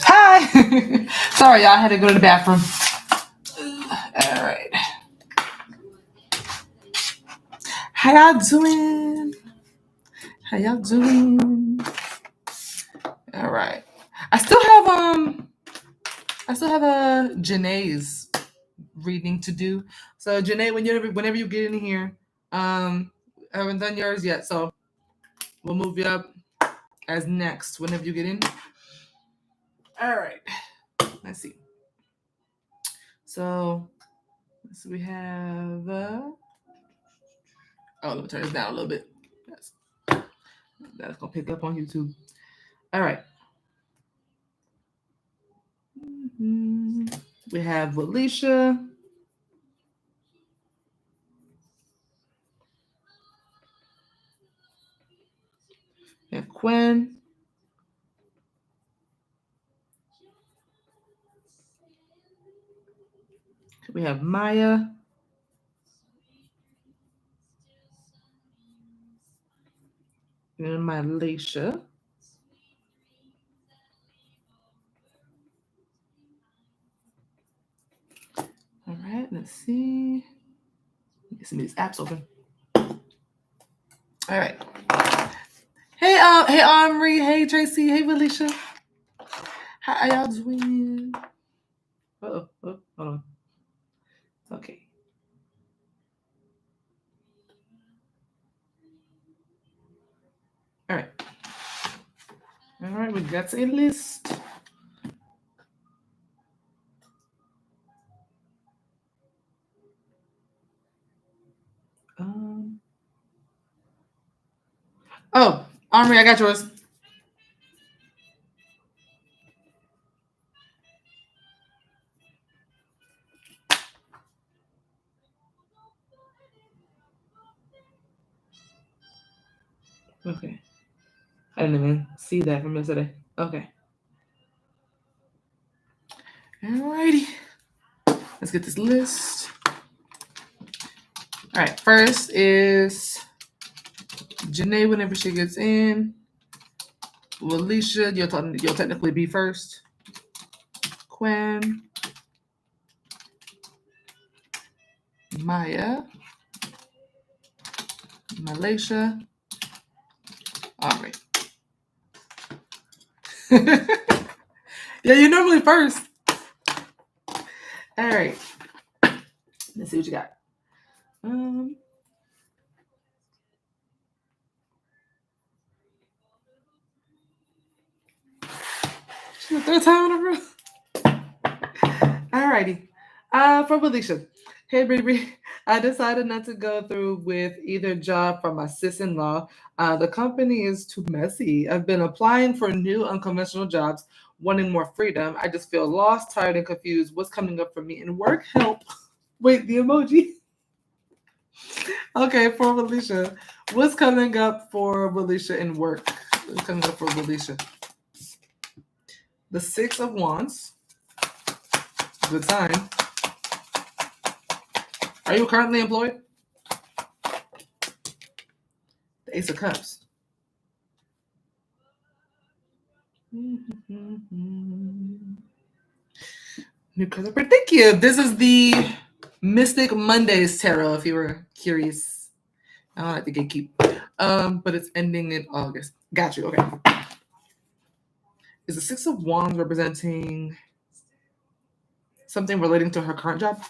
Hi. Sorry, y'all. I had to go to the bathroom. All right. How y'all doing? How y'all doing? All right. I still have a Janee's reading to do. So Janee, whenever you get in here, I haven't done yours yet, so we'll move you up as next whenever you get in. All right. Let's see. So we have. Let me turn this down a little bit. That's gonna pick up on YouTube. All right. We have Willisha. We have Quen. We have Maya. And Mielasha. All right, let's see. Get some of these apps open. All right. Hey, Amri. Hey, Tracy. Hey, Willisha. How y'all doing? Oh, hold on. Okay. All right, we got a list. Oh, Amri, I got yours. Okay. I didn't even see that from yesterday. Okay. Alrighty. Let's get this list. All right. First is Janee whenever she gets in. Willisha, you'll technically be first. Quen. Maya. Mielasha. Amri. Yeah, you're normally first. All right. Let's see what you got. The third time in a row. Alrighty. For Willisha. Hey, Bree. I decided not to go through with either job from my sis-in-law. The company is too messy. I've been applying for new unconventional jobs, wanting more freedom. I just feel lost, tired, and confused. What's coming up for me in work? Help. Wait, the emoji. Okay, for Willisha. What's coming up for Willisha in work? What's coming up for Willisha? The Six of Wands. Good sign. Are you currently employed? The Ace of Cups. New color. Thank you. This is the Mystic Mondays tarot, if you were curious. I don't like to gatekeep. But it's ending in August. Got you. Okay. Is the Six of Wands representing something relating to her current job?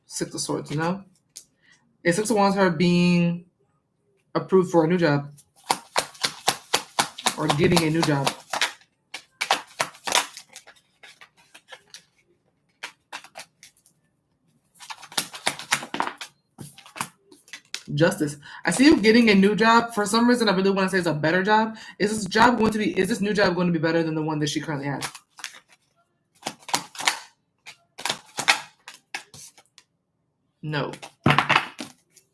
Six of Swords, no? Is Six of Wands her being approved for a new job? Or getting a new job? Justice. I see you getting a new job. For some reason, I really want to say it's a better job. Is this new job going to be better than the one that she currently has? No.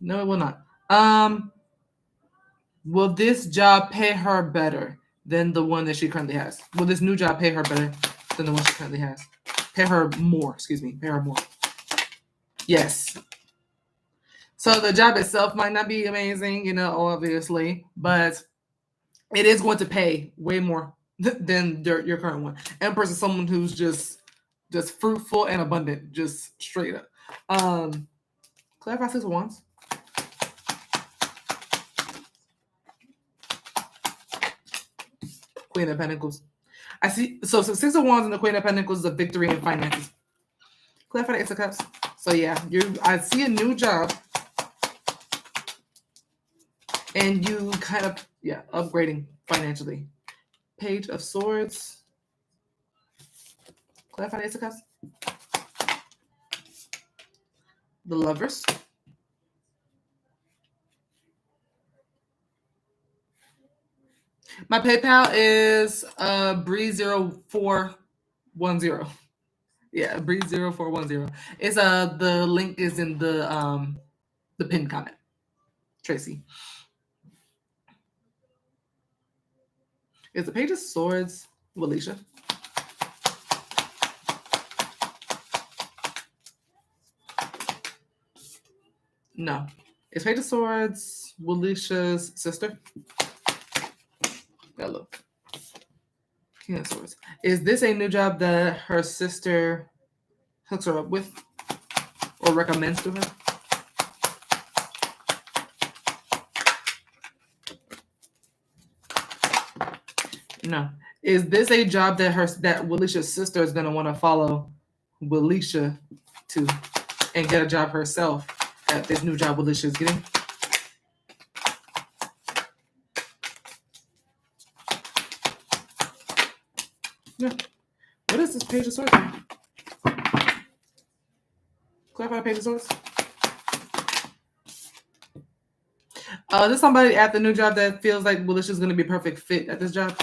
No, it will not. Will this job pay her better than the one that she currently has? Will this new job pay her better than the one she currently has? Pay her more, excuse me. Pay her more. Yes. So the job itself might not be amazing, obviously, but it is going to pay way more than your current one. Empress is someone who's just fruitful and abundant, just straight up. Clarify Six of Wands. Queen of Pentacles. I see. So Six of Wands and the Queen of Pentacles is a victory in finances. Clarify the Ace of Cups. So yeah, I see a new job, and you kind of upgrading financially. Page of Swords. Clarify the Ace of Cups. The Lovers. My PayPal is BriDoesEverything. Yeah, BriDoesEverything. It's the link is in the pinned comment. Tracy. Is the Page of Swords Willisha? No. Is Page of Swords Willisha's sister? Gotta look. King of Swords. Is this a new job that her sister hooks her up with or recommends to her? No. Is this a job that Willisha's sister is gonna want to follow Willisha to and get a job herself at this new job Willisha is getting? Yeah. What is this Page of Swords? Clarify the Page of Swords. Is this somebody at the new job that feels like Willisha is going to be a perfect fit at this job?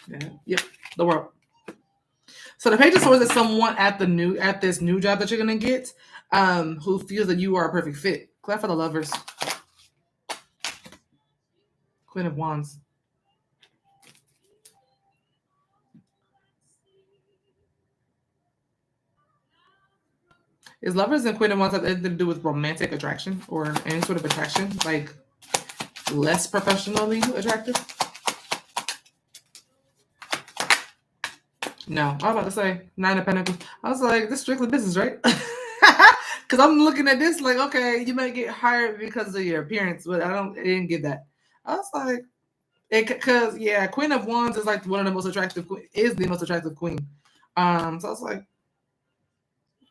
Yeah. Yep. The World. So the Page of Swords is someone at this new job that you're going to get, who feels that you are a perfect fit. Clarify the Lovers. Queen of Wands. Is Lovers and Queen of Wands have anything to do with romantic attraction or any sort of attraction, like less professionally attractive? No. I was about to say Nine of Pentacles. I was like, this is strictly business, right? Because I'm looking at this like, okay, you might get hired because of your appearance, but I didn't get that. I was like, because Queen of Wands is like one of the most attractive, is the most attractive queen. So I was like,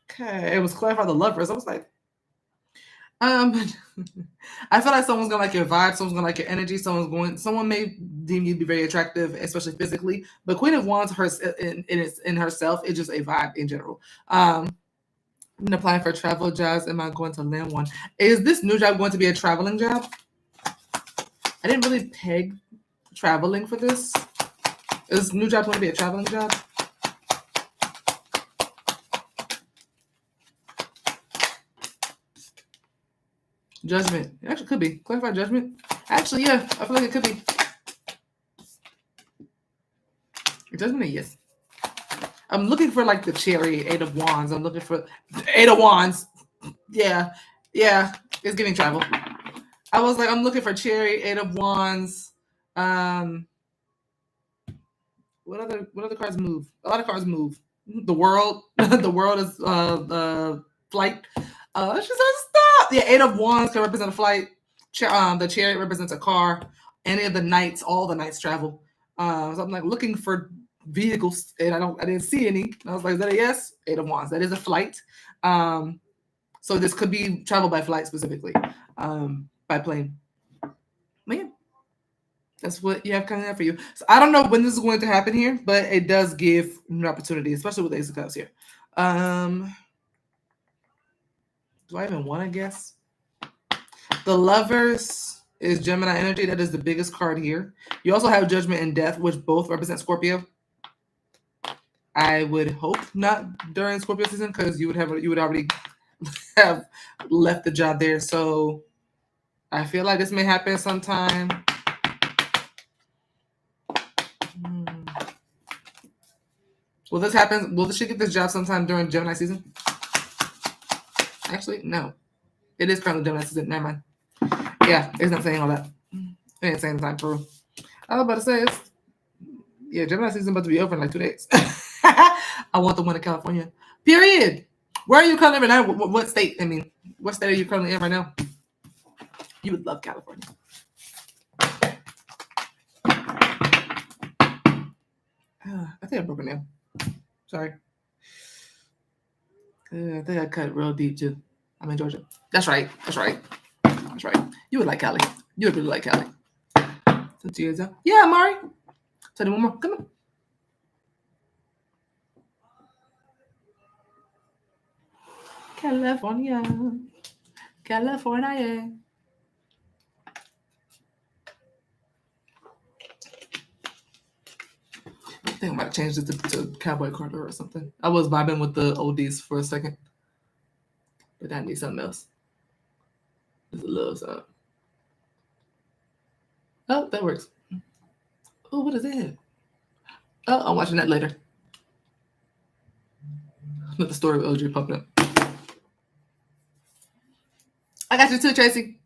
okay, it was Clarify the Lovers. I was like, I feel like someone's gonna like your vibe, someone's gonna like your energy, someone may deem you to be very attractive, especially physically. But Queen of Wands, in herself, is just a vibe in general. I'm applying for travel jobs. Am I going to land one? Is this new job going to be a traveling job? I didn't really peg traveling for this. Is this new job going to be a traveling job? Judgment. It actually could be. Clarify Judgment. Actually, yeah. I feel like it could be. Judgment, yes. I'm looking for like the Chariot, Eight of Wands. I'm looking for Eight of Wands. Yeah. It's giving travel. I was like, I'm looking for Chariot, Eight of Wands. What other cards move? A lot of cards move. The World. The World is flight. She said stop. Yeah, Eight of Wands can represent a flight. The Chariot represents a car. Any of the knights, all the knights travel. So I'm like looking for vehicles, and I didn't see any. I was like, is that a yes? Eight of Wands. That is a flight. So this could be travel by flight specifically, by plane. Man, that's what you have coming up for you. So I don't know when this is going to happen here, but it does give an opportunity, especially with Ace of Cups here. Do I even want to guess? The Lovers is Gemini energy. That is the biggest card here. You also have Judgment and Death, which both represent Scorpio. I would hope not during Scorpio season, because you would already have left the job there. So I feel like this may happen sometime. Will this happen? Will she get this job sometime during Gemini season? Actually, no. It is currently doing that. Never mind. Yeah, it's not saying all that. It ain't saying the time for real. I was about to say, Gemini season about to be over in like 2 days. I want the one in California. Period. Where are you currently right now? What state? I mean, what state are you currently in right now? You would love California. I think I broke a nail. Sorry. I think I cut real deep too. I'm in Georgia. That's right. You would like Cali. You would really like Cali. 2 years ago. Yeah, Amari. Tell me one more. Come on. California. I think I might have changed it to Cowboy Carter or something. I was vibing with the oldies for a second. But I need something else. It's a little something. Oh, that works. Oh, what is it? Oh, I'm watching that later. Let the story of OJ popping up. I got you too, Tracy.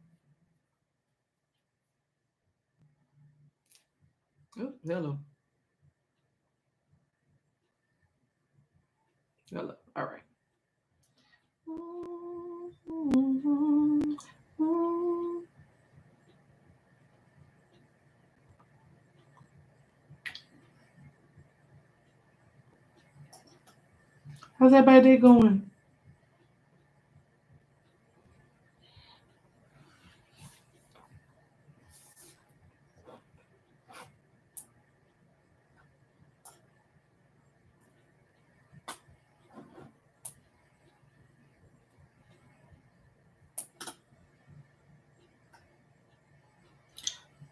Oh, hello. Hello. All right. How's everybody going?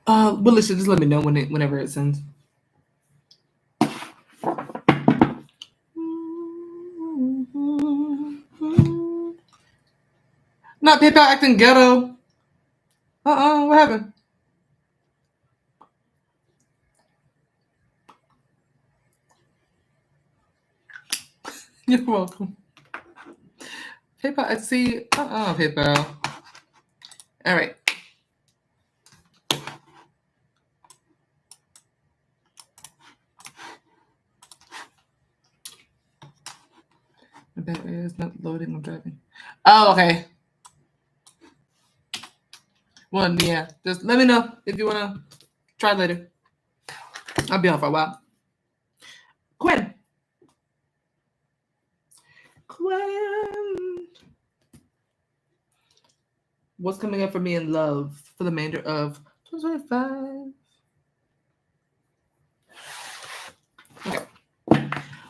Willisha, just let me know whenever it sends. Not PayPal acting ghetto. What happened? You're welcome. PayPal, I see. PayPal. All right. My battery is not loading. I'm driving. Oh, okay. Well, yeah. Just let me know if you want to try later. I'll be on for a while. Quen. What's coming up for me in love for the remainder of 2025? Okay.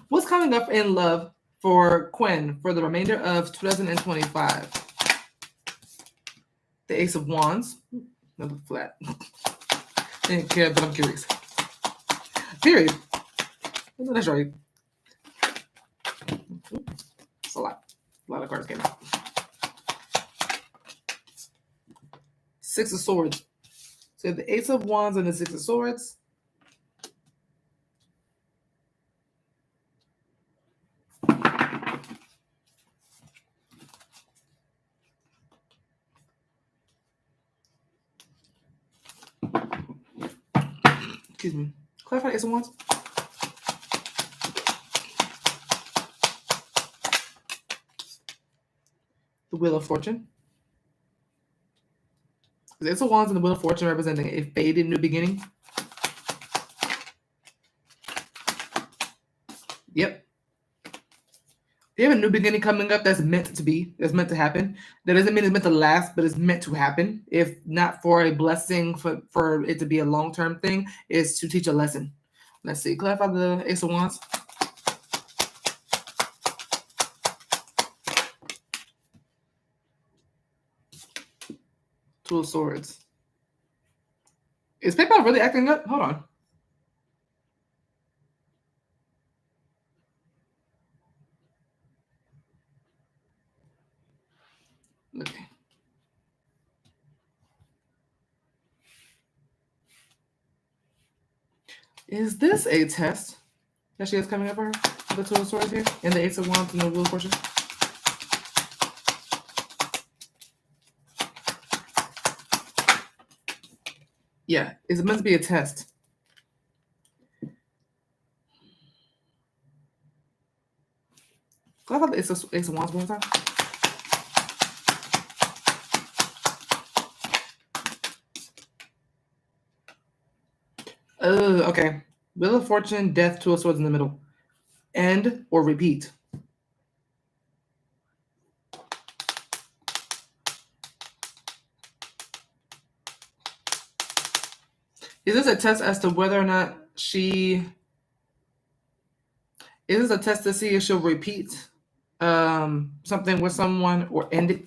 What's coming up in love for Quen for the remainder of 2025? The Ace of Wands. Another flat. I didn't care, but I'm curious. Period. That's right. It's a lot. A lot of cards came out. Six of Swords. So you have the Ace of Wands and the Six of Swords. Excuse me. Clarify the Ace of Wands. The Wheel of Fortune. The Ace of Wands and the Wheel of Fortune representing a faded new beginning. Yep. You have a new beginning coming up that's meant to be, that's meant to happen. That doesn't mean it's meant to last, but it's meant to happen. If not for a blessing, for it to be a long-term thing, is to teach a lesson. Let's see. Clarify the Ace of Wands. Two of Swords. Is PayPal really acting up? Hold on. Okay. Is this a test that she has coming up for her? The Two of Swords here? And the Ace of Wands and the Wheel of Fortune? Yeah, it's meant to be a test. I thought it's a once one time. Okay. Wheel of Fortune, Death, Two of Swords in the middle. End or repeat. Is this a test as to whether or not she? Is this a test to see if she'll repeat something with someone or end it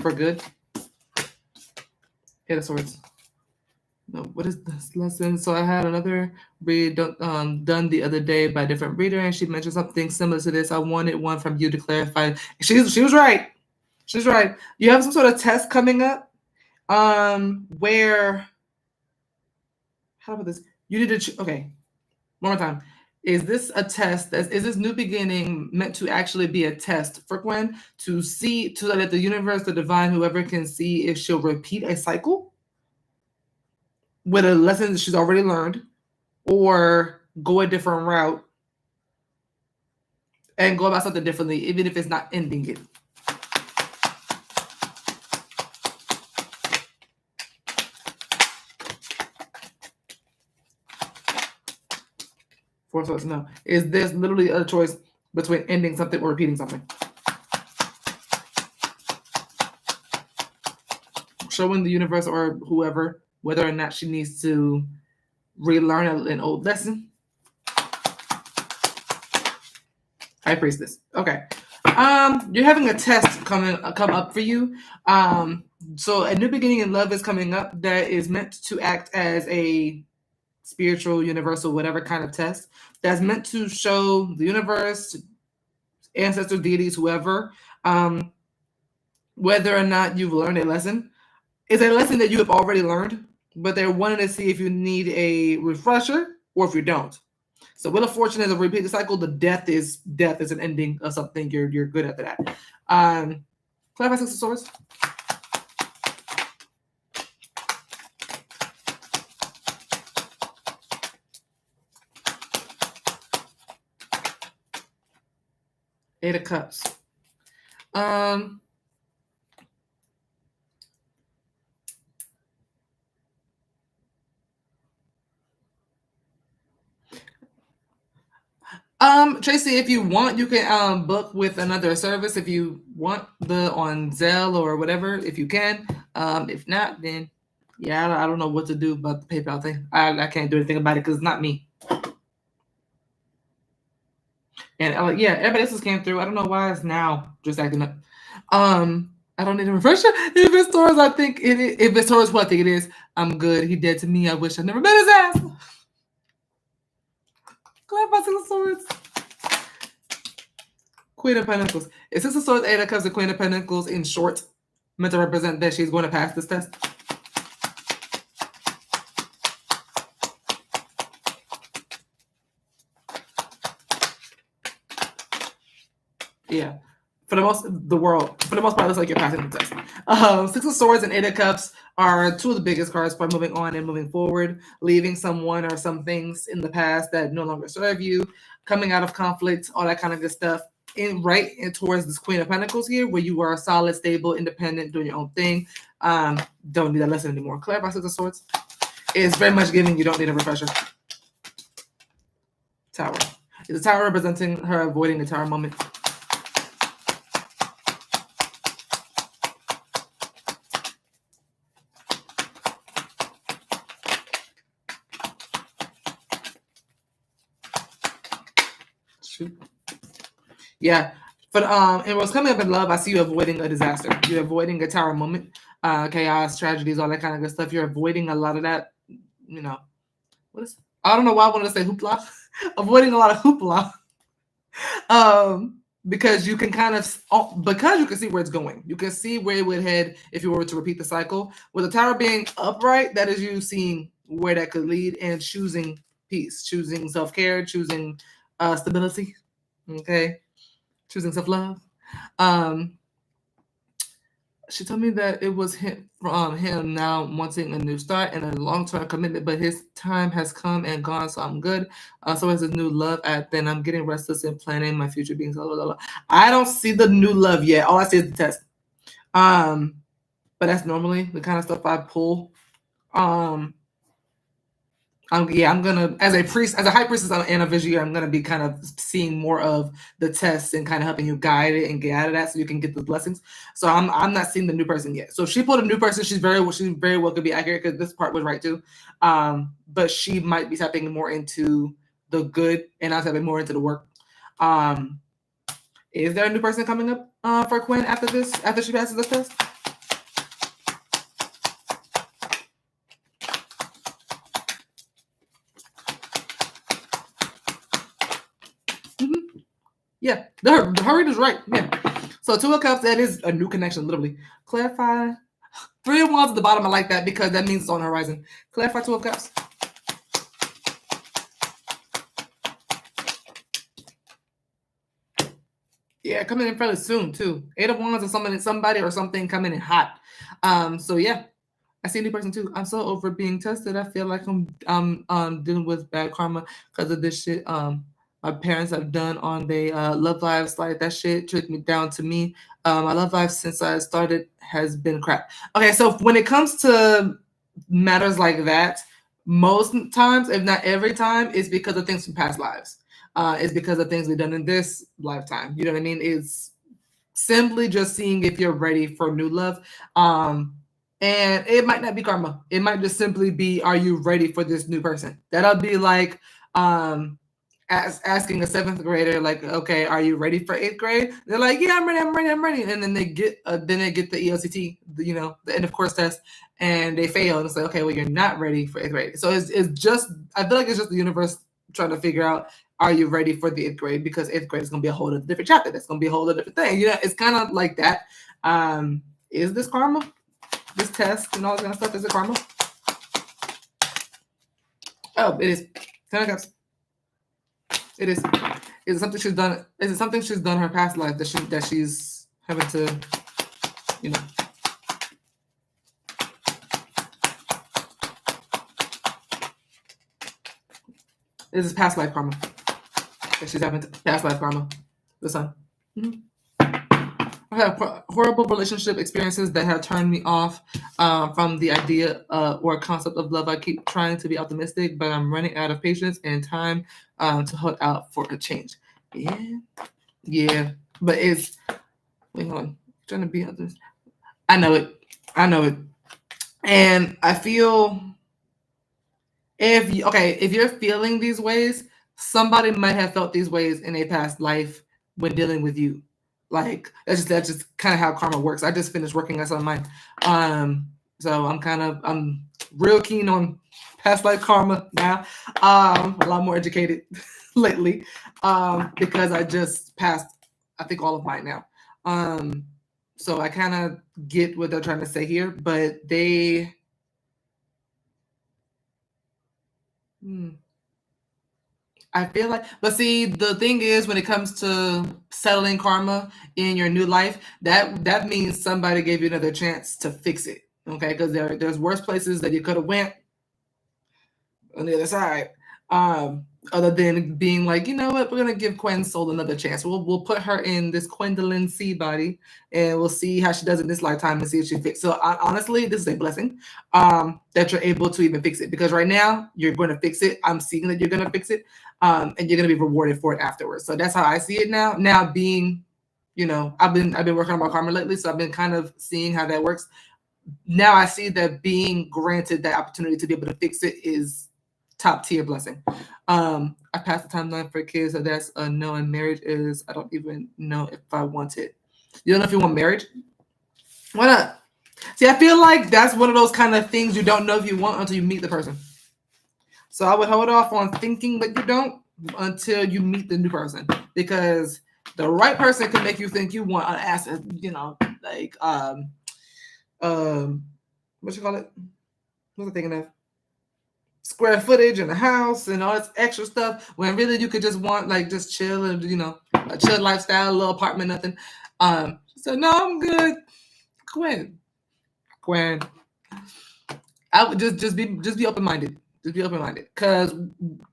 for good? Eight of Swords. No, what is this lesson? So I had another read done the other day by a different reader, and she mentioned something similar to this. I wanted one from you to clarify. She was right. She's right. You have some sort of test coming up, where how about this? You need to okay. One more time. Is this a test? Is this new beginning meant to actually be a test for Quen to see, to let the universe, the divine, whoever can see if she'll repeat a cycle with a lesson that she's already learned, or go a different route and go about something differently, even if it's not ending it? Four Swords, no. Is there's literally a choice between ending something or repeating something? Showing the universe or whoever whether or not she needs to relearn an old lesson. High Priestess. Okay. You're having a test come up for you. So a new beginning in love is coming up that is meant to act as a spiritual, universal, whatever kind of test that's meant to show the universe, ancestors, deities, whoever, whether or not you've learned a lesson. It's a lesson that you have already learned, but they're wanting to see if you need a refresher or if you don't. So Wheel of Fortune is a repeat cycle. The death is an ending of something. You're good at that. Clarify Six of Swords. Eight of Cups. Tracy, if you want, you can book with another service if you want, the on Zelle or whatever, if you can. If not, then yeah, I don't know what to do about the PayPal thing. I can't do anything about it because it's not me. And yeah, everybody else came through. I don't know why it's now just acting up. I don't need a refresher. If it's Taurus, I think it is. If it's Taurus, what I think it is, I'm good. He dead to me. I wish I never met his ass. Clarify Six of Swords. Queen of Pentacles. Is Six of Swords, Eight of Cups, the Queen of Pentacles in short, meant to represent that she's going to pass this test? Yeah. For the most part, it looks like you're passing the test. Six of Swords and Eight of Cups are two of the biggest cards for moving on and moving forward, leaving someone or some things in the past that no longer serve you, coming out of conflict, all that kind of good stuff. Towards this Queen of Pentacles here, where you are solid, stable, independent, doing your own thing. Don't need that lesson anymore. Clarify Six of Swords. It's very much giving you don't need a refresher. Tower. Is the Tower representing her avoiding the Tower moment? Yeah. But and what's coming up in love, I see you avoiding a disaster. You're avoiding a Tower moment, chaos, tragedies, all that kind of good stuff. You're avoiding a lot of that, you know. I don't know why I wanted to say hoopla. Avoiding a lot of hoopla. Because you can because you can see where it's going. You can see where it would head if you were to repeat the cycle. With the Tower being upright, that is you seeing where that could lead and choosing peace, choosing self-care, choosing stability. Okay. Choosing self-love. She told me that it was him now wanting a new start and a long-term commitment, but his time has come and gone, so I'm good. So is his new love at then I'm getting restless and planning my future being blah, blah, blah. I don't see the new love yet. All I see is the test. But that's normally the kind of stuff I pull. I'm gonna as a high priestess and a visionary, I'm gonna be kind of seeing more of the tests and kind of helping you guide it and get out of that so you can get the blessings. So I'm not seeing the new person yet. So if she pulled a new person, she very well could be accurate because this part was right too. But she might be tapping more into the good and I'm tapping more into the work. Is there a new person coming up for Quen after she passes this test? Yeah, her read is right. Yeah. So 2 of Cups, that is a new connection, literally. Clarify. 3 of Wands at the bottom, I like that because that means it's on the horizon. Clarify 2 of Cups. Yeah, coming in fairly soon too. 8 of Wands and somebody or something coming in hot. So yeah, I see a new person too. I'm so over being tested. I feel like I'm dealing with bad karma because of this shit. My parents have done on their love lives. Like that shit tricked me down to me. My love life since I started has been crap. Okay, so when it comes to matters like that, most times, if not every time, it's because of things from past lives. It's because of things we've done in this lifetime. You know what I mean? It's simply just seeing if you're ready for new love. And it might not be karma. It might just simply be, are you ready for this new person? That'll be like asking a 7th grader, like, okay, are you ready for 8th grade? They're like, yeah, I'm ready. And then they get the ELCT, the end of course test, and they fail. And it's like, okay, well, you're not ready for 8th grade. So it's just, I feel like it's just the universe trying to figure out, are you ready for the 8th grade? Because 8th grade is going to be a whole other different chapter. That's going to be a whole other different thing. It's kind of like that. Is this karma? This test and all that kind of stuff, is it karma? Oh, it is. 10 of Cups. It is. Is it something she's done? Is it something she's done in her past life that she's having to, This is past life karma. That she's having past life karma. The Sun. Mm-hmm. I have horrible relationship experiences that have turned me off from the idea or concept of love. I keep trying to be optimistic, but I'm running out of patience and time to hold out for a change. Yeah. But it's wait, hold on. Trying to be optimistic. I know it, and I feel if you're feeling these ways, somebody might have felt these ways in a past life when dealing with you. Like that's just kind of how karma works. I just finished working on mine, so I'm real keen on past life karma now. A lot more educated lately, because I just passed, I think, all of mine now. So I kind of get what they're trying to say here, but they. I feel like, but see, the thing is, when it comes to settling karma in your new life, that means somebody gave you another chance to fix it. Okay, because there's worse places that you could have went on the other side. Other than being like, you know what, we're gonna give Quen's soul another chance. We'll put her in this Gwendolyn C body, and we'll see how she does in this lifetime and see if she fixes. So honestly, this is a blessing that you're able to even fix it, because right now you're going to fix it. I'm seeing that you're going to fix it, and you're going to be rewarded for it afterwards. So that's how I see it now. Now being, I've been working on my karma lately, so I've been kind of seeing how that works. Now I see that being granted that opportunity to be able to fix it is top tier blessing. I passed the timeline for kids, so that's a no. And marriage is, I don't even know if I want it. You don't know if you want marriage? Why not? See, I feel like that's one of those kind of things you don't know if you want until you meet the person. So I would hold off on thinking that you don't until you meet the new person, because the right person can make you think you want an asset, like what you call it? What was I thinking of? Square footage in the house and all this extra stuff, when really you could just want like just chill and a chill lifestyle, a little apartment, nothing. So no, I'm good. Quen. I would just be open minded. Just be open minded, because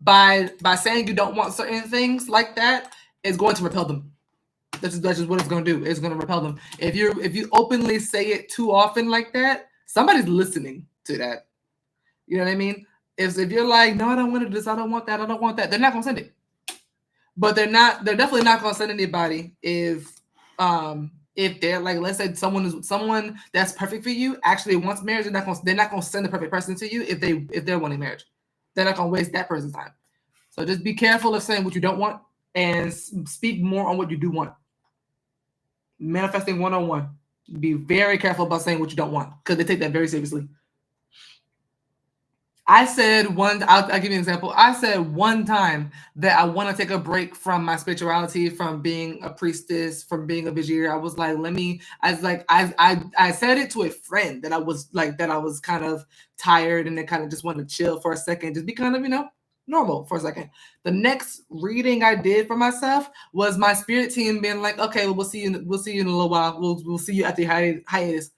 by saying you don't want certain things like that, it's going to repel them. That's just what it's going to do. It's going to repel them. If you openly say it too often like that, somebody's listening to that. You know what I mean? If you're like, no, I don't want this, I don't want that, I don't want that, they're not going to send it. But they're definitely not going to send anybody if they're like, let's say someone that's perfect for you actually wants marriage. They're not going to send the perfect person to you if they're wanting marriage. They're not going to waste that person's time. So just be careful of saying what you don't want and speak more on what you do want. Manifesting 101. Be very careful about saying what you don't want, because they take that very seriously. I said I'll give you an example. I said one time that I want to take a break from my spirituality, from being a priestess, from being a vizier. I was like, I said it to a friend that I was kind of tired and then kind of just wanted to chill for a second, just be kind of, normal for a second. The next reading I did for myself was my spirit team being like, okay, well, we'll see you in a little while. We'll see you at the hiatus.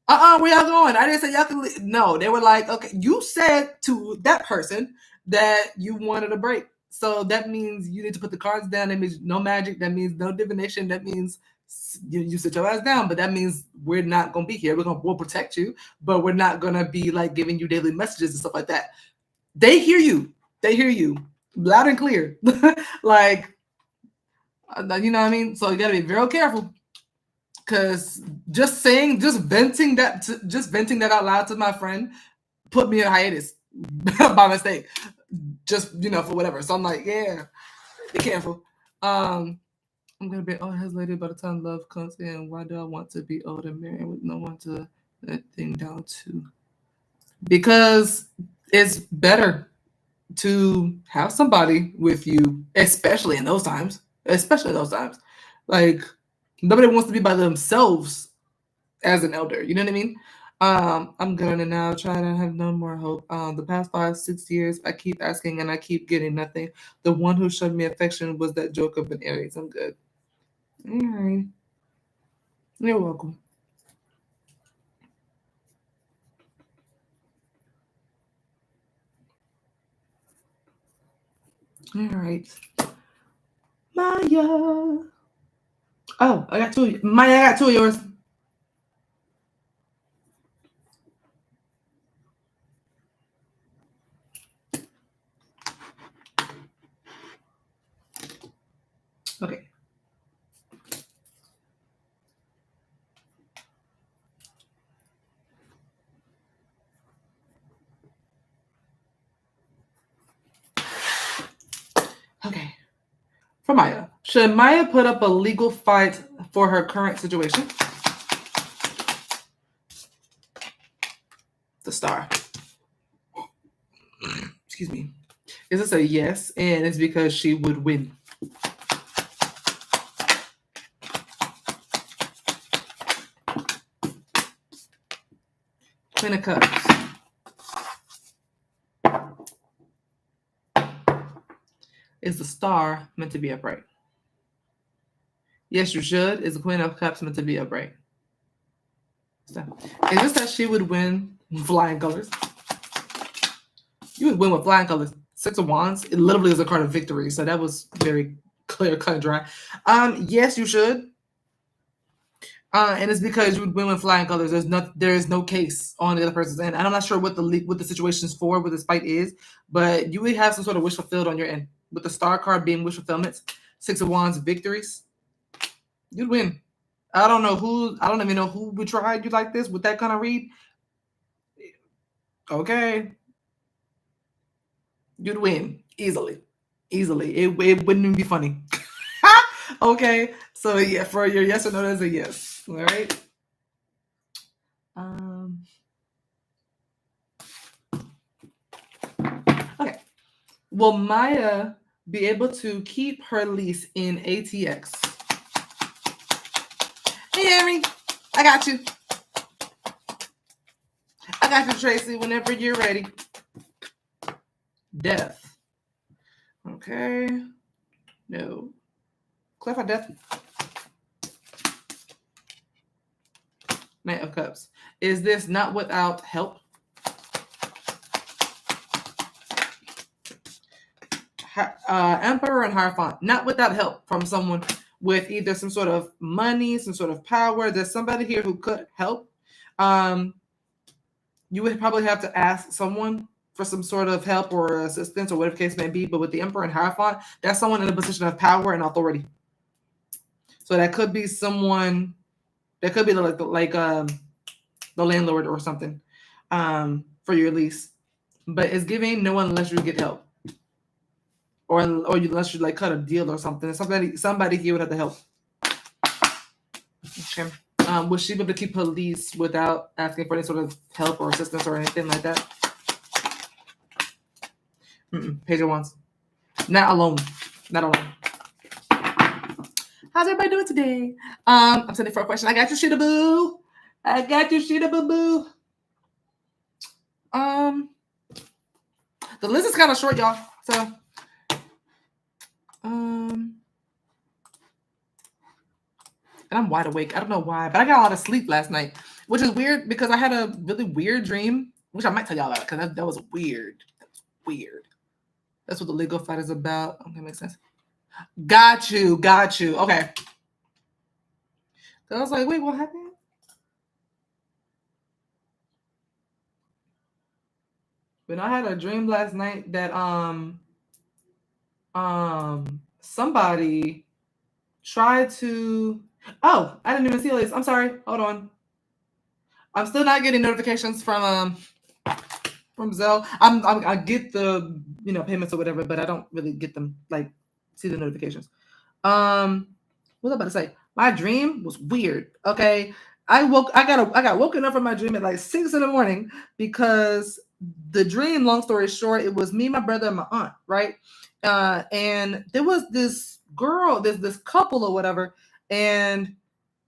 Where y'all going? I didn't say y'all can leave. No, they were like, okay, you said to that person that you wanted a break. So that means you need to put the cards down. That means no magic. That means no divination. That means you sit your ass down. But that means we're not going to be here. We'll protect you, but we're not going to be like giving you daily messages and stuff like that. They hear you. Loud and clear. Like, you know what I mean? So you got to be very careful. Because just venting that out loud to my friend put me in hiatus by mistake. Just, for whatever. So I'm like, yeah, be careful. I'm going to be old as lady by the time love comes in. Why do I want to be old and married with no one to let thing down to? Because it's better to have somebody with you, especially in those times. Like, nobody wants to be by themselves as an elder. You know what I mean? I'm gonna now try to have no more hope. The past 5-6 years, I keep asking and I keep getting nothing. The one who showed me affection was that joke of an Aries. I'm good. All right. You're welcome. All right. Maya. Oh, I got two. Maya, I got two of yours. Okay. Okay. For Maya. Should Maya put up a legal fight for her current situation? The star. Excuse me. Is this a yes? And it's because she would win. Queen of Cups. Is the star meant to be upright? Yes, you should. Is the Queen of Cups meant to be upright? So, is this that she would win flying colors? You would win with flying colors. 6 of Wands. It literally is a card of victory. So that was very clear, cut and dry. Yes, you should. And it's because you would win with flying colors. There is no case on the other person's end. And I'm not sure what the situation's for, what this fight is, but you would have some sort of wish fulfilled on your end. With the star card being wish fulfillments, 6 of Wands victories, you'd win. I don't even know who would try you like this with that kind of read. Okay. You'd win easily. It wouldn't even be funny. Okay. So yeah, for your yes or no, there's a yes. All right. Okay. Will Maya be able to keep her lease in ATX? Hey, Amri, I got you. I got you, Tracy, whenever you're ready. Death. Okay. No. Clarify death. Knight of Cups. Is this not without help? Emperor and Hierophant. Not without help from someone with either some sort of money, some sort of power. There's somebody here who could help. You would probably have to ask someone for some sort of help or assistance or whatever the case may be. But with the Emperor and Hierophant, that's someone in a position of power and authority. So that could be someone, that could be like the landlord or something for your lease. But it's giving no one unless you get help. Or unless you like cut a deal or something. Somebody here would have to help. Okay. Would she be able to keep her lease without asking for any sort of help or assistance or anything like that? Page of Wands. Not alone. Not alone. How's everybody doing today? I'm sending for a question. I got you, Sheeda Boo. I got you, Sheeda Boo Boo. The list is kind of short, y'all. So, and I'm wide awake. I don't know why, but I got a lot of sleep last night, which is weird because I had a really weird dream, which I might tell y'all about because that was weird. That was weird. That's what the legal fight is about. Okay, makes sense. Got you. Okay. So I was like, wait, what happened? But I had a dream last night that somebody tried to. Oh, I didn't even see this. I'm sorry. Hold on. I'm still not getting notifications from Zelle. I get the payments or whatever, but I don't really get them see the notifications. What was I about to say? My dream was weird. Okay, I got woken up from my dream at like 6 a.m. because the dream. Long story short, it was me, my brother, and my aunt. Right, and there was this girl, this couple or whatever, and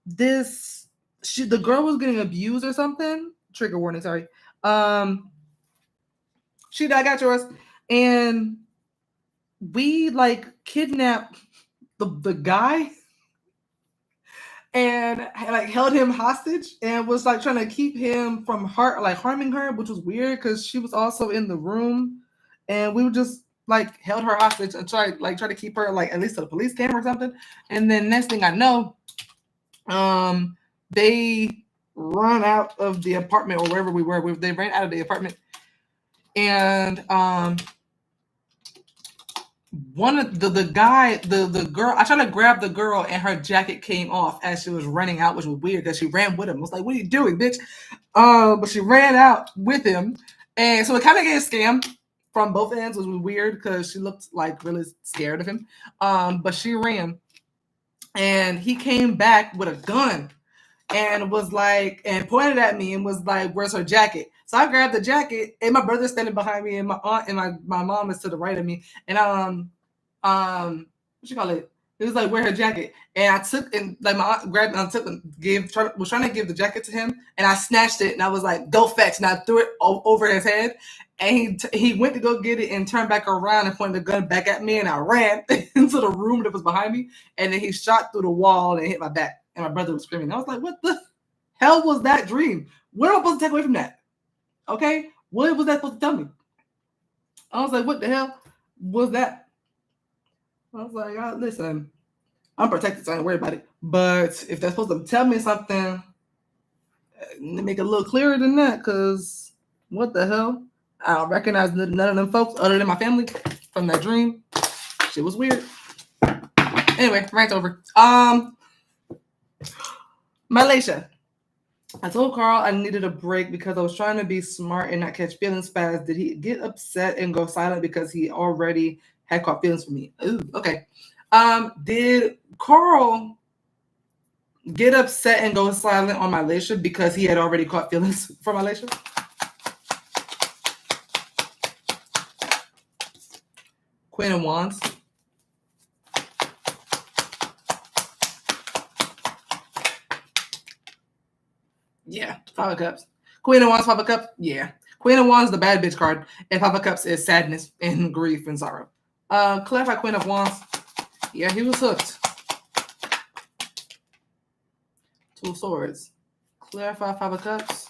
the girl was getting abused or something. Trigger warning. Sorry. Sheeda, I got yours. And we kidnapped the guy and held him hostage and was trying to keep him from harming her, which was weird because she was also in the room, and we were just held her hostage and tried to keep her at least to the police camera or something. And then next thing I know, they run out of the apartment or wherever we were. They ran out of the apartment. And one of the girl, I tried to grab the girl and her jacket came off as she was running out, which was weird because she ran with him. I was like, what are you doing, bitch? But she ran out with him. And so it kind of gave a scam from both ends, which was weird because she looked really scared of him. But she ran and he came back with a gun and was and pointed at me and was like, where's her jacket? So I grabbed the jacket and my brother's standing behind me and my aunt and my mom is to the right of me. And what you call it? It was where her jacket? And I took and my aunt grabbed and I took and was trying to give the jacket to him and I snatched it and I was like, go fetch. And I threw it over his head and he went to go get it and turned back around and pointed the gun back at me and I ran into the room that was behind me and then he shot through the wall and hit my back and my brother was screaming. I was like, what the hell was that dream? What am I supposed to take away from that? Okay, what was that supposed to tell me? I was like, what the hell was that? I was like, listen, I'm protected, so I ain't worried about it. But if they're supposed to tell me something, make it a little clearer than that, because what the hell? I don't recognize none of them folks other than my family from that dream. Shit was weird. Anyway, rant over. Mielasha. I told Carl I needed a break because I was trying to be smart and not catch feelings fast. Did he get upset and go silent because he already had caught feelings for me? Ooh, okay. Did Carl get upset and go silent on Mielasha because he had already caught feelings for Mielasha? Queen of Wands. Yeah, Five of Cups. Queen of Wands, Five of Cups. Yeah. Queen of Wands, the bad bitch card. And Five of Cups is sadness and grief and sorrow. Clarify Queen of Wands. Yeah, he was hooked. Two of Swords. Clarify Five of Cups.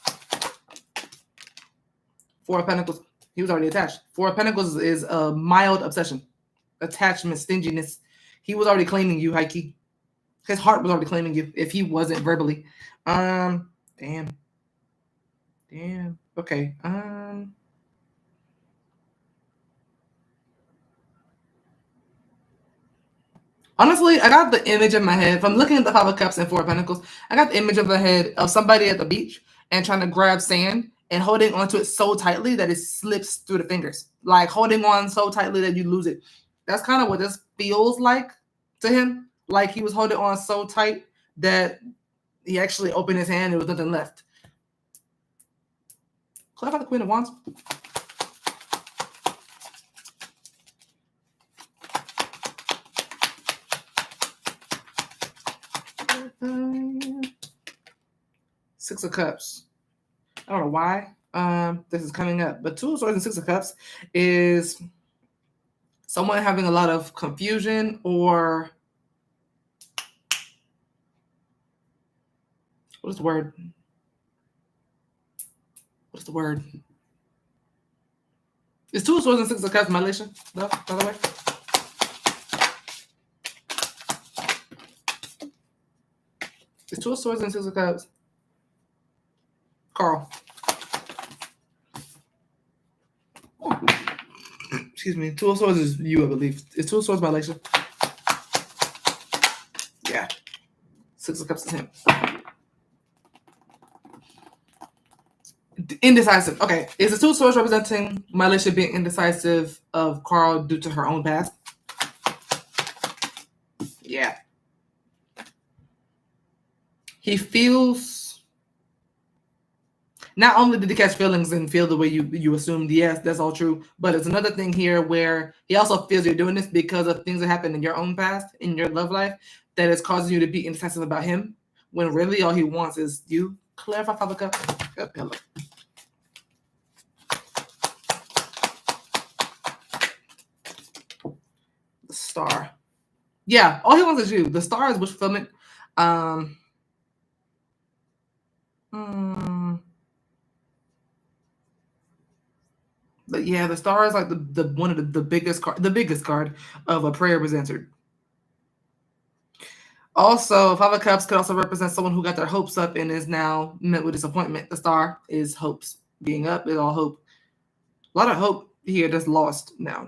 Four of Pentacles. He was already attached. Four of Pentacles is a mild obsession, attachment, stinginess. He was already claiming you, Heike. His heart was already claiming you if he wasn't verbally. Damn. Okay. Honestly, I got the image in my head. If I'm looking at the Five of Cups and Four of Pentacles, I got the image of the head of somebody at the beach and trying to grab sand and holding onto it so tightly that it slips through the fingers. Like holding on so tightly that you lose it. That's kind of what this feels like to him. Like he was holding on so tight that he actually opened his hand and there was nothing left. Clarify the Queen of Wands. Six of Cups. I don't know why this is coming up, but Two of Swords and Six of Cups is someone having a lot of confusion or what is the word? What's the word? Is Two of Swords and Six of Cups Mielasha, though, by the way? Is Two of Swords and Six of Cups Carl? Excuse me. Two of Swords is you, I believe. It's Two of Swords Mielasha. Yeah. Six of Cups is him. Indecisive. Okay. Is the Two of Swords representing Mielasha being indecisive of Carl due to her own past? Yeah. He feels... Not only did he catch feelings and feel the way you assumed, yes, that's all true, but it's another thing here where he also feels you're doing this because of things that happened in your own past, in your love life, that is causing you to be indecisive about him, when really all he wants is you. Clarify, Five of Cups. Good pillow. The Star. Yeah, all he wants is you. The Star is wish fulfillment. But yeah, the Star is like the one of the biggest card of a prayer was answered. Also, Five of Cups could also represent someone who got their hopes up and is now met with disappointment. The Star is hopes being up, is all hope. A lot of hope here that's lost now.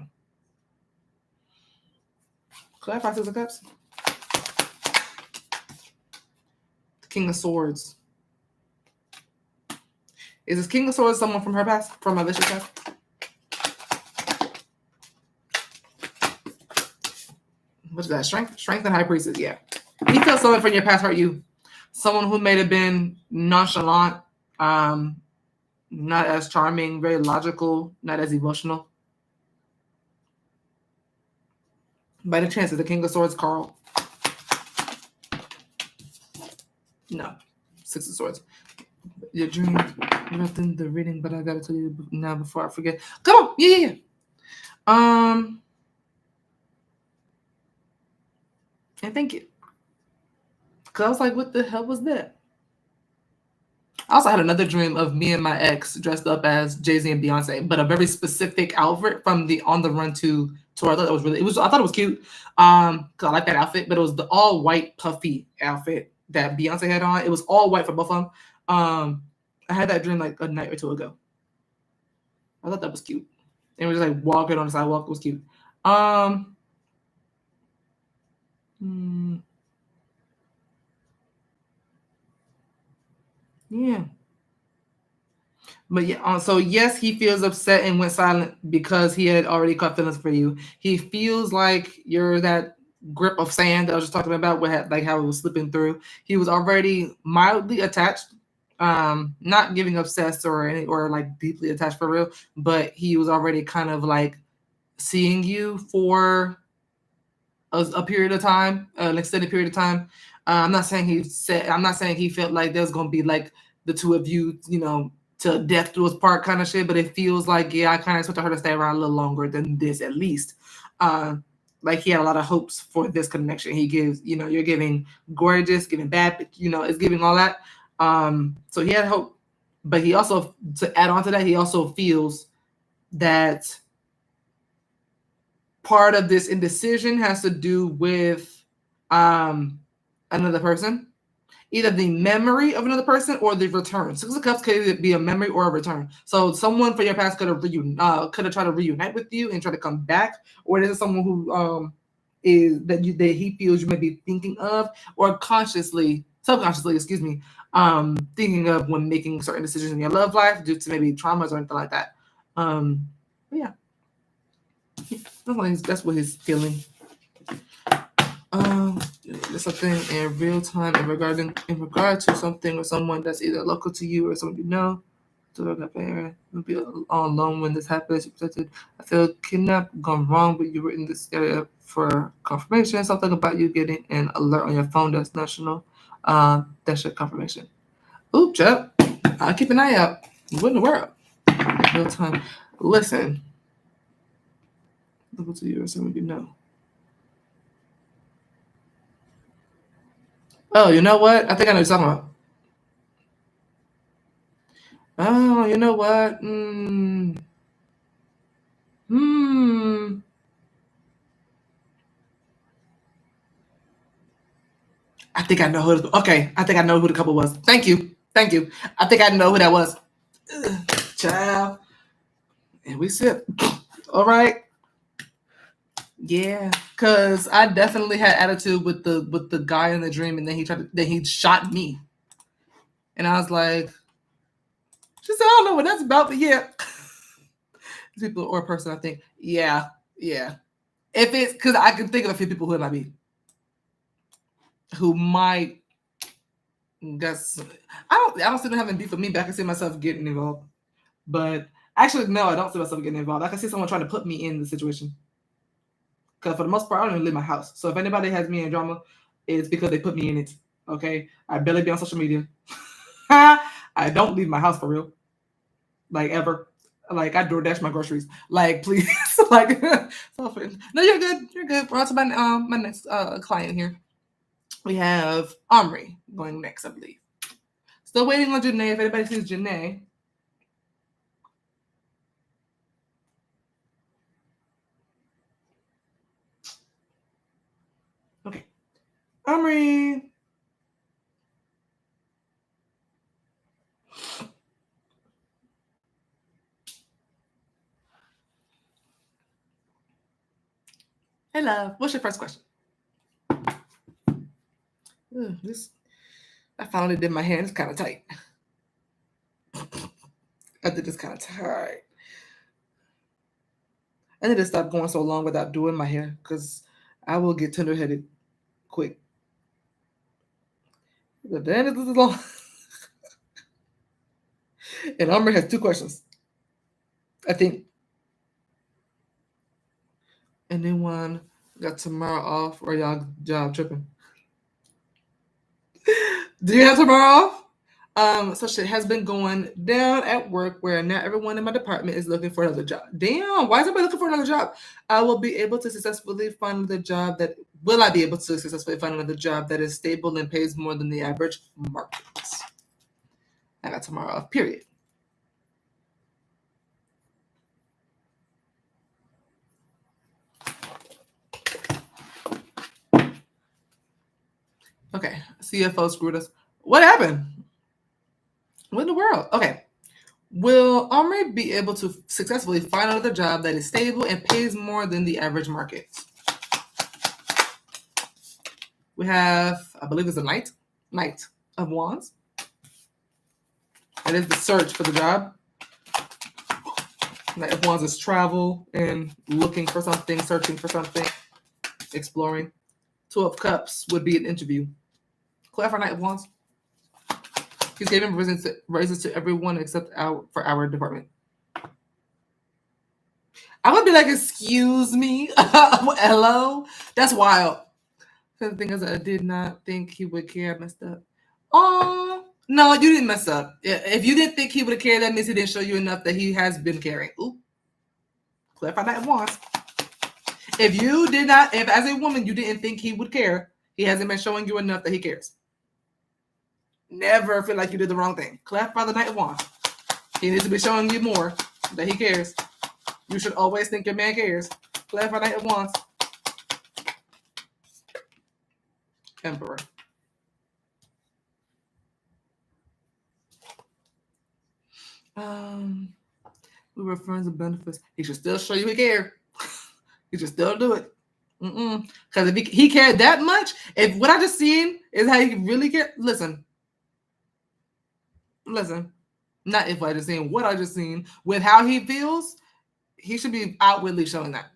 Clarify Six of Cups. The King of Swords. Is this King of Swords someone from her past, from Wilisha's past? What's that? Strength and High Priestess. Yeah. He felt someone from your past hurt you. Someone who may have been nonchalant, not as charming, very logical, not as emotional. By the chance, is the King of Swords Carl? No. Six of Swords. Your dream. Nothing the reading, but I gotta tell you now before I forget. Come on. Yeah. And thank you. Because I was like, what the hell was that? I also had another dream of me and my ex dressed up as Jay-Z and Beyonce, but a very specific outfit from the On the Run tour. I thought that was I thought it was cute. Because I like that outfit, but it was the all white puffy outfit that Beyonce had on. It was all white for both of them. I had that dream like a night or two ago. I thought that was cute. And we were just like walking on the sidewalk. It was cute. Yeah. But yeah, so yes, he feels upset and went silent because he had already caught feelings for you. He feels like you're that grip of sand that I was just talking about, like how it was slipping through. He was already mildly attached, not giving obsessed or like deeply attached for real, but he was already kind of like seeing you for a period of time, an extended period of time. I'm not saying he felt like there's gonna be like the two of you, to death do us part kind of shit, but it feels like, yeah, I kind of expected her to stay around a little longer than this at least. Like he had a lot of hopes for this connection. He gives, you're giving gorgeous, giving bad, it's giving all that. So he had hope, but he also, to add on to that, he also feels that part of this indecision has to do with another person, either the memory of another person or the return. Six of Cups could either be a memory or a return. So someone from your past could have tried to reunite with you and try to come back, or this is someone who that he feels you may be thinking of, or subconsciously, thinking of when making certain decisions in your love life due to maybe traumas or anything like that. Yeah, that's what he's feeling. There's something in real time in regard to something or someone that's either local to you or someone you know. You'll be all alone when this happens. You're protected. I feel kidnapped, gone wrong, but you were in this area for confirmation. Something about you getting an alert on your phone that's national. That's your confirmation. Ooh, Chuck. I'll keep an eye out. What in the world? Real time. Listen. Local to you or someone you know. Oh, you know what? I think I know what you're talking about. Oh, you know what? I think I know who. Okay, I think I know who the couple was. Thank you. I think I know who that was. Child. And we sip. All right. Yeah, cause I definitely had attitude with the guy in the dream, and then he shot me, and I was like, she said, I don't know what that's about, but yeah, people or person, I think, yeah. If it's because I can think of a few people who it might be, who might. Guess I don't see them having beef with me, but I can see myself getting involved. But actually, no, I don't see myself getting involved. I can see someone trying to put me in the situation. Because for the most part, I don't even leave my house. So if anybody has me in drama, it's because they put me in it. Okay? I barely be on social media. I don't leave my house for real. Like, ever. Like, I DoorDash my groceries. Like, please. Like, no, you're good. We're on to my next client here. We have Amri going next, I believe. Still waiting on Janee. If anybody sees Janee. Okay. Amri. Hey, love. What's your first question? I found it in my hand. It's kind of tight. I think it's kind of tight. I need to stop going so long without doing my hair because I will get tender-headed quick. But then it is long. And Amber has 2 questions, I think. Anyone got tomorrow off or y'all job tripping? Do you have tomorrow off? So shit has been going down at work where not everyone in my department is looking for another job. Damn, why is everybody looking for another job? I will be able to successfully find another job that is stable and pays more than the average market. I got tomorrow off, period. Okay, CFO screwed us. What happened? What in the world? Okay. Will Amri be able to successfully find another job that is stable and pays more than the average market? We have, I believe it's a Knight of Wands. That is the search for the job. Knight of Wands is travel and looking for something, searching for something, exploring. 2 of Cups would be an interview. Clarify Knight of Wands. He's giving raises to everyone except for our department. I would be like, excuse me? Hello? That's wild. The thing is, I did not think he would care. I messed up. Oh, no, you didn't mess up. If you didn't think he would care, that means he didn't show you enough that he has been caring. Ooh. Clarify that once. If as a woman, you didn't think he would care, he hasn't been showing you enough that he cares. Never feel like you did the wrong thing. Clarify the Knight of Wands. He needs to be showing you more that he cares. You should always think your man cares. Clarify Knight of Wands. Emperor. We were friends of benefits. He should still show you he cared. He should still do it. Because if he cared that much, if what I just seen is how he really cared, listen. Not if I just seen, what I just seen, with how he feels, he should be outwardly showing that.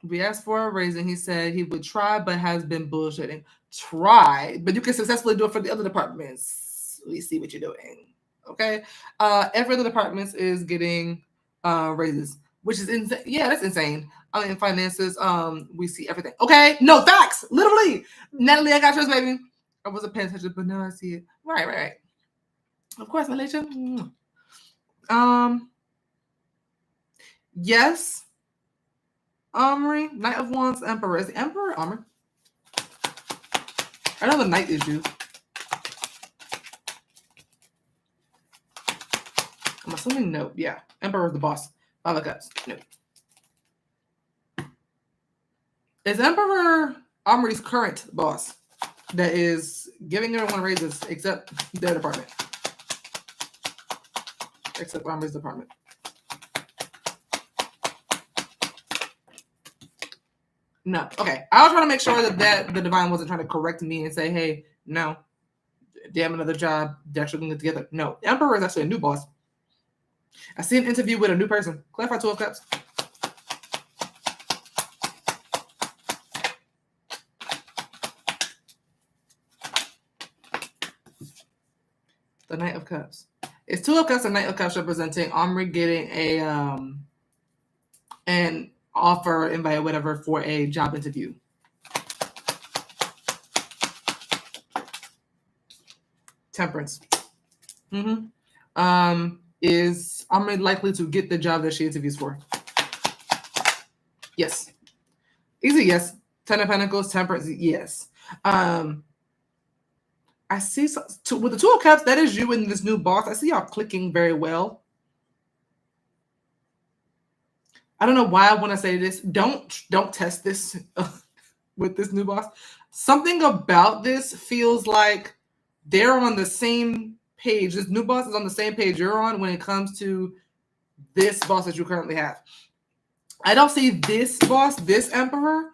We asked for a raise and he said he would try, but has been bullshitting. Try, but you can successfully do it for the other departments. We see what you're doing. Okay. Every other department is getting raises, which is insane. Yeah, that's insane. I mean, finances, we see everything. Okay. No, facts. Literally. Natalie, I got yours, baby. I wasn't paying attention, but now I see it. Right. Of course, Willisha. Yes. Amri, Knight of Wands, Emperor. Is the Emperor Amri? I know the Knight is you. I'm assuming no. Yeah. Emperor is the boss. 5 of Cups. No. Is Emperor Amri's current boss that is giving everyone raises except their department? Except Amri's department. No. Okay. I was trying to make sure that the divine wasn't trying to correct me and say, hey, no. Damn, another job. They're actually going to get together. No. The Emperor is actually a new boss. I see an interview with a new person. Clarify 2 of Cups. The Knight of Cups. It's 2 of Cups and Knight of Cups representing Amri getting an offer, invite, or whatever for a job interview. Temperance. Is Amri likely to get the job that she interviews for? Yes. Easy yes. 10 of Pentacles, Temperance, yes. I see with the 2 of Cups, that is you and this new boss. I see y'all clicking very well. I don't know why I want to say this. Don't test this with this new boss. Something about this feels like they're on the same page. This new boss is on the same page you're on when it comes to this boss that you currently have. I don't see this boss, this Emperor,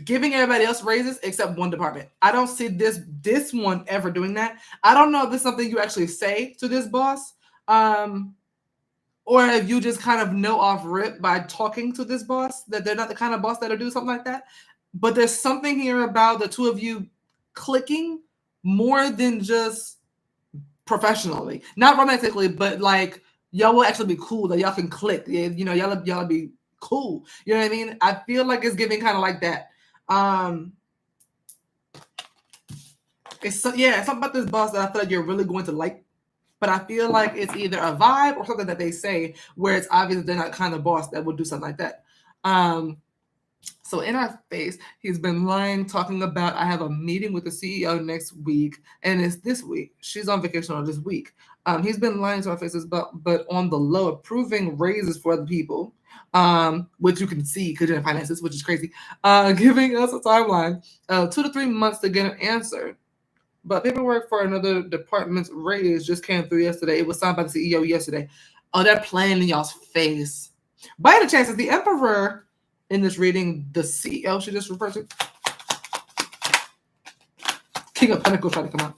giving everybody else raises except one department. I don't see this one ever doing that. I don't know if this is something you actually say to this boss, or if you just kind of know off rip by talking to this boss that they're not the kind of boss that'll do something like that. But there's something here about the 2 of you clicking more than just professionally, not romantically, but like y'all will actually be cool, that y'all can click. You know, y'all be cool. You know what I mean? I feel like it's giving kind of like that. It's something about this boss that I feel like you're really going to like. But I feel like it's either a vibe or something that they say where it's obvious that they're not kind of boss that would do something like that. So in our face, he's been lying, talking about, I have a meeting with the CEO next week, and it's this week. She's on vacation on this week. He's been lying to our faces, but on the low, approving raises for other people, which you can see because you're in finances, which is crazy. Giving us a timeline, 2 to 3 months to get an answer. But paperwork for another department's raise just came through yesterday. It was signed by the CEO yesterday. Oh, they're playing in y'all's face. By any chance, is the Emperor in this reading the CEO she just referred to? King of Pentacles trying to come out.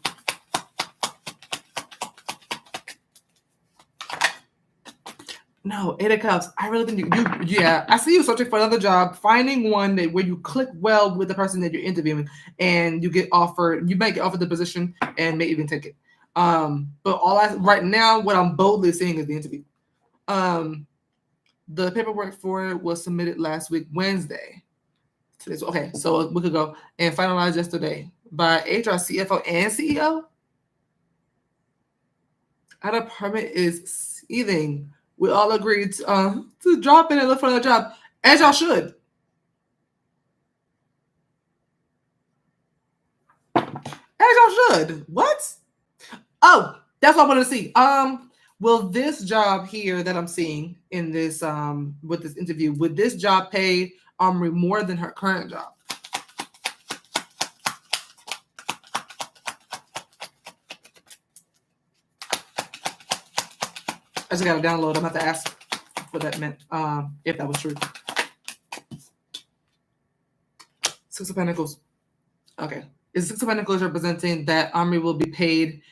No, 8 of Cups. I really think I see you searching for another job, finding one where you click well with the person that you're interviewing, and you get offered. You might get offered the position and may even take it. But right now, what I'm boldly seeing is the interview. The paperwork for it was submitted last week, Wednesday. So a week ago, and finalized yesterday by HR, CFO, and CEO. Our department is seething. We all agreed to drop in and look for another job, as y'all should. As y'all should. What? Oh, that's what I wanted to see. Will this job here that I'm seeing in this with this interview, would this job pay Amri more than her current job? I just gotta download. I'm about to ask what that meant. If that was true. Six of Pentacles. Okay. Is Six of Pentacles representing that Amri will be paid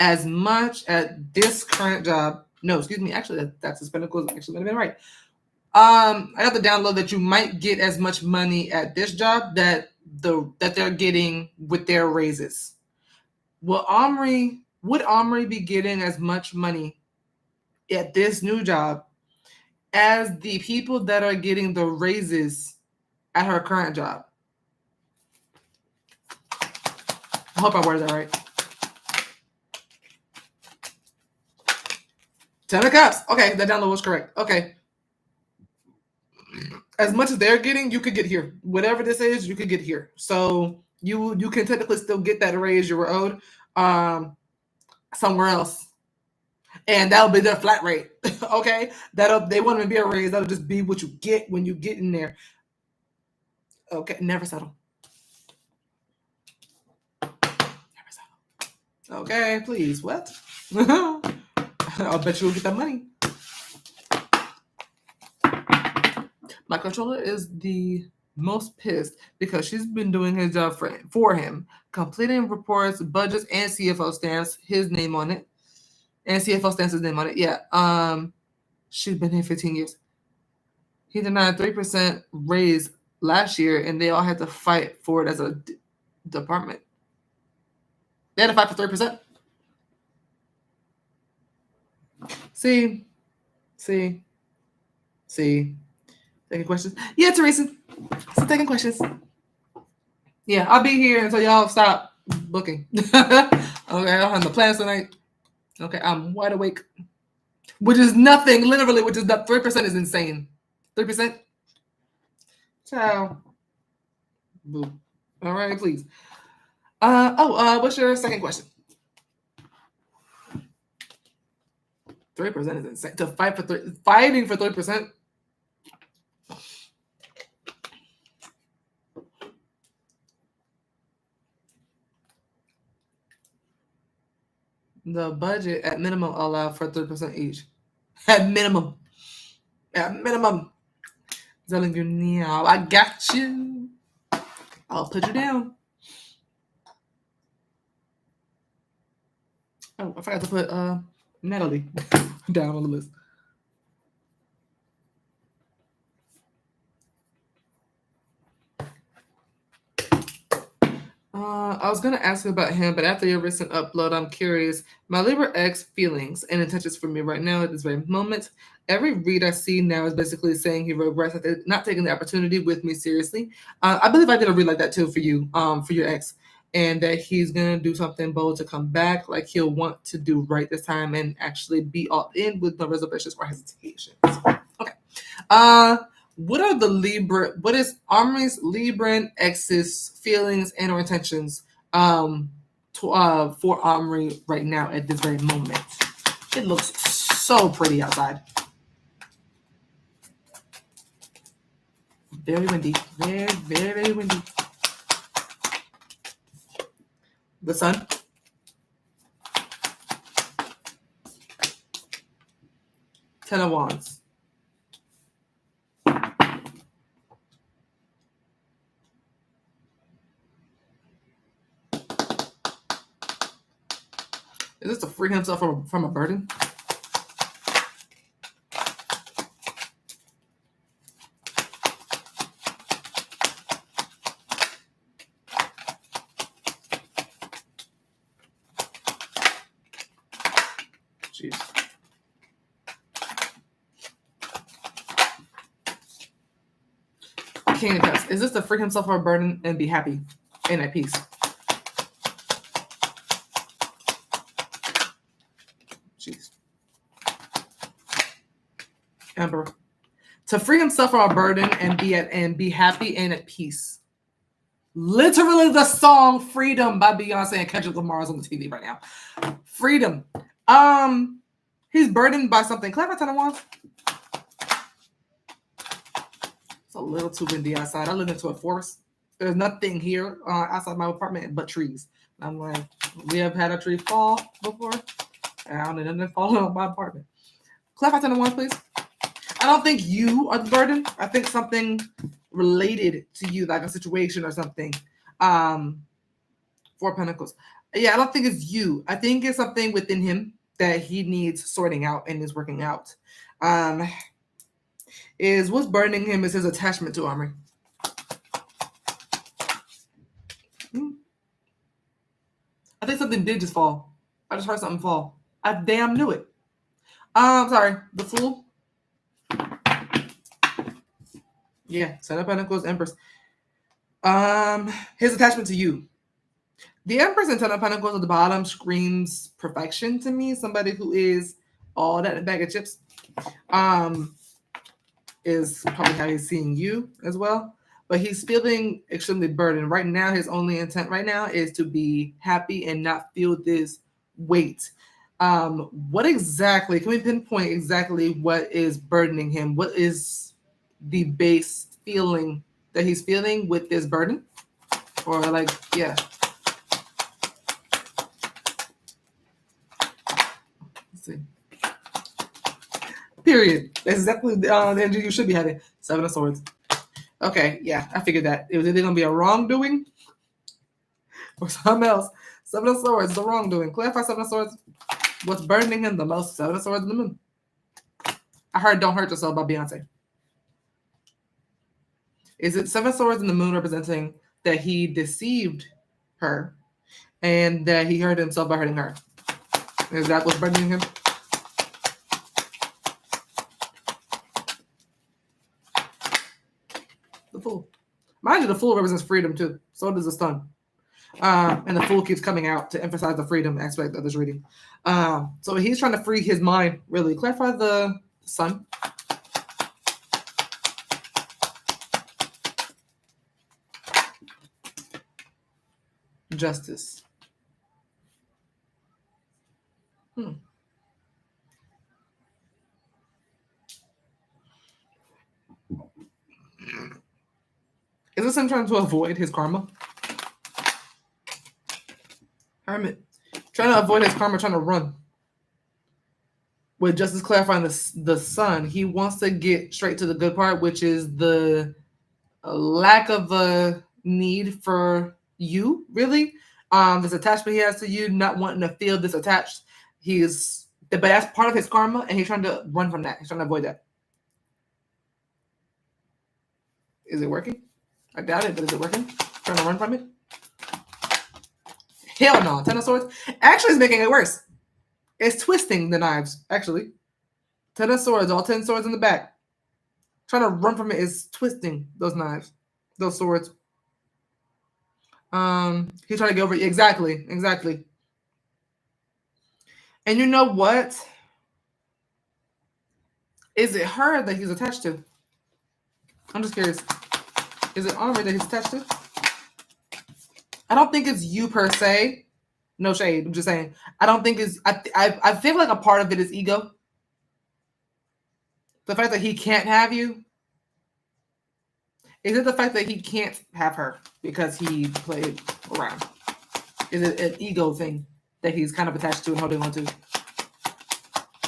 as much at this current job? No, excuse me. Actually, that's Six of Pentacles. Actually, might have been right. I got the download that you might get as much money at this job that they're getting with their raises. Would Amri be getting as much money at this new job as the people that are getting the raises at her current job? I hope I worded that right. Ten of Cups. Okay, that download was correct. Okay. As much as they're getting, you could get here. Whatever this is, you could get here. So you can technically still get that raise you were owed somewhere else. And that'll be their flat rate. Okay? They won't even be a raise. That'll just be what you get when you get in there. Okay, never settle. Never settle. Okay, please. What? I'll bet you'll get that money. My controller is the most pissed because she's been doing his job for him, completing reports, budgets, and CFO stamps, his name on it. And CFO stamps his name on it. Yeah. She's been here 15 years. He denied 3% raise last year, and they all had to fight for it as a department. They had to fight for 3%. See. Taking questions? Yeah, Teresa. Still taking questions. Yeah, I'll be here until y'all stop booking. Okay, I don't have no plans tonight. Okay, I'm wide awake. Which is nothing, literally, which is that 3% is insane. 3%? Ciao. Boo. All right, please. What's your second question? 3% is insane. To fight for fighting for 3%. The budget at minimum allow for 3% each. At minimum. Telling you now, I got you. I'll put you down. Oh, I forgot to put Natalie down on the list. I was going to ask about him, but after your recent upload, I'm curious. My Libra X feelings and intentions for me right now at this very moment. Every read I see now is basically saying he regrets not taking the opportunity with me seriously. I believe I did a read like that too for you, for your ex, and that he's going to do something bold to come back, like he'll want to do right this time and actually be all in with no reservations or hesitations. Okay. What is Amri's Libran ex's feelings and or intentions for Amri right now at this very moment? It looks so pretty outside. Very windy. Very, very, very windy. The sun. Ten of Wands. Is this to free himself from a burden? Jeez. King of Cups. Is this to free himself from a burden and be happy and at peace? Jeez. Emperor. To free himself from a burden and be happy and at peace. Literally the song Freedom by Beyonce and Kendrick Lamar is on the TV right now. Freedom. He's burdened by something. Can I have a ton of wands? It's a little too windy outside. I live into a forest. There's nothing here outside my apartment but trees. I'm like, we have had a tree fall before. And then falling on my apartment. Clap out 10 wands, please. I don't think you are the burden. I think something related to you, like a situation or something. 4 Pentacles. Yeah, I don't think it's you. I think it's something within him that he needs sorting out and is working out. Is what's burdening him is his attachment to Amri. I think something did just fall. I just heard something fall. I damn knew it. Sorry, the Fool. Yeah, Ten of Pentacles, Empress. His attachment to you. The Empress and Ten of Pentacles at the bottom screams perfection to me. Somebody who is all that in a bag of chips. Is probably how he's seeing you as well. But he's feeling extremely burdened. Right now, his only intent right now is to be happy and not feel this weight. What exactly, can we pinpoint exactly what is burdening him? What is the base feeling that he's feeling with this burden? Or like, yeah. Let's see. Period. That's exactly the energy you should be having. 7 of Swords. Okay, yeah, I figured that. It was either going to be a wrongdoing or something else. 7 of Swords, the wrongdoing. Clarify 7 of Swords. What's burdening him the most? 7 of Swords in the Moon. I heard Don't Hurt Yourself by Beyonce. Is it 7 of Swords in the Moon representing that he deceived her and that he hurt himself by hurting her? Is that what's burdening him? The Fool. Mind you, the Fool represents freedom too. So does the Sun. And the Fool keeps coming out to emphasize the freedom aspect of this reading. So he's trying to free his mind, really. Clarify the Sun. Justice. Is this him trying to avoid his karma? Hermit. Trying to avoid his karma, trying to run. With Justice clarifying the Sun, he wants to get straight to the good part, which is the lack of a need for you, really. This attachment he has to you, not wanting to feel disattached. But that's part of his karma, and he's trying to run from that. He's trying to avoid that. Is it working? I doubt it, but is it working? Trying to run from it? Hell no. 10 of Swords. Actually, it's making it worse. It's twisting the knives, actually. 10 of Swords, all 10 swords in the back. Trying to run from it is twisting those knives, those swords. He's trying to get over it. Exactly. And you know what? Is it her that he's attached to? I'm just curious. Is it Amri that he's attached to? I don't think it's you per se. No shade. I'm just saying. I don't think it's. I feel like a part of it is ego. The fact that he can't have you. Is it the fact that he can't have her because he played around? Is it an ego thing that he's kind of attached to and holding on to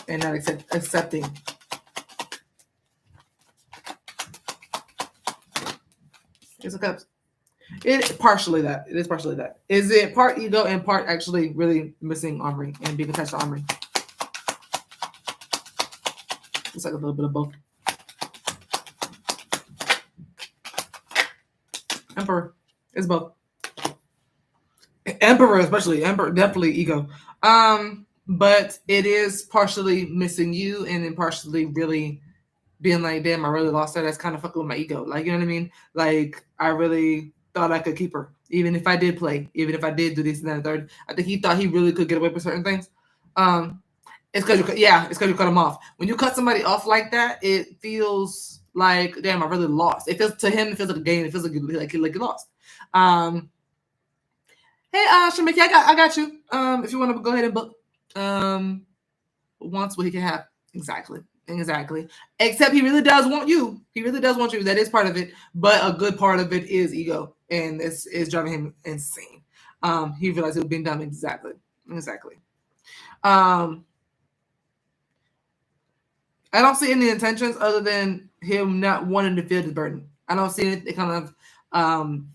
and not accepting? It's a cups. It is partially that. Is it part ego and part actually really missing Amri and being attached to Amri? It's like a little bit of both. Emperor is both. Emperor especially. Emperor definitely ego. But it is partially missing you and then partially really being like, damn, I really lost her. That's kind of fucking with my ego. Like, you know what I mean? Like, I really thought I could keep her. Even if I did play. Even if I did do this and that and third. I think he thought he really could get away with certain things. It's because you cut him off. When you cut somebody off like that, it feels like, damn, I really lost. It feels to him, it feels like a game. It feels like you lost. Hey, Shermekia, I got you. If you want to go ahead and book, wants what he can have. Exactly. Except he really does want you. He really does want you. That is part of it, but a good part of it is ego, and this is driving him insane. He realized he was being dumb. Exactly. I don't see any intentions other than him not wanting to feel the burden. I don't see any kind of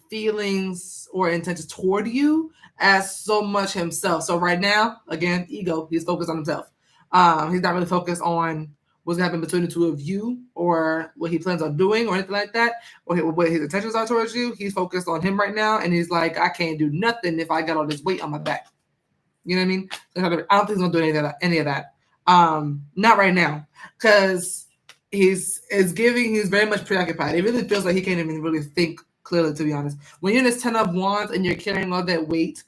feelings or intentions toward you as so much himself. So right now, again, ego. He's focused on himself. He's not really focused on what's going to happen between the two of you or what he plans on doing or anything like that, or what his intentions are towards you. He's focused on him right now, and he's like, I can't do nothing if I got all this weight on my back. You know what I mean? I don't think he's going to do any of that. Not right now, because he's very much preoccupied. It really feels like he can't even really think clearly, to be honest. When you're in this 10 of Wands and you're carrying all that weight,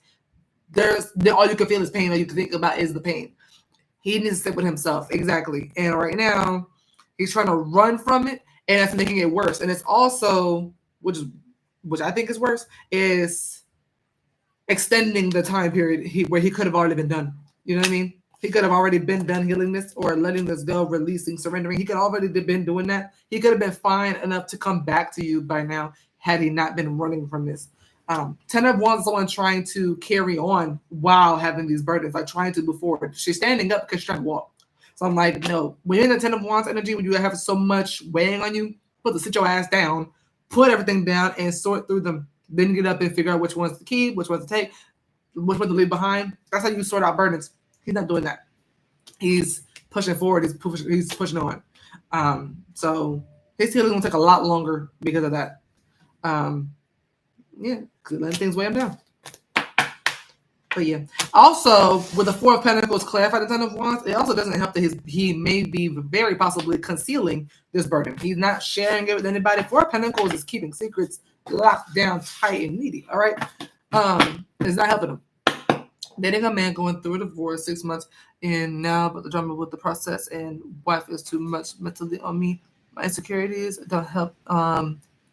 all you can feel is pain. All you can think about is the pain. He needs to sit with himself. Exactly. And right now, he's trying to run from it, and that's making it worse. And it's also, which I think is worse, is extending the time period where he could have already been done. You know what I mean? He could have already been done healing this or letting this go, releasing, surrendering. He could have already been doing that. He could have been fine enough to come back to you by now had he not been running from this. 10 of Wands is someone trying to carry on while having these burdens, like trying to move forward. She's standing up because she's trying to walk. So I'm like, no, when you're in the 10 of Wands energy, when you have so much weighing on you, sit your ass down, put everything down and sort through them. Then get up and figure out which ones to keep, which ones to take, which ones to leave behind. That's how you sort out burdens. He's not doing that. He's pushing forward. He's pushing on. So his healing will take a lot longer because of that. Yeah, because letting things weigh him down. But yeah. Also, with the Four of Pentacles clarified the 10 of Wands, it also doesn't help that he may be very possibly concealing this burden. He's not sharing it with anybody. Four of Pentacles is keeping secrets locked down tight and needy. All right. It's not helping him. Dating a man going through a divorce 6 months and now, but the drama with the process and wife is too much mentally on me. My insecurities don't help.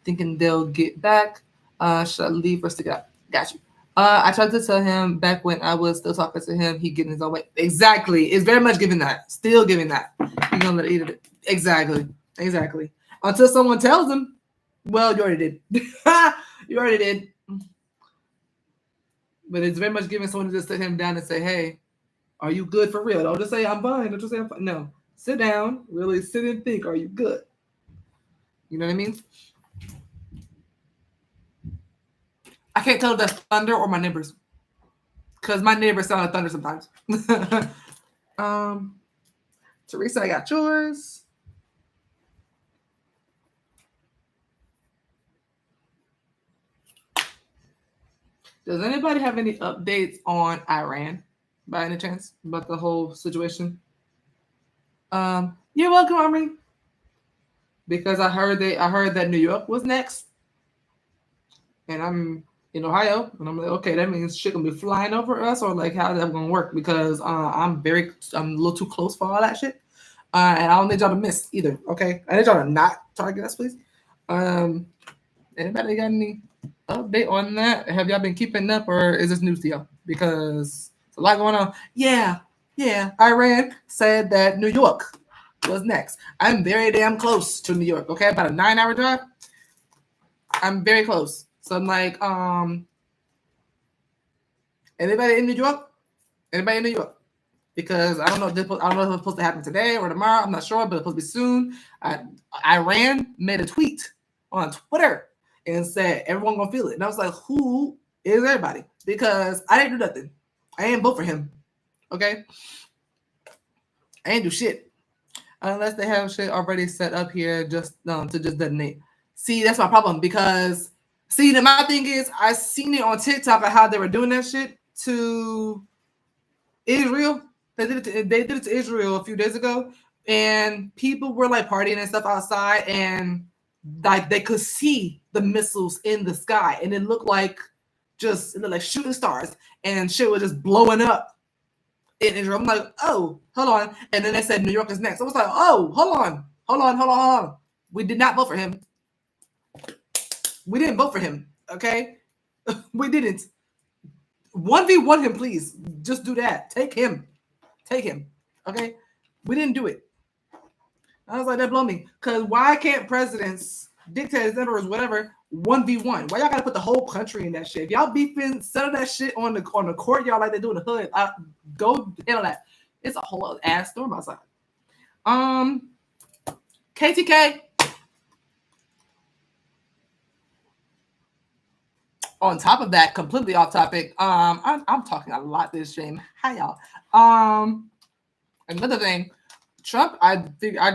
Thinking they'll get back. Should I leave or stick it out? Got you. I tried to tell him back when I was still talking to him, he getting his own way. Exactly. It's very much giving that. Still giving that. You're gonna let it eat it. Exactly. Until someone tells him, well, you already did. You already did. But it's very much giving someone to just sit him down and say, hey, are you good for real? Don't just say I'm fine. Don't just say I'm fine. No. Sit down, really sit and think, are you good? You know what I mean? I can't tell if that's thunder or my neighbors. Because my neighbors sound like thunder sometimes. Teresa, I got yours. Does anybody have any updates on Iran by any chance about the whole situation? You're welcome, Amri. Because I heard that New York was next. And I'm in Ohio, and I'm like, okay, that means shit gonna be flying over us, or like how's that gonna work? Because I'm a little too close for all that shit. And I don't need y'all to miss either. Okay, I need y'all to not target us, please. Anybody got any update on that? Have y'all been keeping up, or is this news to y'all? Because there's a lot going on. Yeah. Iran said that New York was next. I'm very damn close to New York. Okay, about a 9-hour drive. I'm very close. So I'm like, anybody in New York? Because I don't know if it's supposed to happen today or tomorrow. I'm not sure, but it's supposed to be soon. Iran made a tweet on Twitter and said everyone gonna feel it. And I was like, who is everybody? Because I didn't do nothing. I didn't vote for him. Okay? I didn't do shit. Unless they have shit already set up here just to just detonate. See, that's my problem. Because my thing is, I seen it on TikTok of how they were doing that shit to Israel. They did it to Israel a few days ago, and people were like partying and stuff outside, and like they could see the missiles in the sky, and it looked like shooting stars, and shit was just blowing up in Israel. I'm like, oh, hold on, and then they said New York is next. I was like, oh, hold on. We did not vote for him. We didn't vote for him. Okay, We didn't. 1v1 him, please. Just do that. Take him. Take him. Okay? We didn't do it. I was like, that blow me. Because why can't presidents, dictators, emperors, whatever, 1v1? Why y'all gotta put the whole country in that shit? If y'all beefing, settle that shit on the courtyard like they do in the hood. Go handle that. It's a whole ass storm outside. KTK. On top of that, completely off topic. I'm talking a lot this stream. Hi y'all. Another thing, Trump. I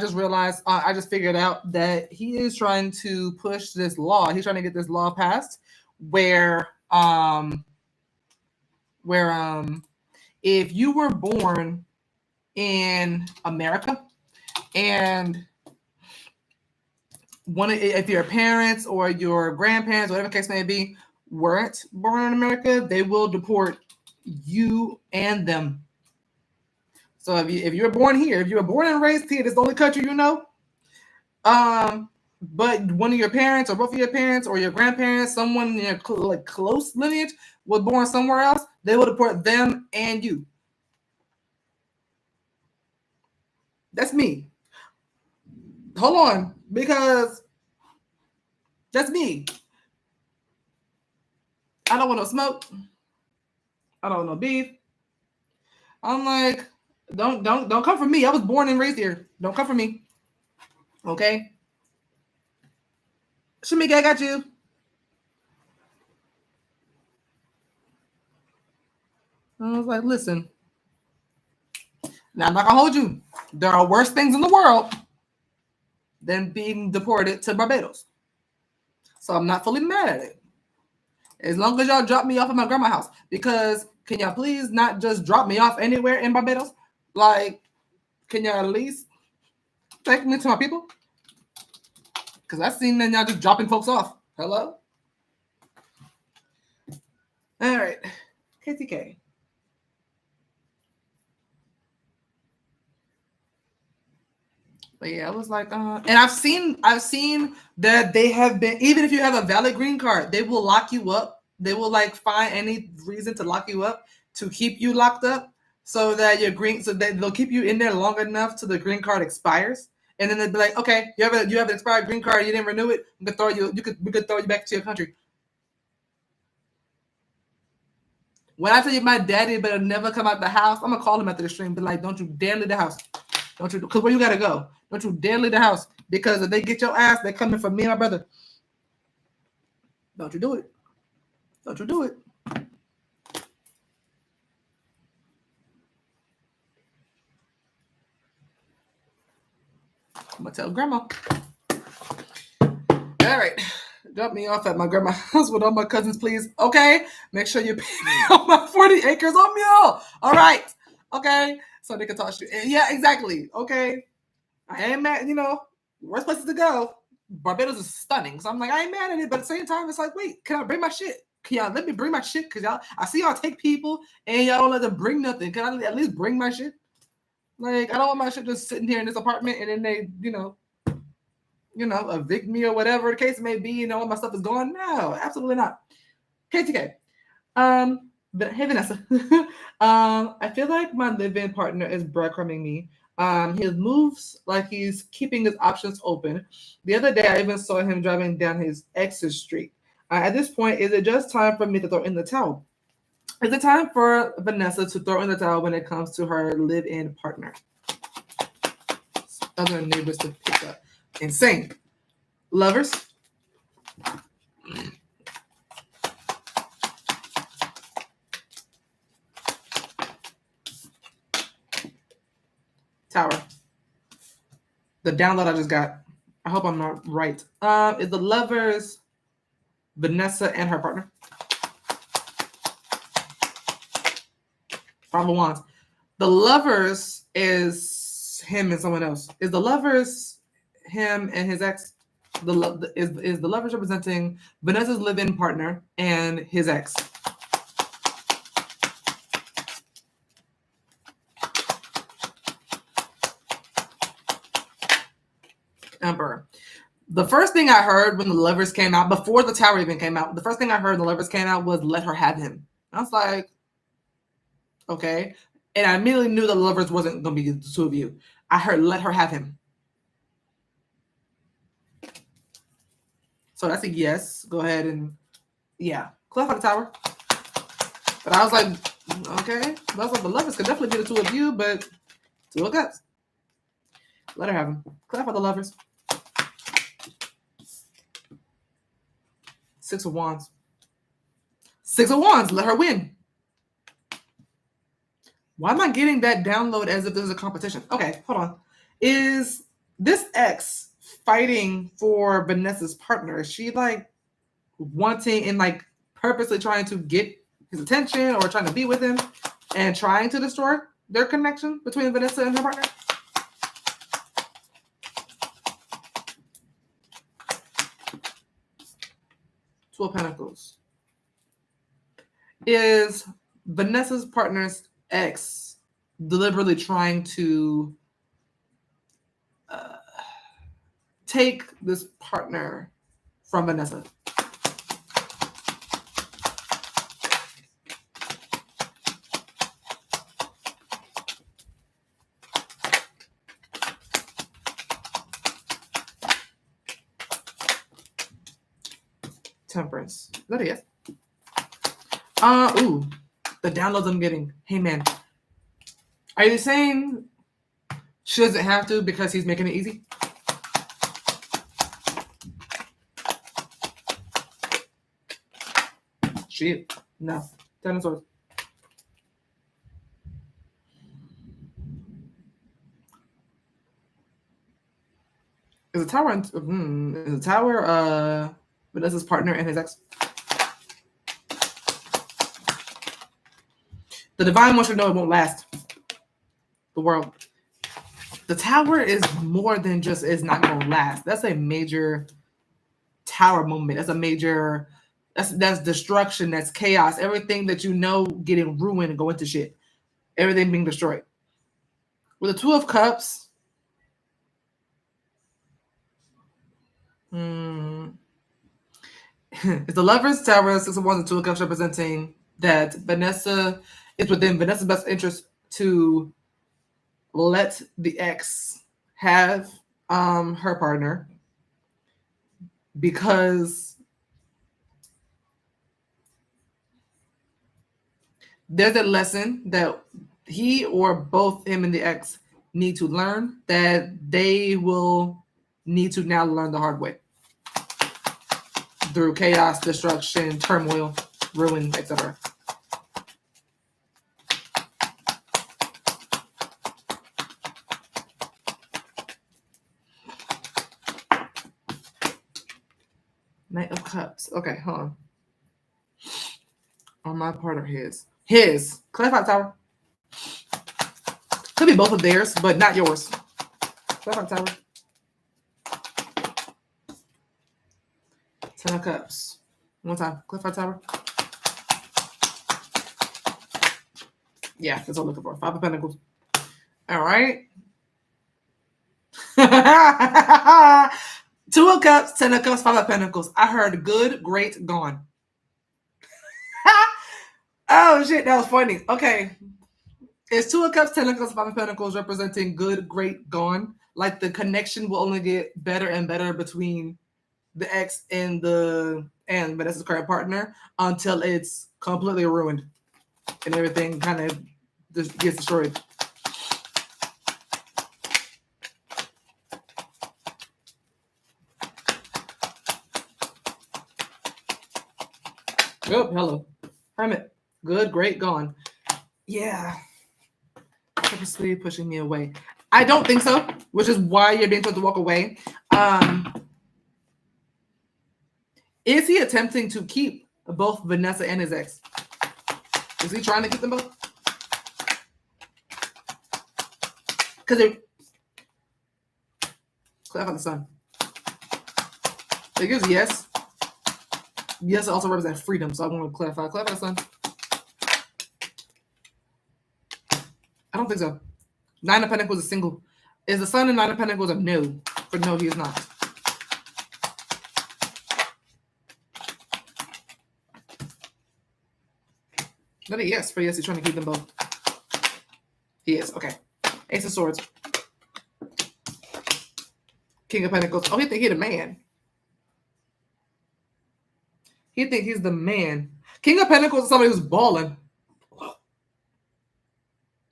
just realized. I just figured out that he is trying to push this law. He's trying to get this law passed, where if you were born in America and if your parents or your grandparents, whatever the case may be, weren't born in America, they will deport you and them. So if you were born here, if you were born and raised here, this is the only country you know. But one of your parents or both of your parents or your grandparents, someone in your close lineage was born somewhere else, they will deport them and you. That's me. Hold on, because that's me. I don't want no smoke. I don't want no beef. I'm like, don't come for me. I was born and raised here. Don't come for me. Okay? Shermekia, I got you. I was like, listen. Now I'm not gonna hold you. There are worse things in the world than being deported to Barbados. So I'm not fully mad at it. As long as y'all drop me off at my grandma's house. Because can y'all please not just drop me off anywhere in Barbados? Like, can y'all at least take me to my people? Because I've seen that y'all just dropping folks off. Hello? All right. KTK. But yeah, I was like, and I've seen that they have been, even if you have a valid green card, they will lock you up. They will like find any reason to lock you up to keep you locked up so that they'll keep you in there long enough till the green card expires. And then they'll be like, okay, you have an expired green card, you didn't renew it, we could throw you back to your country. When I tell you my daddy better never come out the house, I'm gonna call him after the stream, but like, don't you dare leave the house. Don't you? Because where you gotta go? Don't you dare leave the house. Because if they get your ass, they're coming for me and my brother. Don't you do it. Don't you do it. I'm gonna tell grandma. All right. Drop me off at my grandma's house with all my cousins, please. Okay? Make sure you pay me on my 40 acres on mule. All right. Okay? So they can talk shit. Yeah, exactly. Okay? I ain't mad, worst places to go. Barbados is stunning. So I'm like, I ain't mad at it. But at the same time, it's like, wait, can I bring my shit? Can y'all let me bring my shit? Because I see y'all take people and y'all don't let them bring nothing. Can I at least bring my shit? Like, I don't want my shit just sitting here in this apartment and then they, evict me or whatever the case may be, all my stuff is gone. No, absolutely not. KTK. But hey, Vanessa. I feel like my live-in partner is breadcrumbing me. He moves like he's keeping his options open. The other day, I even saw him driving down his ex's street. At this point, is it just time for me to throw in the towel? Is it time for Vanessa to throw in the towel when it comes to her live-in partner? Other neighbors to pick up. Insane. Lovers? Tower. The download I just got. I hope I'm not right. Is the lovers Vanessa and her partner? Five of Wands. The lovers is him and someone else. Is the lovers him and his ex? Is the lovers representing Vanessa's live-in partner and his ex? Emperor. The first thing I heard when the lovers came out, before the tower even came out, the first thing I heard when the lovers came out was let her have him. I was like, okay. And I immediately knew the lovers wasn't going to be the two of you. I heard let her have him. So that's a yes. Go ahead and, yeah. Clarify the tower. But I was like, okay. I was like, the lovers could definitely be the two of you, but two of cups. Let her have him. Clarify the lovers. Six of Wands. Six of Wands. Let her win. Why am I getting that download as if this is a competition? Okay, hold on. Is this ex fighting for Vanessa's partner? Is she like wanting and like purposely trying to get his attention or trying to be with him and trying to destroy their connection between Vanessa and her partner? Two of Pentacles. Is Vanessa's partner's ex deliberately trying to take this partner from Vanessa? Temperance. Is that a yes? Ooh, the downloads I'm getting. Hey man, are you saying she doesn't have to because he's making it easy? She no. Ten of Swords. Is the tower is the tower Vanessa's partner and his ex? The divine wants you to know it won't last. The world. The tower is more than just it's not gonna last. That's a major tower moment. That's a major that's destruction, that's chaos. Everything that you know getting ruined and going to shit. Everything being destroyed. With the Two of Cups. It's the Lovers, Tower, Six of Wands, and Two of Cups representing that Vanessa, it's within Vanessa's best interest to let the ex have her partner because there's a lesson that he or both him and the ex need to learn that they will need to now learn the hard way through chaos, destruction, turmoil, ruin, etc. Knight of Cups. Okay, hold on. On my part or his? His. Clarify tower. Could be both of theirs, but not yours. Clarify tower. Ten of Cups. One time. Clarify tower. Yeah, that's what I'm looking for. Five of Pentacles. All right. Two of Cups, Ten of Cups, Five of Pentacles. I heard good, great, gone. Oh, shit, that was funny. Okay. It's Two of Cups, Ten of Cups, Five of Pentacles representing good, great, gone. Like the connection will only get better and better between the ex and Vanessa's current partner until it's completely ruined and everything kind of just gets destroyed. Oh, hello. Hermit. Good, great, gone. Yeah. Purposely pushing me away. I don't think so, which is why you're being told to walk away. Is he attempting to keep both Vanessa and his ex? Is he trying to keep them both? Because they clarify the sun. It gives yes. Yes also represents freedom, so I want to clarify. Clarify the sun. I don't think so. Nine of Pentacles is single. Is the Sun and Nine of Pentacles a no? For no, he is not. Yes, but yes, he's trying to keep them both. He is. Okay. Ace of Swords. King of Pentacles. Oh, he think he the man. He think he's the man. King of Pentacles is somebody who's balling.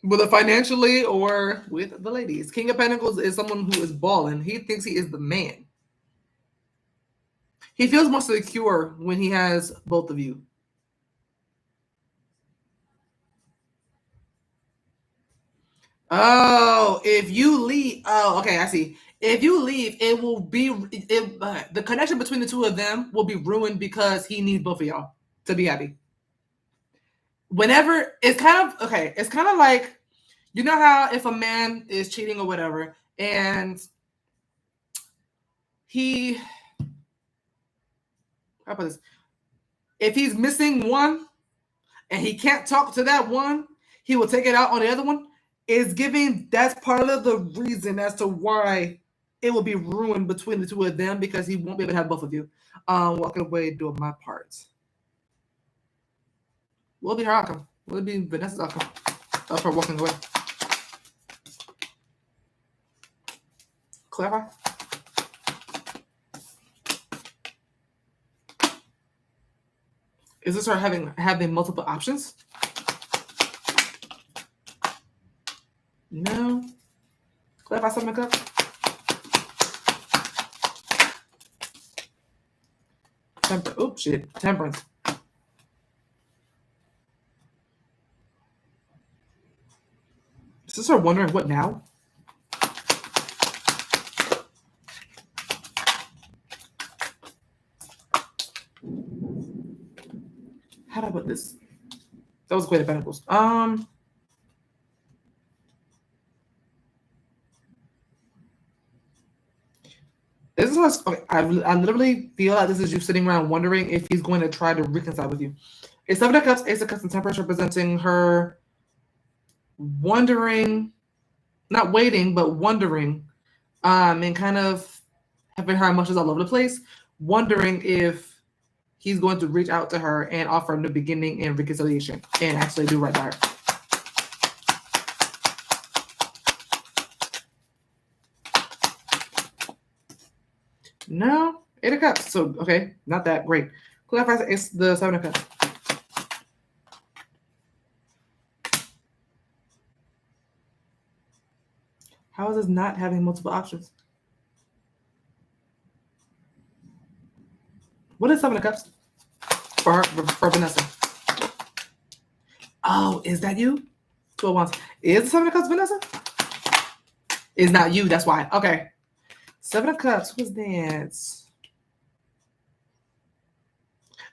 Whether financially or with the ladies. King of Pentacles is someone who is balling. He thinks he is the man. He feels more secure when he has both of you. Oh, if you leave. Oh, okay, I see. If you leave, it will be the connection between the two of them will be ruined because he needs both of y'all to be happy. Whenever it's kind of okay, it's kind of like, you know how if a man is cheating or whatever, and how about this? If he's missing one and he can't talk to that one, he will take it out on the other one. That's part of the reason as to why it will be ruined between the two of them, because he won't be able to have both of you. Walking away doing my parts. Will it be her outcome? Will it be Vanessa's outcome of her walking away? Clarify. Is this her having multiple options? No. Clarify something up. Oops, shit. Temperance. Is this her wondering what now? How do I put this? That was Queen of Pentacles. This is what okay, I literally feel like this is you sitting around wondering if he's going to try to reconcile with you. It's Seven of Cups, Ace of Cups, and Temperance, representing her wondering, not waiting, but wondering, and kind of having her emotions all over the place, wondering if he's going to reach out to her and offer a new beginning and reconciliation and actually do right by her. No, Eight of Cups. So, okay, not that great. Clarify, it's the Seven of Cups. How is this not having multiple options? What is Seven of Cups for Vanessa? Oh, is that you? 2 of Wands. Is Seven of Cups Vanessa? It's not you, that's why. Okay. Seven of Cups, who's that?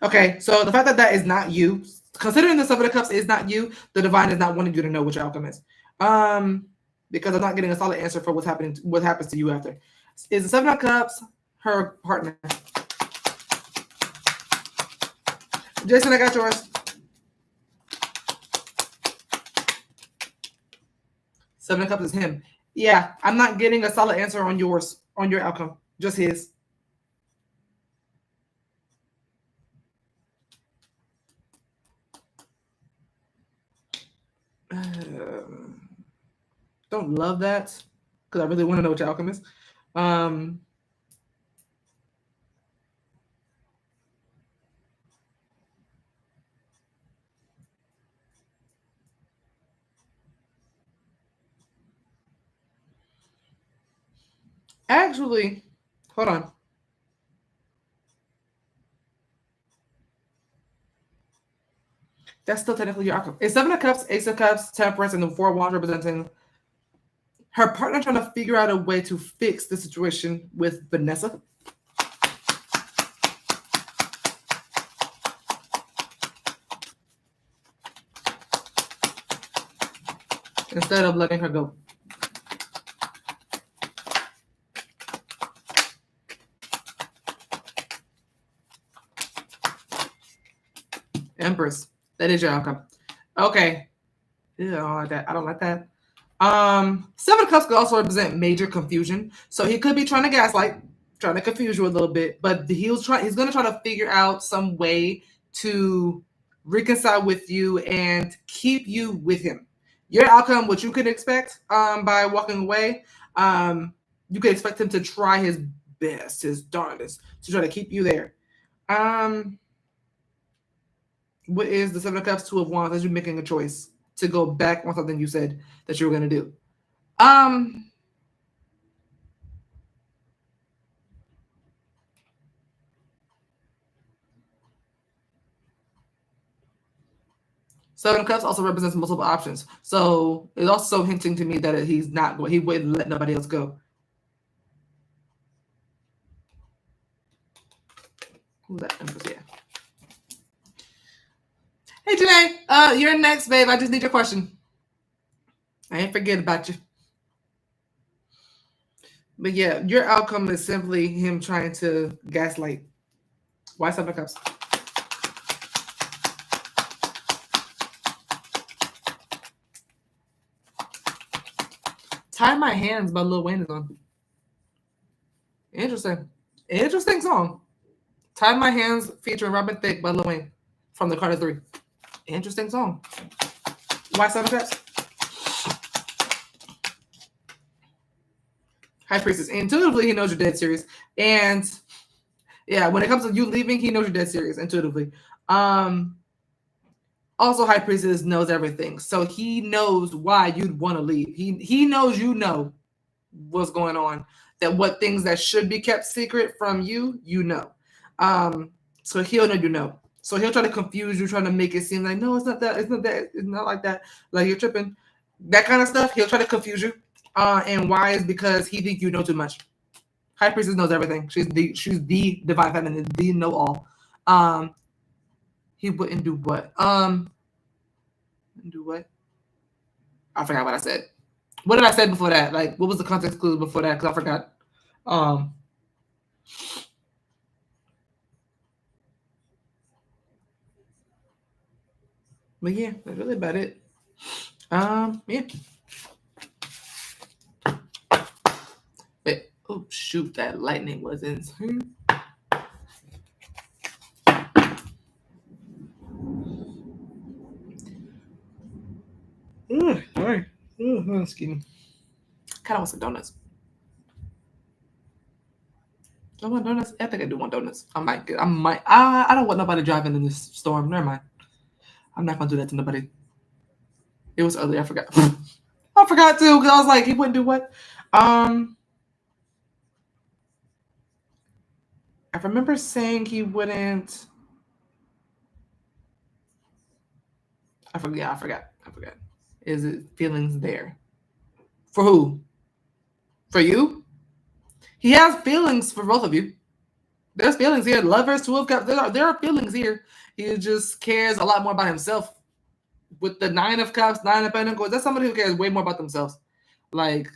Okay, so the fact that that is not you, considering the Seven of Cups is not you, the Divine is not wanting you to know what your outcome is. Because I'm not getting a solid answer for what happens to you after. Is the Seven of Cups her partner? Jason, I got yours. Seven of Cups is him. Yeah, I'm not getting a solid answer on yours, on your outcome. Just his. Don't love that because I really want to know what your outcome is. Actually, hold on. That's still technically your outcome. It's Seven of Cups, Ace of Cups, Temperance, and the Four of Wands representing her partner trying to figure out a way to fix the situation with Vanessa. Instead of letting her go. Empress. That is your outcome. Okay. Yeah, I don't like that. Seven of Cups could also represent major confusion. So he could be trying to gaslight, trying to confuse you a little bit, but he's going to try to figure out some way to reconcile with you, and keep you with him. Your outcome, what you could expect by walking away, you could expect him to try his best, his darndest, to try to keep you there. What is the Seven of Cups, Two of Wands, as you're making a choice to go back on something you said that you were going to do? Seven of Cups also represents multiple options. So it's also hinting to me that he wouldn't let nobody else go. Who's that? Yeah. Hey, Janee, you're next, babe. I just need your question. I ain't forget about you. But yeah, your outcome is simply him trying to gaslight. Why Seven of Cups? Tie My Hands by Lil Wayne is on. Interesting song. Tie My Hands featuring Robin Thicke by Lil Wayne from the Carter 3. Interesting song. Why Seven of Cups? High Priestess. Intuitively, he knows you're dead serious. And yeah, when it comes to you leaving, he knows you're dead serious intuitively. Also, High Priestess knows everything. So he knows why you'd want to leave. He knows you know what's going on. That what things that should be kept secret from you, you know. So he'll know you know. So he'll try to confuse you, trying to make it seem like, no, it's not that, it's not that, it's not like that. Like you're tripping. That kind of stuff, he'll try to confuse you. And why is because he thinks you know too much. High Priestess knows everything. She's the divine feminine, the know all. He wouldn't do what? Do what? I forgot what I said. What did I say before that? Like, what was the context clue before that? Because I forgot. But yeah, that's really about it. Yeah. But, oh shoot, that lightning was insane. All right. Excuse me. Kind of want some donuts. I want donuts. I think I do want donuts. I don't want nobody driving in this storm. Never mind. I'm not gonna do that to nobody. It was early. I forgot. I forgot too because I was like, he wouldn't do what? I remember saying he wouldn't. I forgot. Is it feelings there? For who? For you? He has feelings for both of you. There's feelings here. Lovers, Two of Cups. There are feelings here. He just cares a lot more about himself. With the Nine of Cups, Nine of Pentacles, that's somebody who cares way more about themselves. Like,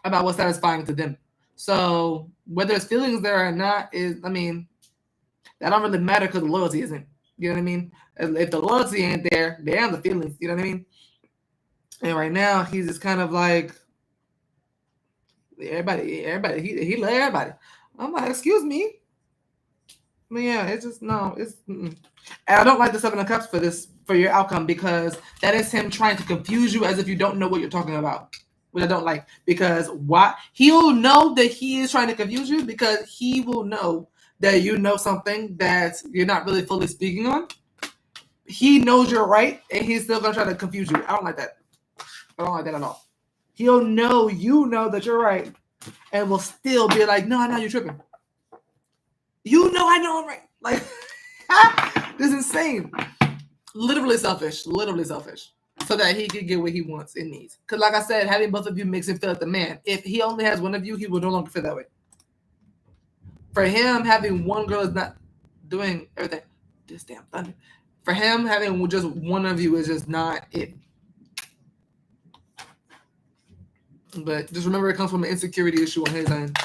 about what's satisfying to them. So, whether it's feelings there or not, that don't really matter because the loyalty isn't. You know what I mean? If the loyalty ain't there, damn the feelings. You know what I mean? And right now, he's just kind of like, everybody, he let everybody. I'm like, excuse me. But yeah, it's just, no, it's, and I don't like the Seven of Cups for your outcome, because that is him trying to confuse you as if you don't know what you're talking about, which I don't like, because he'll know that he is trying to confuse you because he will know that you know something that you're not really fully speaking on. He knows you're right, and he's still going to try to confuse you. I don't like that. I don't like that at all. He'll know you know that you're right, and will still be like, no, I know you're tripping. You know I know I'm right. Like, this is insane. Literally selfish. So that he can get what he wants and needs. Because like I said, having both of you makes him feel like the man. If he only has one of you, he will no longer feel that way. For him, having one girl is not doing everything. This damn thunder. For him, having just one of you is just not it. But just remember, it comes from an insecurity issue on his end.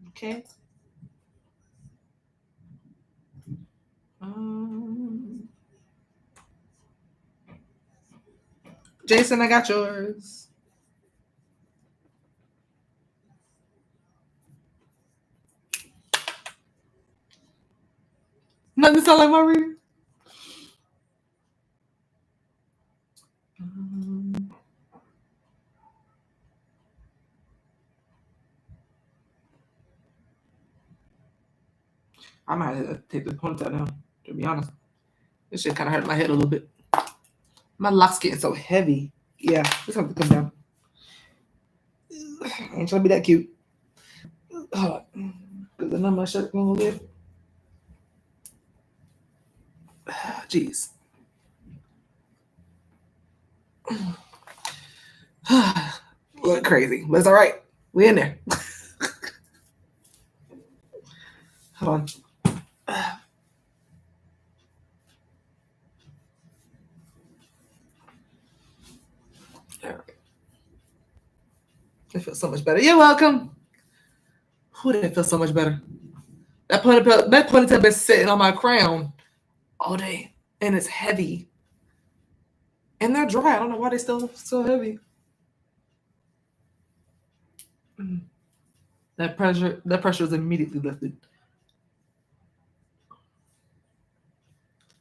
Okay. Jason, I got yours. Nothing sound like my reading? I might have to take the ponytail down, to be honest. This shit kind of hurt my head a little bit. My locks getting so heavy. Yeah, this have to come down. I ain't trying to be that cute. Hold on. Because I know my shirt going to live. Jeez. Look crazy, but it's all right. We in there. Hold on. All right. It feels so much better. You're welcome. Who did it feel so much better? That ponytail been sitting on my crown all day, and it's heavy. And they're dry. I don't know why they're still so heavy. That pressure is immediately lifted.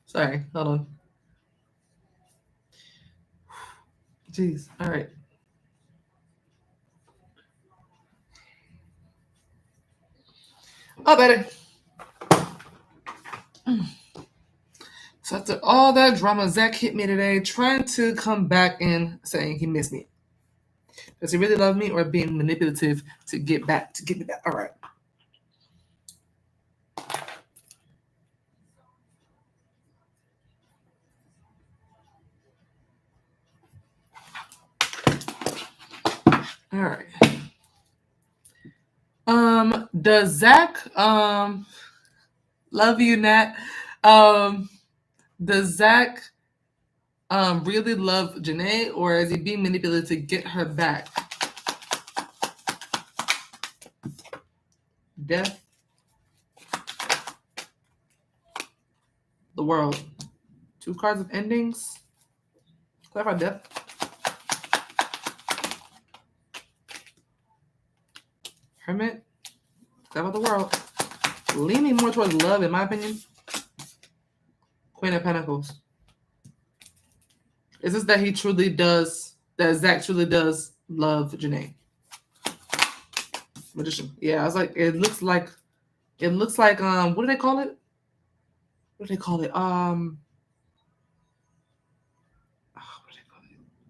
Sorry, hold on. Jeez. All right. Oh, better. So after all that drama, Zach hit me today trying to come back and saying he missed me. Does he really love me or being manipulative to get me back? All right. All right. Does Zach love you, Nat? Does Zach really love Janee, or is he being manipulated to get her back? Death. The world. 2 cards of endings. Clarify death. Hermit. Clarify the world. Leaning more towards love, in my opinion. Queen of Pentacles. Is this that Zach truly does love Janee? Magician. Yeah, I was like, it looks like what do they call it? What do they call it?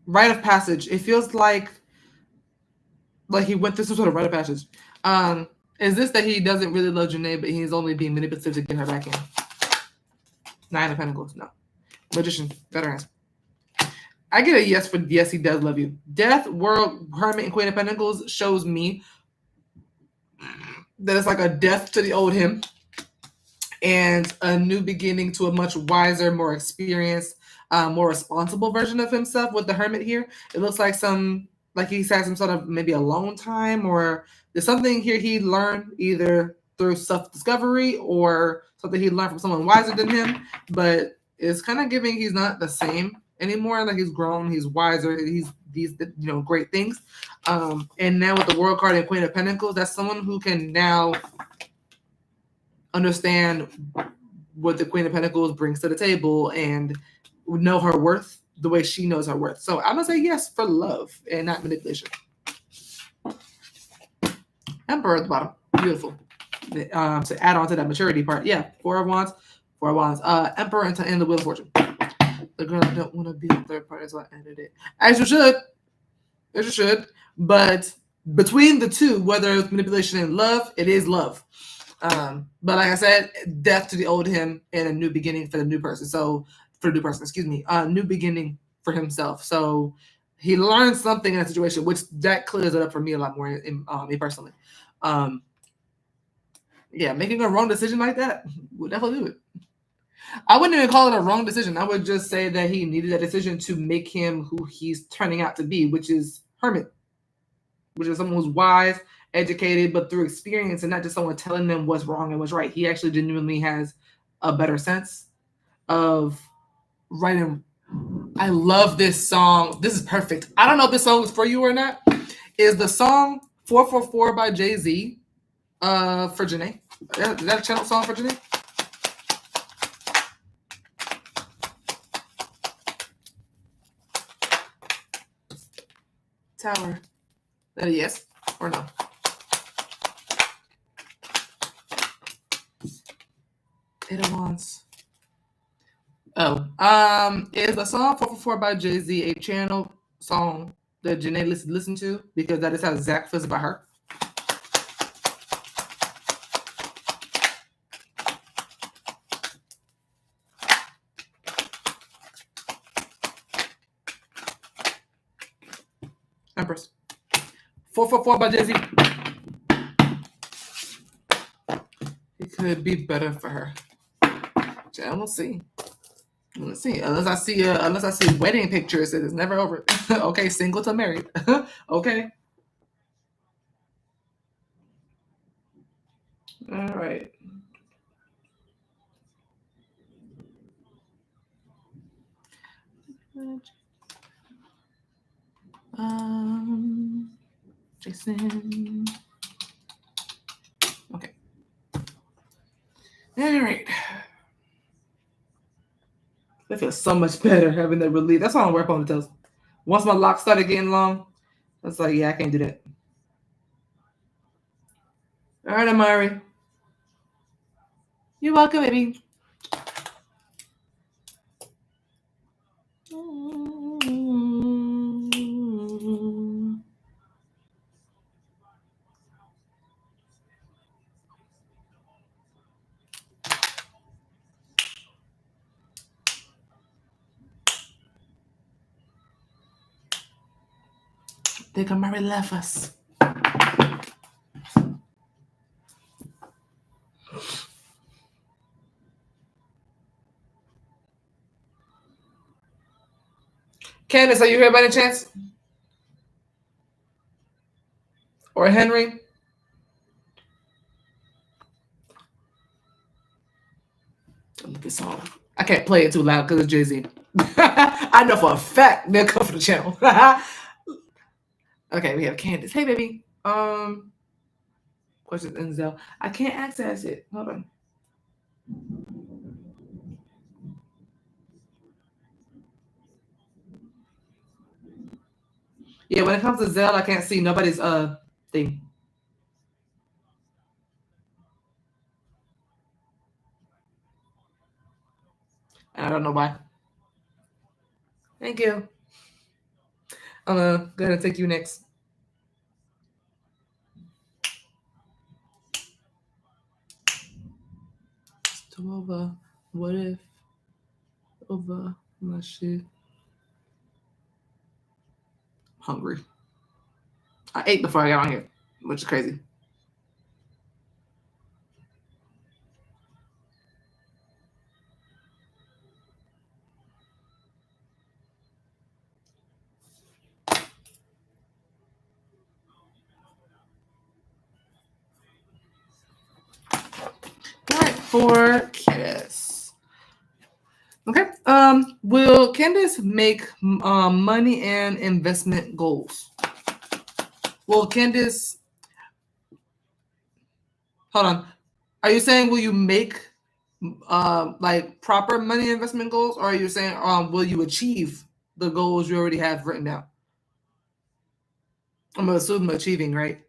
Rite of passage. It feels like he went through some sort of rite of passage. Is this that he doesn't really love Janee, but he's only being manipulative to get her back in? 9 of Pentacles. No. Magician. Better answer. I get a yes for yes, he does love you. Death, World, Hermit, and Queen of Pentacles shows me that it's like a death to the old him and a new beginning to a much wiser, more experienced, more responsible version of himself with the Hermit here. It looks like he's had some sort of maybe alone time, or there's something here he learned either through self-discovery or something he learned from someone wiser than him, but it's kind of giving he's not the same anymore. Like he's grown, he's wiser, he's these great things. And now with the World card and Queen of Pentacles, that's someone who can now understand what the Queen of Pentacles brings to the table and know her worth the way she knows her worth. So I'm gonna say yes for love and not manipulation. Emperor at the bottom, beautiful. To add on to that maturity part, yeah, 4 of Wands. Emperor and the Wheel of Fortune. The girl I don't want to be the third party, so I ended it. As you should. But between the two, whether it's manipulation and love, it is love. But like I said, death to the old him and a new beginning for the new person. New beginning for himself. So he learned something in that situation, which that clears it up for me a lot more, me personally. Yeah, making a wrong decision like that would definitely do it. I wouldn't even call it a wrong decision. I would just say that he needed that decision to make him who he's turning out to be, which is Hermit, which is someone who's wise, educated, but through experience and not just someone telling them what's wrong and what's right. He actually genuinely has a better sense of right and I love this song. This is perfect. I don't know if this song is for you or not. Is the song 444 by Jay-Z for Janee? Is that a channel song for Janee? Tower. That a yes or no? Eight of Wands. Oh, is the song 444 by Jay-Z a channel song that Janee listen to? Because that is how Zach feels about her. Empress. 444 by Jay-Z. It could be better for her. We'll see. Let's see. Unless I see wedding pictures, it is never over. Okay, single to married. Okay. All right. Jason. Okay. All right. That feels so much better having the relief. That's why I don't wear ponytails. Once my locks started getting long, I was like, yeah, I can't do that. All right, Amari. You're welcome, baby. I think Amari left us. Candace, are you here by any chance? Or Henry? This song. I can't play it too loud because it's Jay-Z. I know for a fact they'll come for the channel. Okay, we have Candace. Hey, baby. Questions in Zell. I can't access it. Hold on. Yeah, when it comes to Zell, I can't see nobody's thing. I don't know why. Thank you. I'm gonna take you next. Over. What if over my shit? Hungry. I ate before I got on here, which is crazy. All right, for Candace. Okay. Will Candace make money and investment goals? Will Candace? Hold on. Are you saying will you make like proper money investment goals, or are you saying will you achieve the goals you already have written down? I'm gonna assume achieving, right?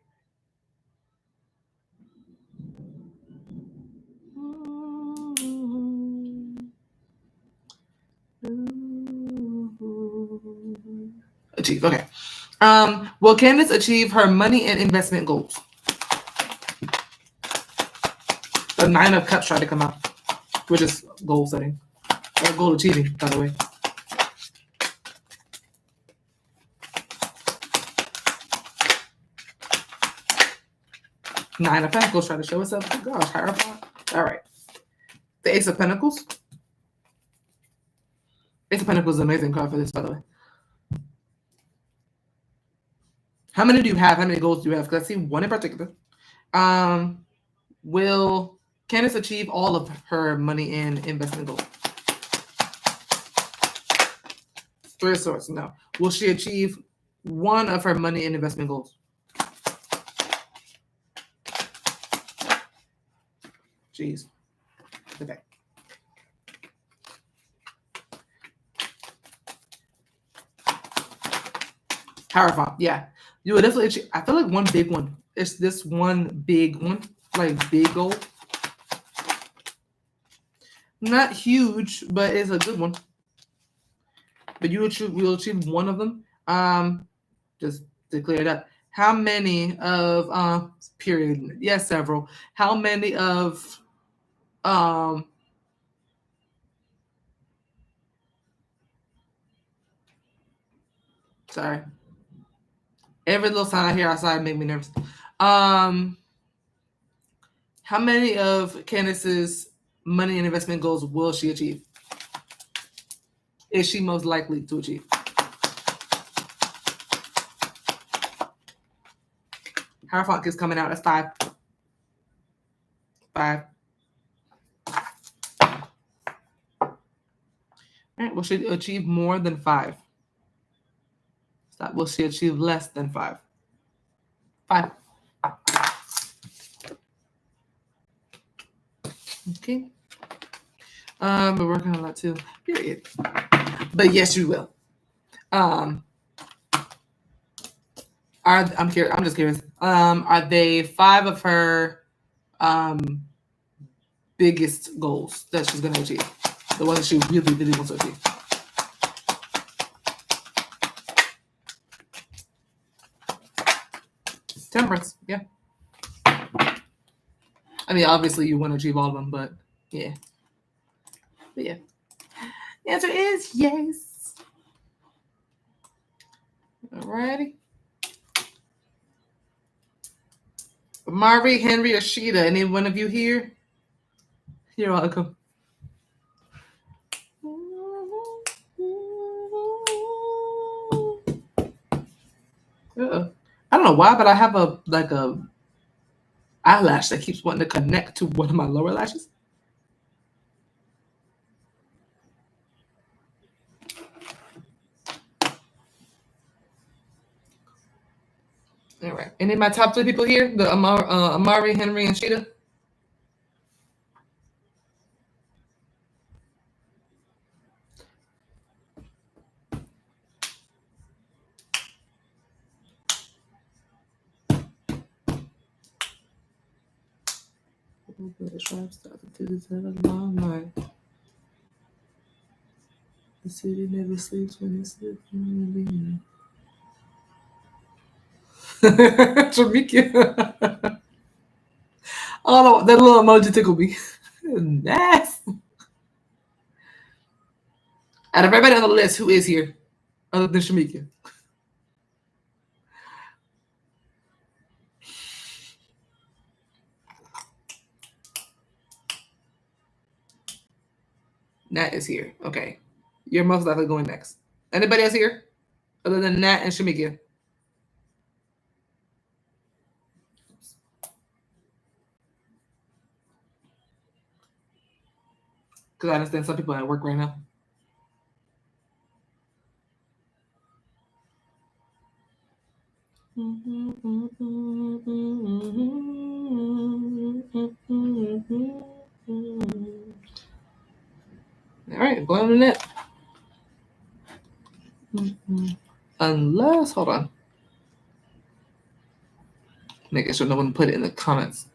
Achieve. Okay. Will Candace achieve her money and investment goals? The 9 of Cups tried to come out, which is goal setting or goal achieving, by the way. Nine of Pentacles trying to show itself. Oh gosh, Hierophant. All right. The Ace of Pentacles. Ace of Pentacles is an amazing card for this, by the way. How many do you have? How many goals do you have? Because I see one in particular. Will Candace achieve all of her money and investment goals? Three of Swords, no. Will she achieve one of her money and investment goals? Jeez. Okay. Hierophant, yeah. You would definitely achieve. I feel like one big one. It's this one big one, like big goal. Not huge, but it's a good one. But you will achieve one of them. Just to clear it up. How many of period? Yes, several. How many of sorry. Every little sound I hear outside make me nervous. How many of Candace's money and investment goals will she achieve? Is she most likely to achieve? Hierophant is coming out. That's 5. 5. All right. Will she achieve more than 5? Stop. Will she achieve less than 5? 5. Okay. We're working on that too. Period. But yes, you will. I'm just curious. Are they 5 of her biggest goals that she's gonna achieve? The ones that she really, really wants to achieve. Temperance, yeah. I mean, obviously you want to achieve all of them, but yeah. But yeah. The answer is yes. Alrighty. Amari, Henry, or Sheeda, any one of you here? You're welcome. I don't know why, but I have a eyelash that keeps wanting to connect to one of my lower lashes. All right. Any of my top 3 people here? The Amari, Henry, and Sheeda? The tribe started to a long night. The city never sleeps when it sleeps. Shermekia. Oh, that little emoji tickled me. Nice. Out of everybody on the list, who is here other than Shermekia? Nat is here. Okay. You're most likely going next. Anybody else here other than Nat and Shermekia? Because I understand some people are at work right now. All right, going on the net. Unless, hold on. Making sure no one put it in the comments.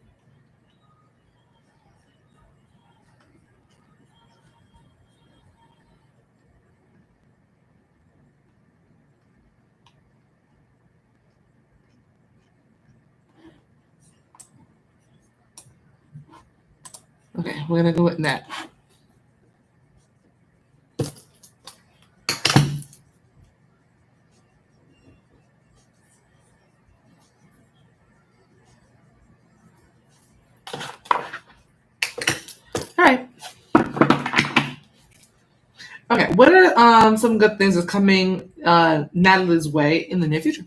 Okay, we're gonna go with Nat. All right. Okay, what are some good things that's coming Natalie's way in the near future?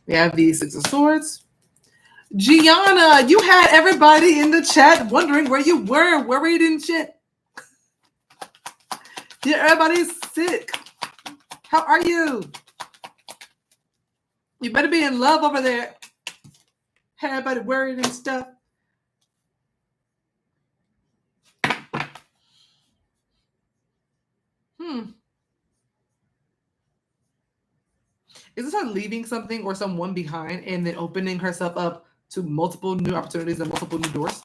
We have the 6 of Swords. Gianna, you had everybody in the chat wondering where you were, worried and shit. Yeah, everybody's sick. How are you? You better be in love over there. Had everybody worried and stuff. Is this her leaving something or someone behind and then opening herself up to multiple new opportunities and multiple new doors?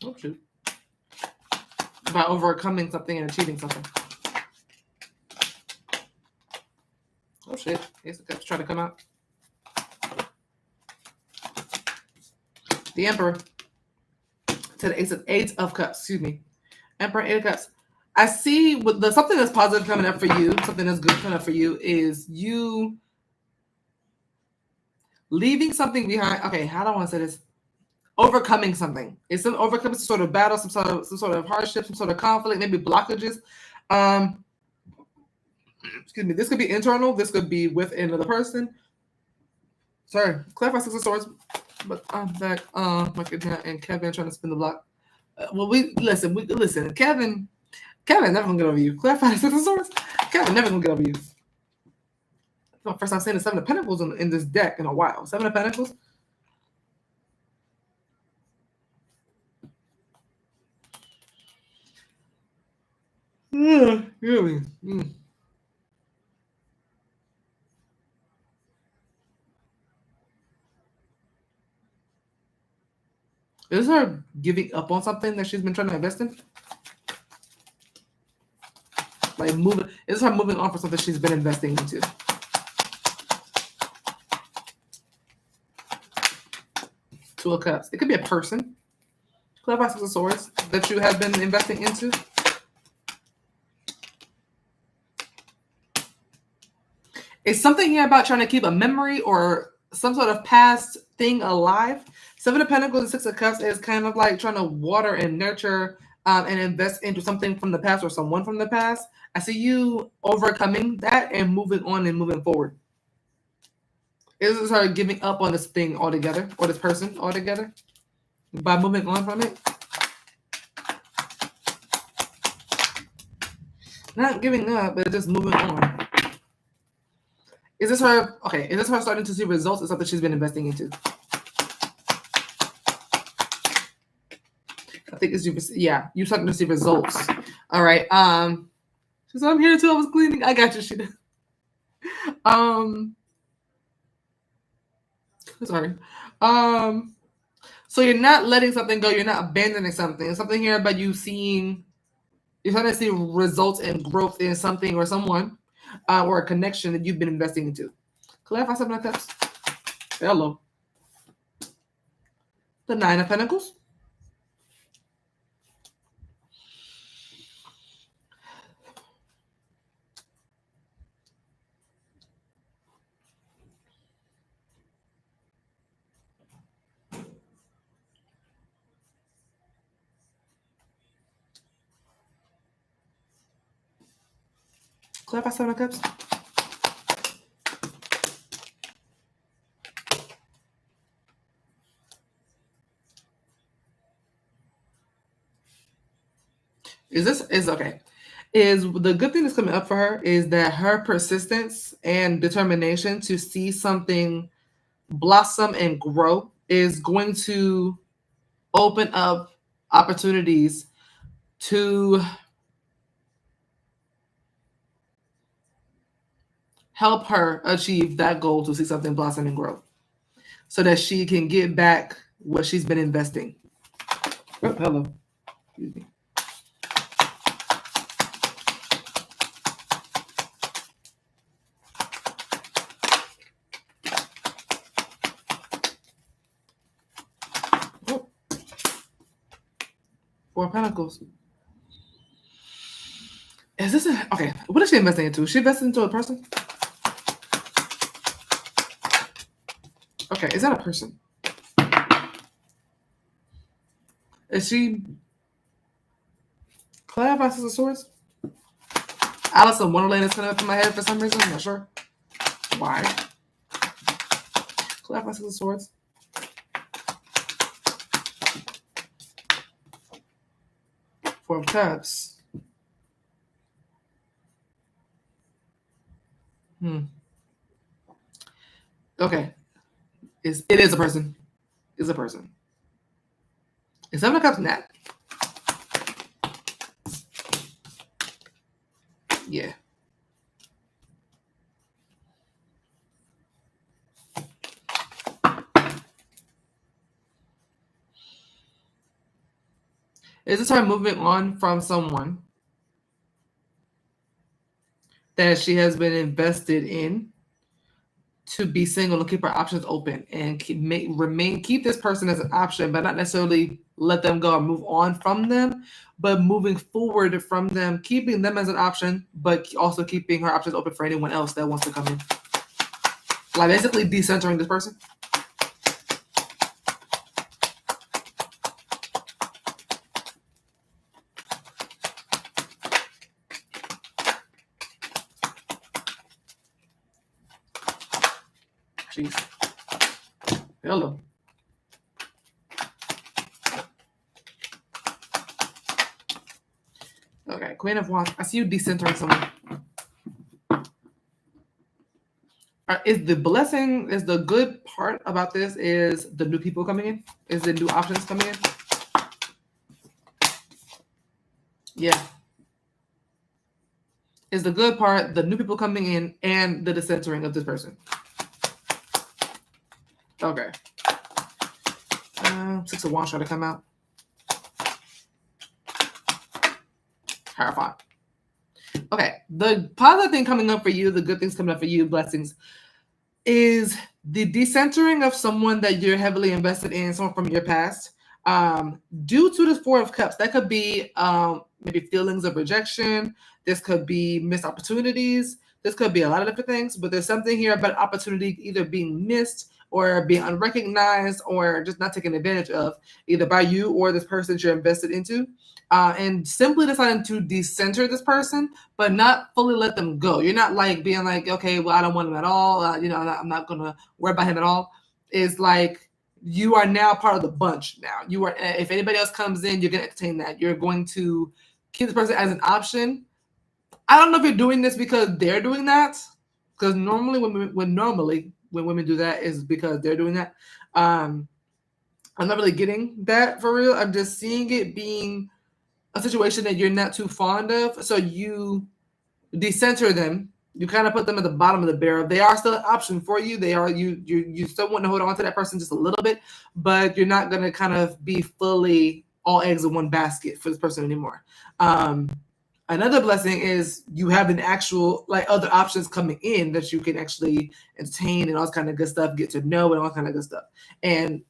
Oh, shoot. By overcoming something and achieving something. Oh, shit. Ace of Cups trying to come out. The Emperor to the Eight of Cups. Excuse me. Emperor, Eight of Cups. I see with the something that's positive coming up for you, something that's good coming up for you is you leaving something behind. Okay, how do I want to say this? Overcoming something. It's some overcoming some sort of battle, some sort of hardship, some sort of conflict, maybe blockages. Excuse me. This could be internal. This could be with another person. Sorry, clarify Six of Swords. But I'm back. And Kevin trying to spin the block. Well, we listen. Kevin never gonna get over you. Clarify Six of Swords. Kevin never gonna get over you. First time saying the Seven of Pentacles in this deck in a while. Seven of Pentacles. Really. Is her giving up on something that she's been trying to invest in? Like moving. Is her moving on for something she's been investing into? Two of Cups. It could be a person. Clarify Six of Swords that you have been investing into. Is something here about trying to keep a memory or some sort of past thing alive? Seven of Pentacles and Six of Cups is kind of like trying to water and nurture and invest into something from the past or someone from the past. I see you overcoming that and moving on and moving forward. Is this her giving up on this thing altogether or this person altogether by moving on from it? Not giving up, but just moving on. Is this her? Okay, is this her starting to see results of something she's been investing into? I think it's you starting to see results. All right. So I'm here too. I was cleaning. I got you, Sheeda. Sorry. So you're not letting something go. You're not abandoning something. There's something here about you seeing. You're starting to see results and growth in something or someone, or a connection that you've been investing into. Clarify something like that. Hello. The Nine of Pentacles. Clarify Seven of Cups. Is okay. Is the good thing that's coming up for her is that her persistence and determination to see something blossom and grow is going to open up opportunities to help her achieve that goal to see something blossom and grow so that she can get back what she's been investing. Oh, hello. Excuse me. Oh. Four of Pentacles. Is this okay? What is she investing into? Is she investing into a person? Okay, is that a person? Is she Clarify Six of Swords? Alice in Wonderland is coming up in my head for some reason. I'm not sure why. Clarify Six of Swords. Four of Cups. Okay. It is a person. It's a person. It's 7 of Cups Nat. Yeah. Is this her moving on from someone that she has been invested in to be single and keep her options open and keep this person as an option, but not necessarily let them go or move on from them, but moving forward from them, keeping them as an option, but also keeping her options open for anyone else that wants to come in. Like basically decentering this person. Jeez. Hello. Okay, Queen of Wands. I see you decentering someone. Is the blessing, is the good part about this is the new people coming in? Is the new options coming in? Yeah. Is the good part the new people coming in and the decentering of this person? Okay. 6 of Wands trying to come out. Hierophant. Okay. The positive thing coming up for you, the good things coming up for you, blessings, is the decentering of someone that you're heavily invested in, someone from your past. Due to the 4 of Cups, that could be maybe feelings of rejection. This could be missed opportunities. This could be a lot of different things, but there's something here about opportunity either being missed or being unrecognized or just not taken advantage of, either by you or this person that you're invested into. And simply deciding to decenter this person, but not fully let them go. You're not like being like, okay, well, I don't want him at all. I'm not going to worry about him at all. It's like you are now part of the bunch now. You are, if anybody else comes in, you're going to entertain that. You're going to keep this person as an option. I don't know if you're doing this because they're doing that. Because normally when women do that is because they're doing that. I'm not really getting that for real. I'm just seeing it being a situation that you're not too fond of. So you decenter them. You kind of put them at the bottom of the barrel. They are still an option for you. They are you still want to hold on to that person just a little bit, but you're not gonna kind of be fully all eggs in one basket for this person anymore. Another blessing is you have an actual like other options coming in that you can actually entertain and all this kind of good stuff, get to know and all kind of good stuff, and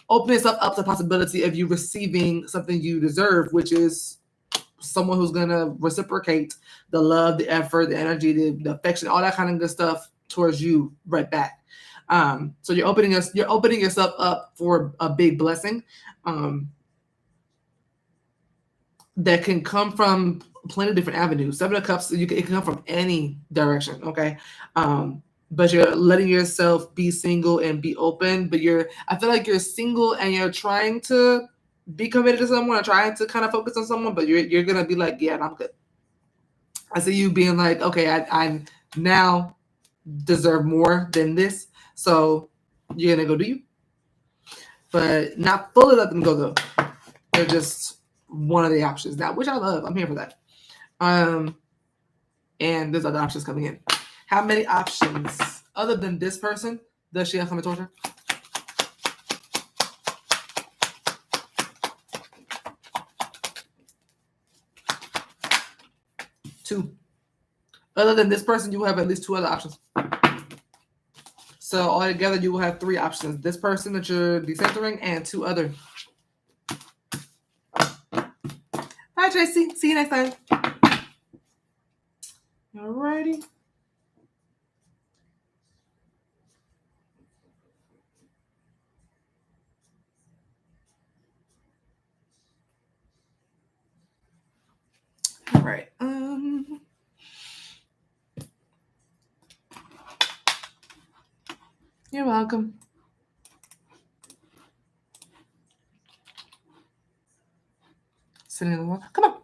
open yourself up to the possibility of you receiving something you deserve, which is someone who's gonna reciprocate the love, the effort, the energy, the affection, all that kind of good stuff towards you right back. So you're opening yourself up for a big blessing that can come from plenty of different avenues. 7 of Cups, it can come from any direction, okay? But you're letting yourself be single and be open, but I feel like you're single and you're trying to be committed to someone or trying to kind of focus on someone, but you're going to be like, yeah, I'm good. I see you being like, okay, I now deserve more than this. So you're going to go do you. But not fully let them go, though. They're just one of the options now, which I love. I'm here for that. And there's other options coming in. How many options other than this person does she have coming towards her? 2. Other than this person, you will have at least 2 other options. So altogether, you will have 3 options. This person that you're decentering and 2 other. Bye, Tracy. See you next time. Alrighty. All right. You're welcome. Sitting in the wall. Come on. All right.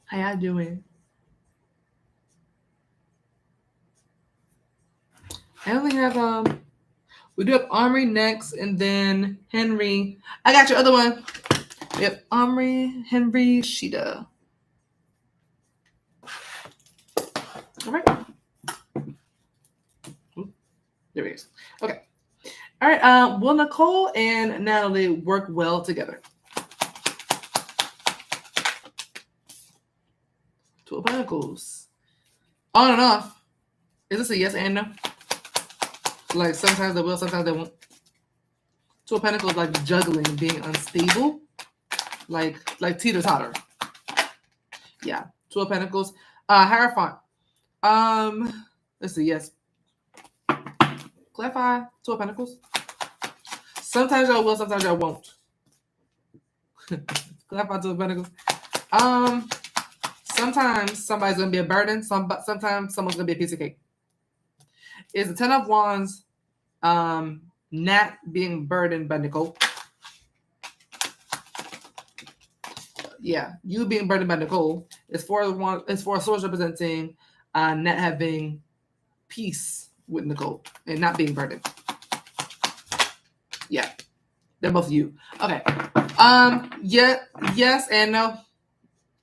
How y'all doing? I only have we do have Amri next, and then Henry. I got your other one. Yep, Amri, Henry, Sheeda. All right. There he is. Okay. All right. Will Nicole and Natalie work well together? Two of Pentacles. On and off. Is this a yes and no? Like sometimes they will, sometimes they won't. Two of Pentacles, like juggling, being unstable, like teeter-totter. Yeah. Two of Pentacles. Hierophant. Let's see. Yes. Clarify. Two of Pentacles. Sometimes y'all will, sometimes y'all won't. Clarify. Two of Pentacles. Sometimes somebody's gonna be a burden. Sometimes someone's gonna be a piece of cake. Is the Ten of Wands Nat being burdened by Nicole? Yeah, you being burdened by Nicole. It's for a source representing Nat having peace with Nicole and not being burdened. Yeah, they're both you. Okay. Yeah, yes and no.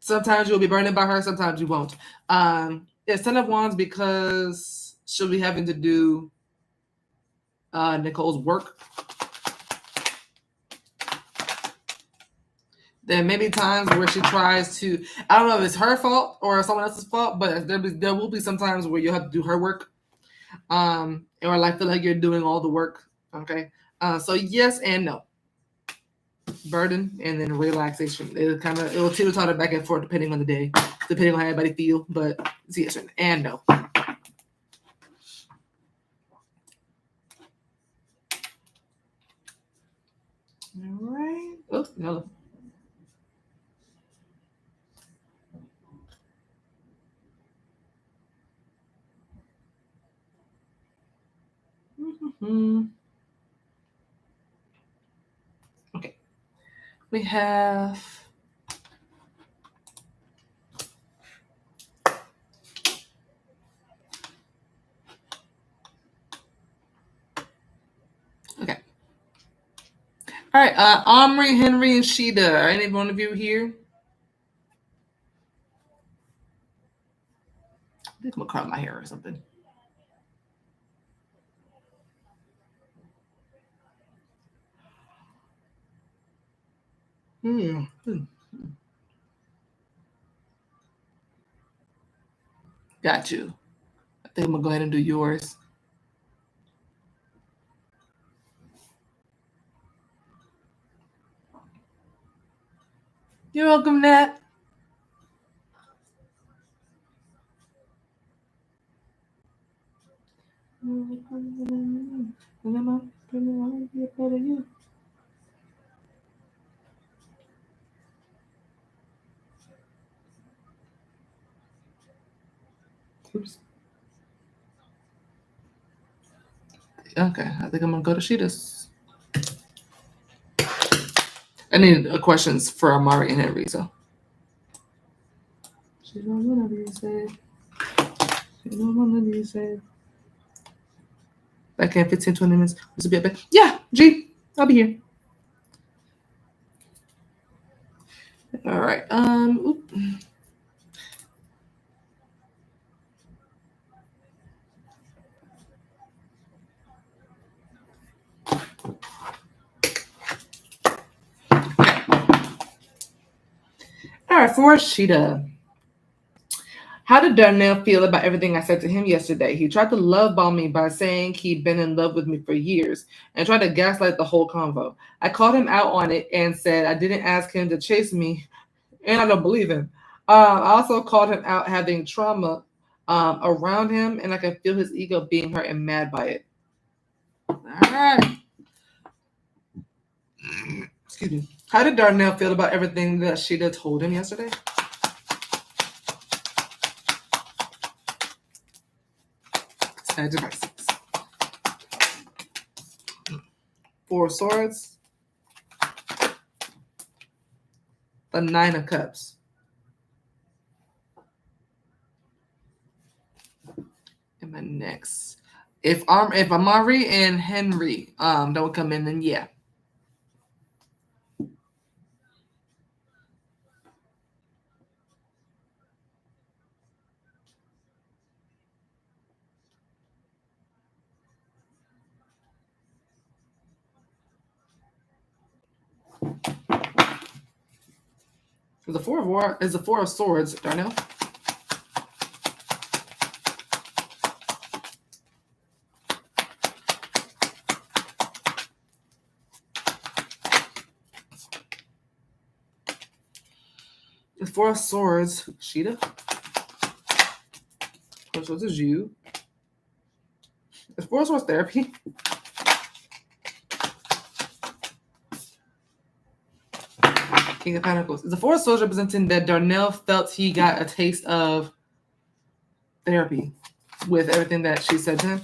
Sometimes you'll be burdened by her, sometimes you won't. It's Ten of Wands because she'll be having to do Nicole's work. There may be times where she tries to, I don't know if it's her fault or someone else's fault, but there will be some times where you'll have to do her work. Or like feel like you're doing all the work. Okay. So yes and no. Burden and then relaxation. It'll teeter-totter back and forth depending on the day, depending on how everybody feel. But it's yes and no. All right. Oh, no. Okay. We have okay. All right. Amri, Henry, and Sheeda. Are any one of you here? I think I'm gonna curl my hair or something. Got you. I think I'm gonna go ahead and do yours. You're welcome, Nat. Oops. Okay, I think I'm gonna go to Sheeda's. I need questions for Amari and Henry, so. She don't wanna be saved. She don't wanna be saved. Back in 15, 20 minutes. This will be back. Yeah, G, I'll be here. All right. Oop. All right, for Sheeda. How did Darnell feel about everything I said to him yesterday? He tried to love bomb me by saying he'd been in love with me for years and tried to gaslight the whole convo. I called him out on it and said I didn't ask him to chase me, and I don't believe him. I also called him out having trauma around him, and I can feel his ego being hurt and mad by it. All right. Excuse me. How did Darnell feel about everything that Sheeda told him yesterday? Sad devices. 4 of Swords. The 9 of Cups. And my next. If Amari and Henry don't come in, then yeah. The 4 of War is the 4 of Swords, Darnell. The 4 of Swords, Sheeda. 4 of Swords is you. The 4 of Swords therapy. King of Pentacles. The 4 of Swords representing that Darnell felt he got a taste of therapy with everything that she said to him.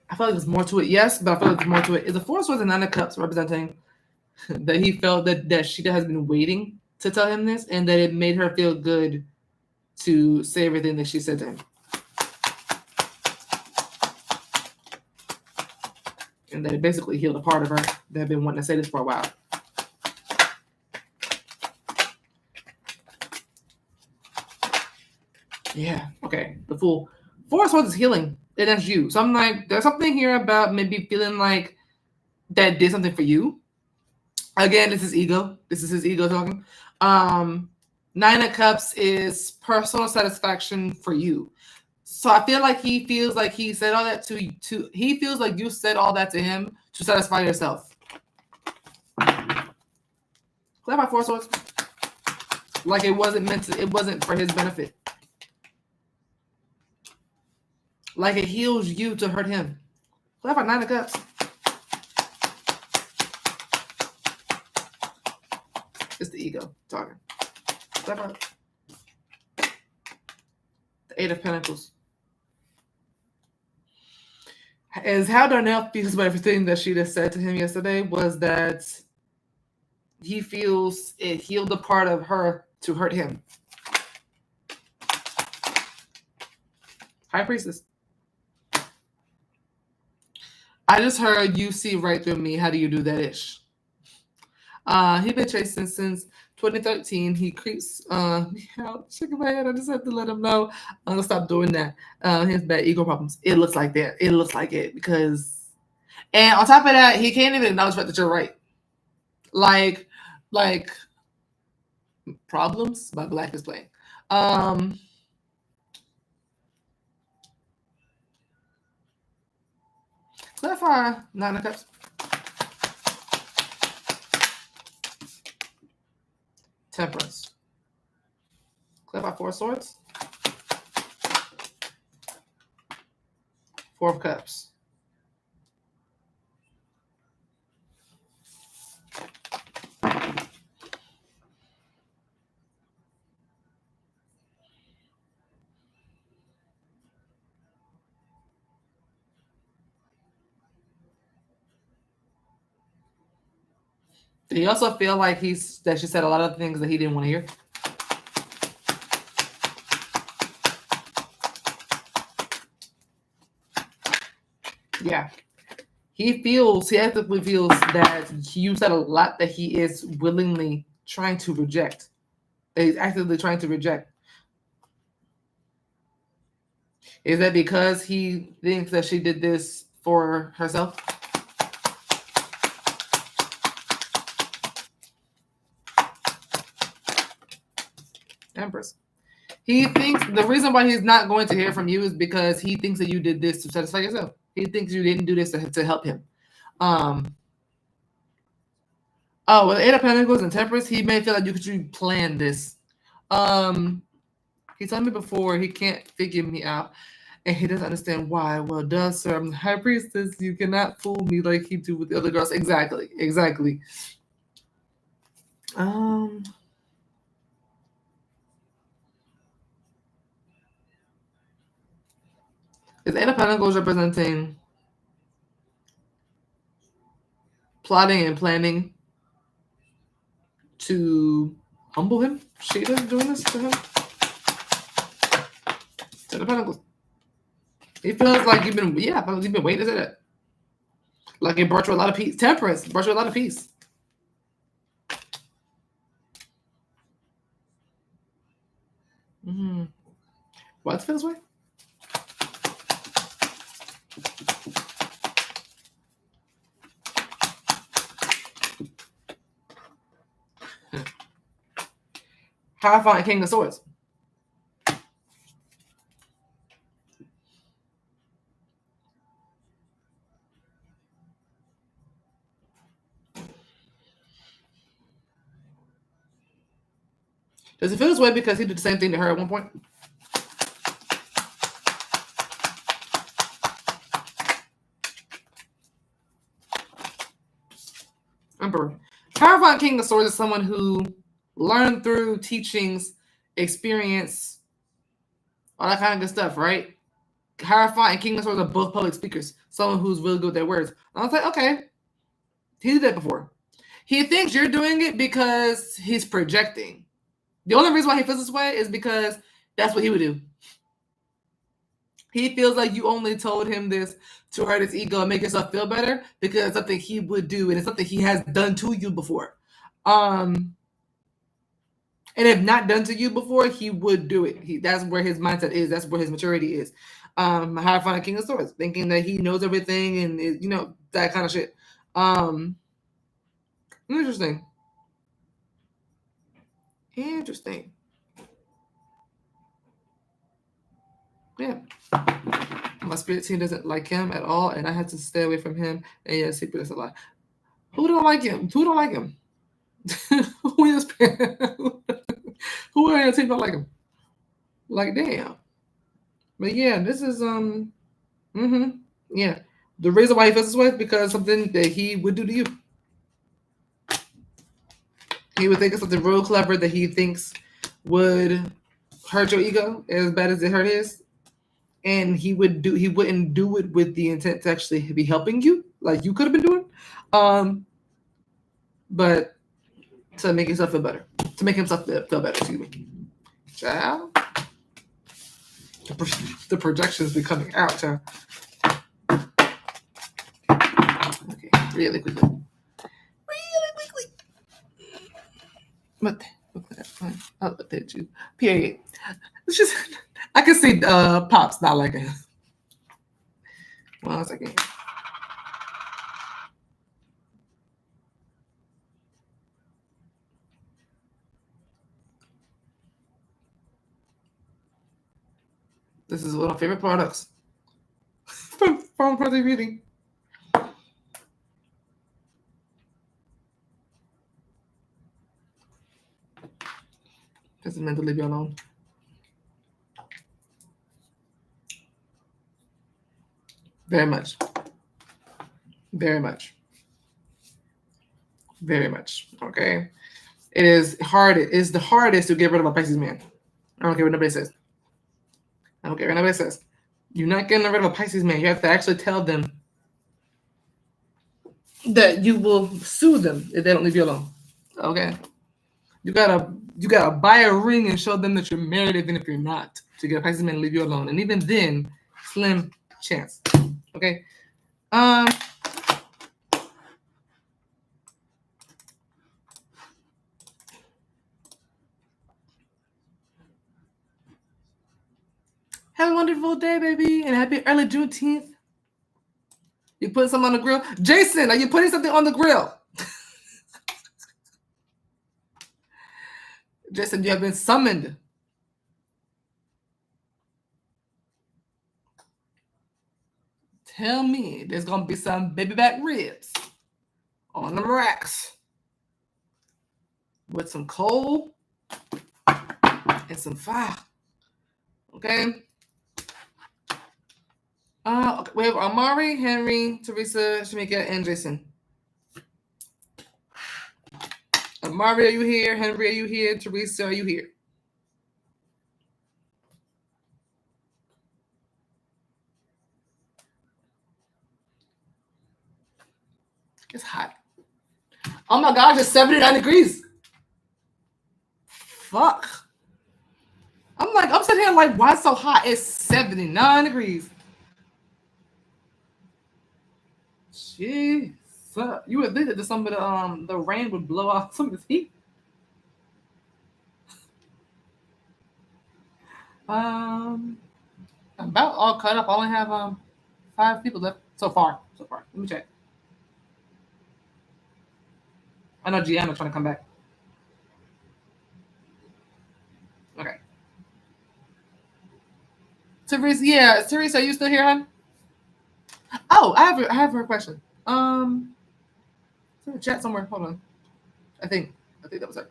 I feel like there's more to it, yes, but I feel like there's more to it. Is the 4 of Swords and 9 of Cups representing that he felt that Sheeda has been waiting to tell him this, and that it made her feel good to say everything that she said to him. And that it basically healed a part of her that had been wanting to say this for a while. Yeah, okay. The Fool. 4 of Swords is healing, and that's you. So I'm like, there's something here about maybe feeling like that did something for you. Again, this is ego. This is his ego talking. 9 of Cups is personal satisfaction for you. So I feel like he feels like he said all that to he feels like you said all that to him to satisfy yourself. Clarify 4 of Swords. Like it wasn't for his benefit. Like it heals you to hurt him. Clarify 9 of Cups. It's the ego talking. Clarify. The 8 of Pentacles. Is how Darnell feels about everything that Sheeda said to him yesterday was that he feels it healed a part of her to hurt him. High Priestess. I just heard you see right through me. How do you do that ish? He been chasing since 2013. He creeps me out. Shaking my head. I just have to let him know. I'm gonna stop doing that. He has bad ego problems. It looks like that. It looks like it because, and on top of that, he can't even acknowledge that you're right. Like Problems by Black is playing. Clarify 9 of Cups. Temperance. Clarify 4 of Swords. 4 of Cups. Did he also feel like that she said a lot of things that he didn't want to hear? Yeah. He actively feels that you said a lot that he is willingly trying to reject. That he's actively trying to reject. Is that because he thinks that she did this for herself? Empress. He thinks the reason why he's not going to hear from you is because he thinks that you did this to satisfy yourself. He thinks you didn't do this to help him. Oh, with Eight of Pentacles and Temperance, he may feel like you could plan this. He told me before he can't figure me out, and he doesn't understand why. Well, duh, sir, I'm the High Priestess. You cannot fool me like he do with the other girls. Exactly. Is Eight of Pentacles representing plotting and planning to humble him? Sheeda's doing this to him? Ten of Pentacles. He feels like you've been waiting to say that. Like it brought you a lot of peace. Temperance brought you a lot of peace. Why does it feel this way? Hierophant, King of Swords. Does it feel this way because he did the same thing to her at one point? Emperor. Hierophant, King of Swords is someone who learned through teachings, experience, all that kind of good stuff, right? Hierophant and King of Swords are both public speakers. Someone who's really good with their words. And I was like, okay, he did that before. He thinks you're doing it because he's projecting. The only reason why he feels this way is because that's what he would do. He feels like you only told him this to hurt his ego and make yourself feel better because it's something he would do and it's something he has done to you before. And if not done to you before, he would do it. That's where his mindset is. That's where his maturity is. Hierophant, King of Swords, thinking that he knows everything and that kind of shit. Interesting. Yeah. My spirit team doesn't like him at all, and I had to stay away from him. And yes, secret is a lie. Who don't like him? Who don't like him? Who in your spirit? Who in your team don't like him? Like, damn. But yeah, this is yeah. The reason why he feels this way is because something that he would do to you. He would think of something real clever that he thinks would hurt your ego as bad as it hurt his. And he wouldn't do it with the intent to actually be helping you, like you could have been doing. But to make himself feel better. To make himself feel better, excuse me. Child. The projections be coming out, child. Okay, really quickly. What? I'll look at you. Period. It's just I can see Pops not liking it. 1 second. This is one of my favorite products from Project Beauty. Just meant to leave you alone. Very much. Very much. Very much. Okay. It is hard. It is the hardest to get rid of a Pisces man. I don't care what nobody says. I don't care what nobody says. You're not getting rid of a Pisces man. You have to actually tell them that you will sue them if they don't leave you alone. Okay. You gotta buy a ring and show them that you're married, even if you're not, to get a Pisces man to leave you alone. And even then, slim chance. Okay. Have a wonderful day, baby, and happy early Juneteenth. You putting something on the grill? Jason, are you putting something on the grill? Jason, you have been summoned. Tell me there's going to be some baby back ribs on the racks. with some coal and some fire. Okay. Okay. We have Amari, Henry, Teresa, Shermekia, and Jason. Amari, are you here? Henry, are you here? Teresa, are you here? It's hot. Oh my gosh, it's 79 degrees. Fuck. I'm sitting here like, why it's so hot? It's 79 degrees. Jeez. You would think that some of the rain would blow off some of this heat. About all cut up. I only have 5 people left so far. Let me check. I know Gianna trying to come back. Okay. Teresa, are you still here, hon? Oh, I have her question. It's in the chat somewhere. Hold on. I think that was her.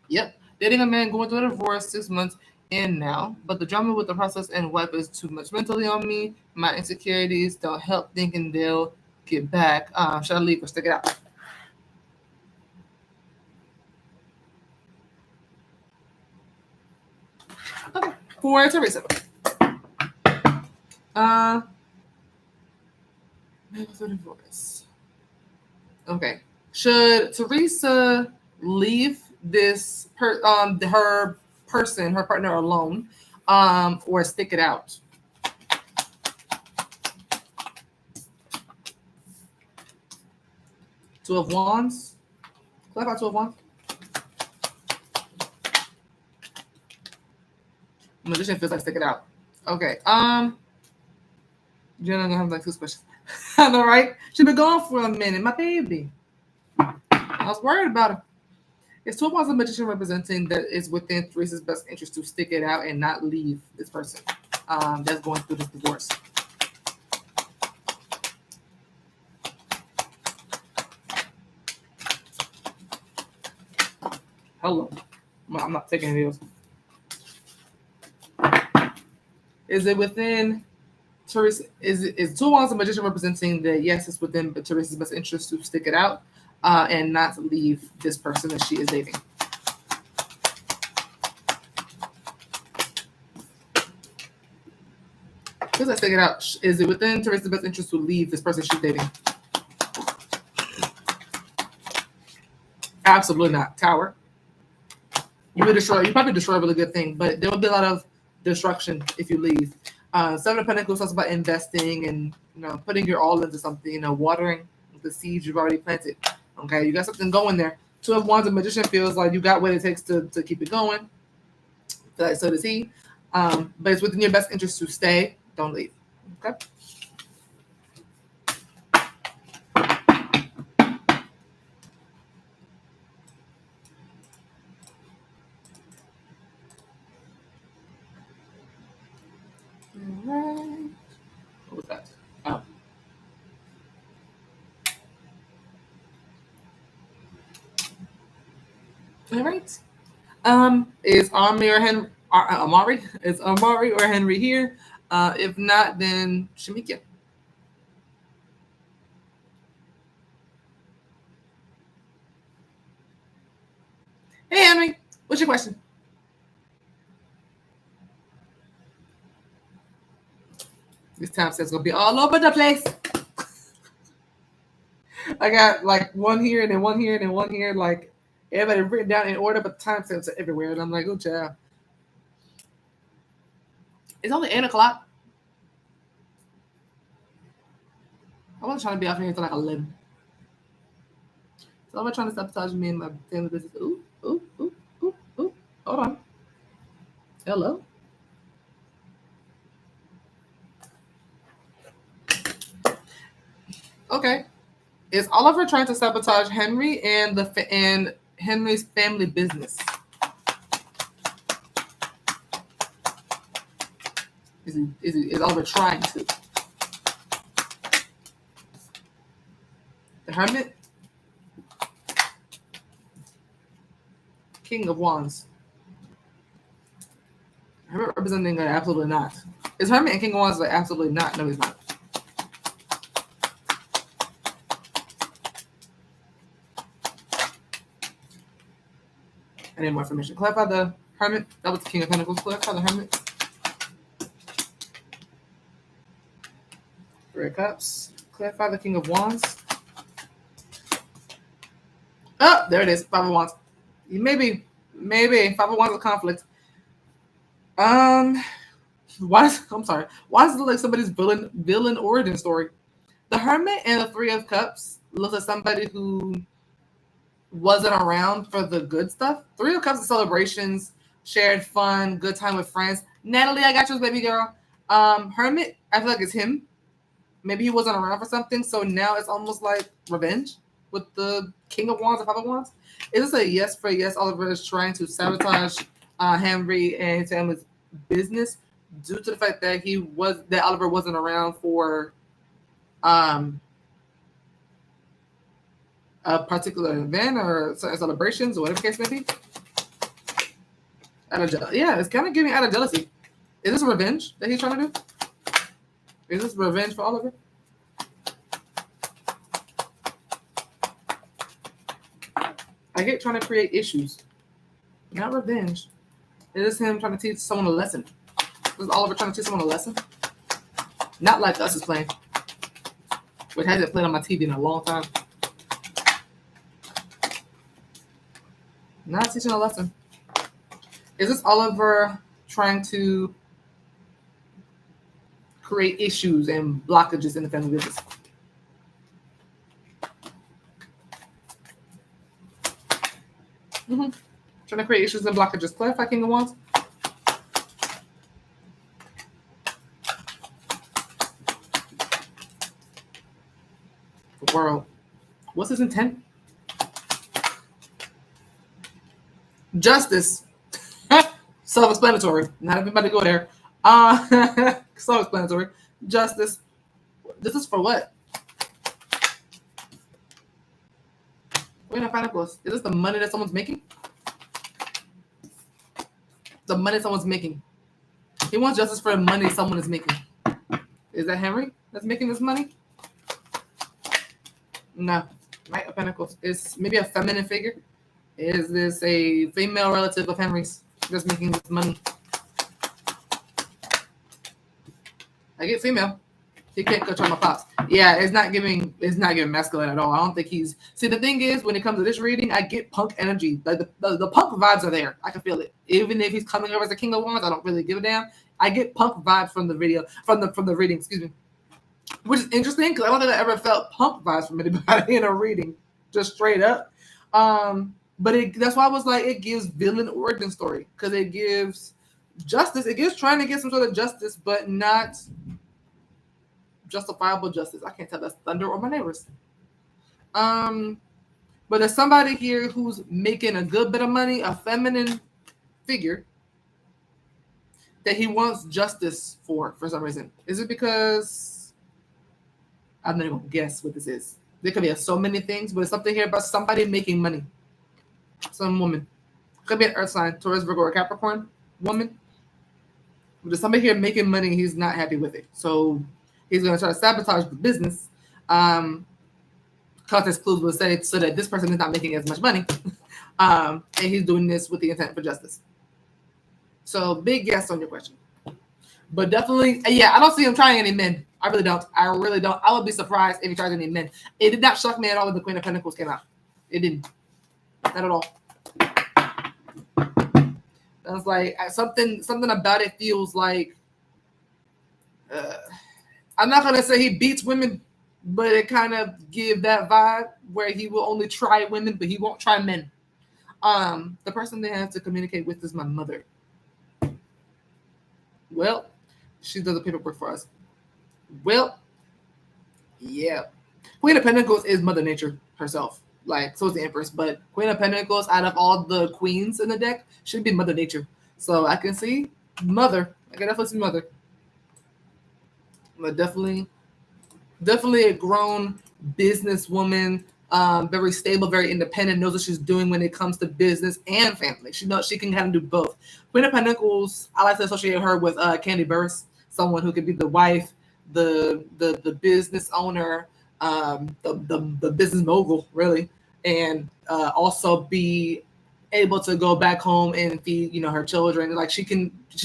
Yep. Dating a man going through a divorce 6 months in now, but the drama with the process and wife is too much mentally on me. My insecurities don't help thinking they'll get back. Should I leave or stick it out? Okay. For Teresa. Divorce. Okay. Should Teresa leave this her partner alone, or stick it out? Two of Wands. Click out Two of Wands. Magician feels like stick it out. Okay. You're gonna have like 2 questions. I know, right? She's been gone for a minute, my baby. I was worried about her. It's 2 of Wands, a magician representing that it's within Teresa's best interest to stick it out and not leave this person that's going through this divorce. Hello. I'm not taking any of those. Is it within Teresa? Is 2 of Wands, a magician representing that yes, it's within Teresa's best interest to stick it out and not leave this person that she is dating? Because I stick it out. Is it within Teresa's best interest to leave this person she's dating? Absolutely not. Tower. You probably destroy a really good thing, but there will be a lot of destruction if you leave. 7 of Pentacles talks about investing and putting your all into something, watering the seeds you've already planted. Okay, you got something going there. 2 of Wands, a magician feels like you got what it takes to keep it going. So does he. But it's within your best interest to stay. Don't leave. Okay. Alright. What was that? Oh. All right. Is Amri or Henry? Amari? Is Amari or Henry here? If not, then Shermekia. Hey, Henry. What's your question? This time says gonna be all over the place. I got like one here and then one here and then one here. Like everybody written down in order, but the time stamps are everywhere. And I'm like, oh, child. It's only 8 o'clock. I wasn't trying to be off here until like 11. So I'm trying to sabotage me and my family business. Ooh, ooh, ooh, ooh, ooh. Hold on. Hello. Okay. Is Oliver trying to sabotage Henry and Henry's family business? Is Oliver trying to? The Hermit? King of Wands. Hermit representing absolutely not. Is Hermit and King of Wands like absolutely not? No, he's not. I need more information. Clarify the Hermit. That was the King of Pentacles. Clarify the Hermit. Three of Cups. Clarify the King of Wands. Oh, there it is. Five of Wands. Maybe. Five of Wands of conflict. Why does it look like somebody's villain origin story? The Hermit and the Three of Cups looks like somebody who wasn't around for the good stuff. Three of Cups is celebrations, shared fun, good time with friends. Natalie, I got yours, baby girl. Hermit, I feel like it's him. Maybe he wasn't around for something, so now it's almost like revenge with the King of Wands and Five of Wands. Is this a yes for yes? Oliver is trying to sabotage Amri and his family's business due to the fact that Oliver wasn't around for a particular event or celebrations or whatever the case may be. It's kind of giving out of jealousy. Is this revenge that he's trying to do? Is this revenge for Oliver? I get trying to create issues, not revenge. Is this him trying to teach someone a lesson? Is Oliver trying to teach someone a lesson? Not like Us is playing, which hasn't played on my TV in a long time. Not teaching a lesson. Is this Oliver trying to create issues and blockages in the family business? Trying to create issues and blockages. Clarify, King of Wands. The world. What's his intent? Justice. Self-explanatory. Not everybody go there. Self-explanatory. Justice. This is for what? Queen of Pentacles. Is this the money that someone's making? The money someone's making. He wants justice for the money someone is making. Is that Henry that's making this money? No. Knight of Pentacles. It's maybe a feminine figure. Is this a female relative of Henry's that's making this money? I get female. He can't control my pops. Yeah, it's not giving masculine at all. I don't think he's. See, the thing is, when it comes to this reading, I get punk energy. Like the punk vibes are there. I can feel it. Even if he's coming over as a King of Wands, I don't really give a damn. I get punk vibes from the video, from the reading. Excuse me, which is interesting because I don't think I ever felt punk vibes from anybody in a reading, just straight up. But that's why I was like, it gives villain origin story because it gives justice. It gives trying to get some sort of justice, but not justifiable justice. I can't tell that's thunder or my neighbors. But there's somebody here who's making a good bit of money, a feminine figure that he wants justice for some reason. Is it because I'm not even gonna guess what this is? There could be so many things, but it's something here about somebody making money. Some woman. Could be an earth sign, Taurus, Virgo, or Capricorn woman. But there's somebody here making money, he's not happy with it. So he's going to try to sabotage the business. Context clues will say so that this person is not making as much money. And he's doing this with the intent for justice. So big yes on your question. But definitely, yeah, I don't see him trying any men. I really don't. I would be surprised if he tries any men. It did not shock me at all when the Queen of Pentacles came out. It didn't. Not at all. I was like, something about it feels like, I'm not going to say he beats women, but it kind of gives that vibe where he will only try women, but he won't try men. The person they have to communicate with is my mother. Well, she does the paperwork for us. Well, yeah. Queen of Pentacles is Mother Nature herself. Like, so is the Empress. But Queen of Pentacles, out of all the queens in the deck, should be Mother Nature. So I can see Mother. I can definitely see Mother. But definitely a grown businesswoman, very stable, very independent, knows what she's doing when it comes to business and family. She knows she can kind of do both. Queen of Pentacles, I like to associate her with Candy Burris, someone who could be the wife, the business owner, the business mogul, really, and also be able to go back home and feed her children. Like she's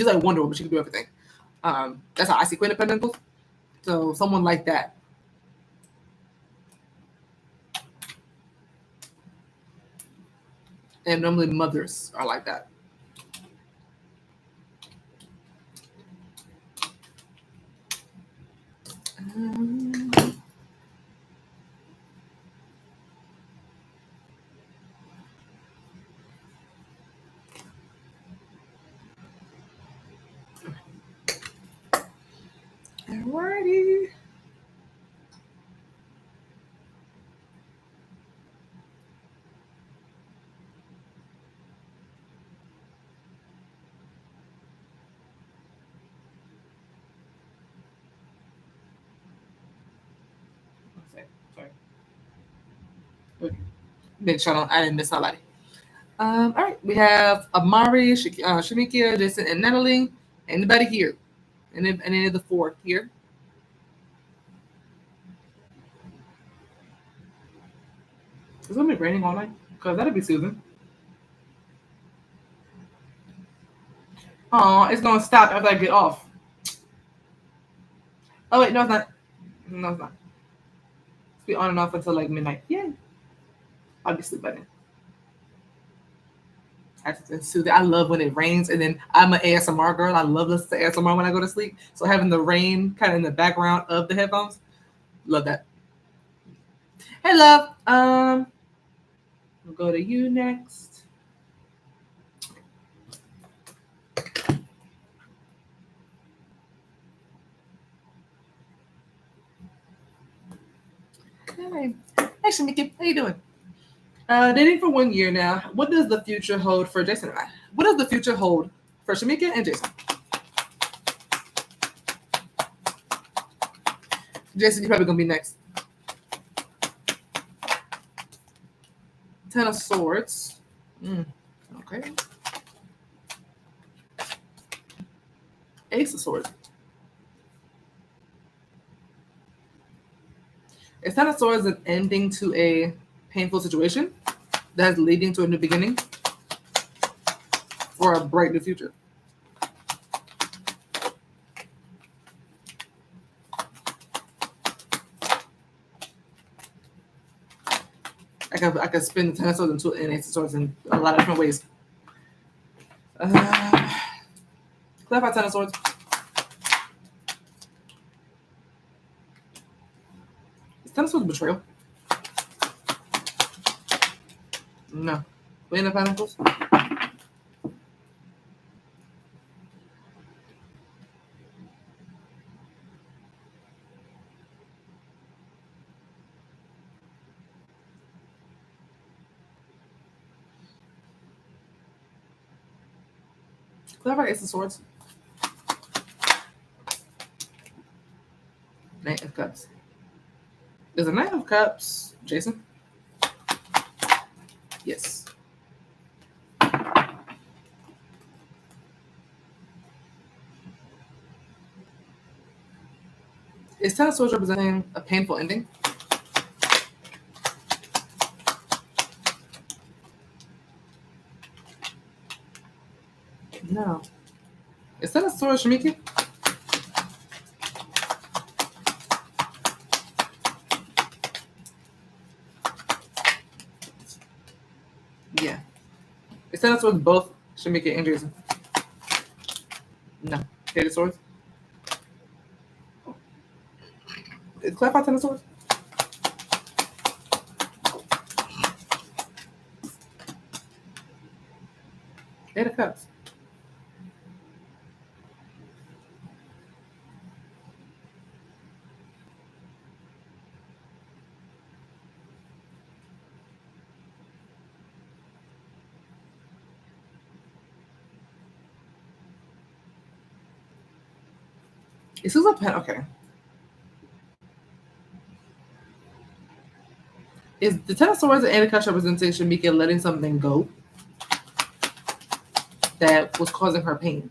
like Wonder Woman. She can do everything. That's how I see Queen of Pentacles. So someone like that. And normally mothers are like that. Alrighty. Sorry. Make sure I didn't miss somebody. All right, we have Amari, Shermekia, Jason, and Natalie. Anybody here? Any of the four here? It's gonna be raining all night, cause that'd be soothing. Oh, it's gonna stop after I get off. Oh wait, no, it's not. No, it's not. It's be on and off until like midnight. Yeah, I'll be asleep by then. It's soothing. I love when it rains, and then I'm an ASMR girl. I love listening to ASMR when I go to sleep. So having the rain kind of in the background of the headphones, love that. Hey, love. We'll go to you next. Hey, Shermekia, how you doing? Dating for 1 year now. What does the future hold for Jason and I? What does the future hold for Shermekia and Jason? Jason, you're probably gonna be next. Ten of Swords. Okay. Ace of Swords. Is Ten of Swords an ending to a painful situation that's leading to a new beginning or a bright new future? I could spin the Ten of Swords into an Ace of Swords in a lot of different ways. Clarify Ten of Swords. Is Ten of Swords betrayal? No. Queen of Pentacles. Clarify Ace of Swords. Knight of Cups. Is a Knight of Cups Jason? Yes. Is Ten of Swords representing a painful ending? No. Is Ten of Swords Shermekia? Yeah. Is Ten of Swords both Shermekia and Jason? No. Eight of Swords? Is Clarify Ten of Swords? Eight of Cups. Is Susan Pen okay? Is the Ten of Swords and Eight of Cups representation Mika letting something go that was causing her pain?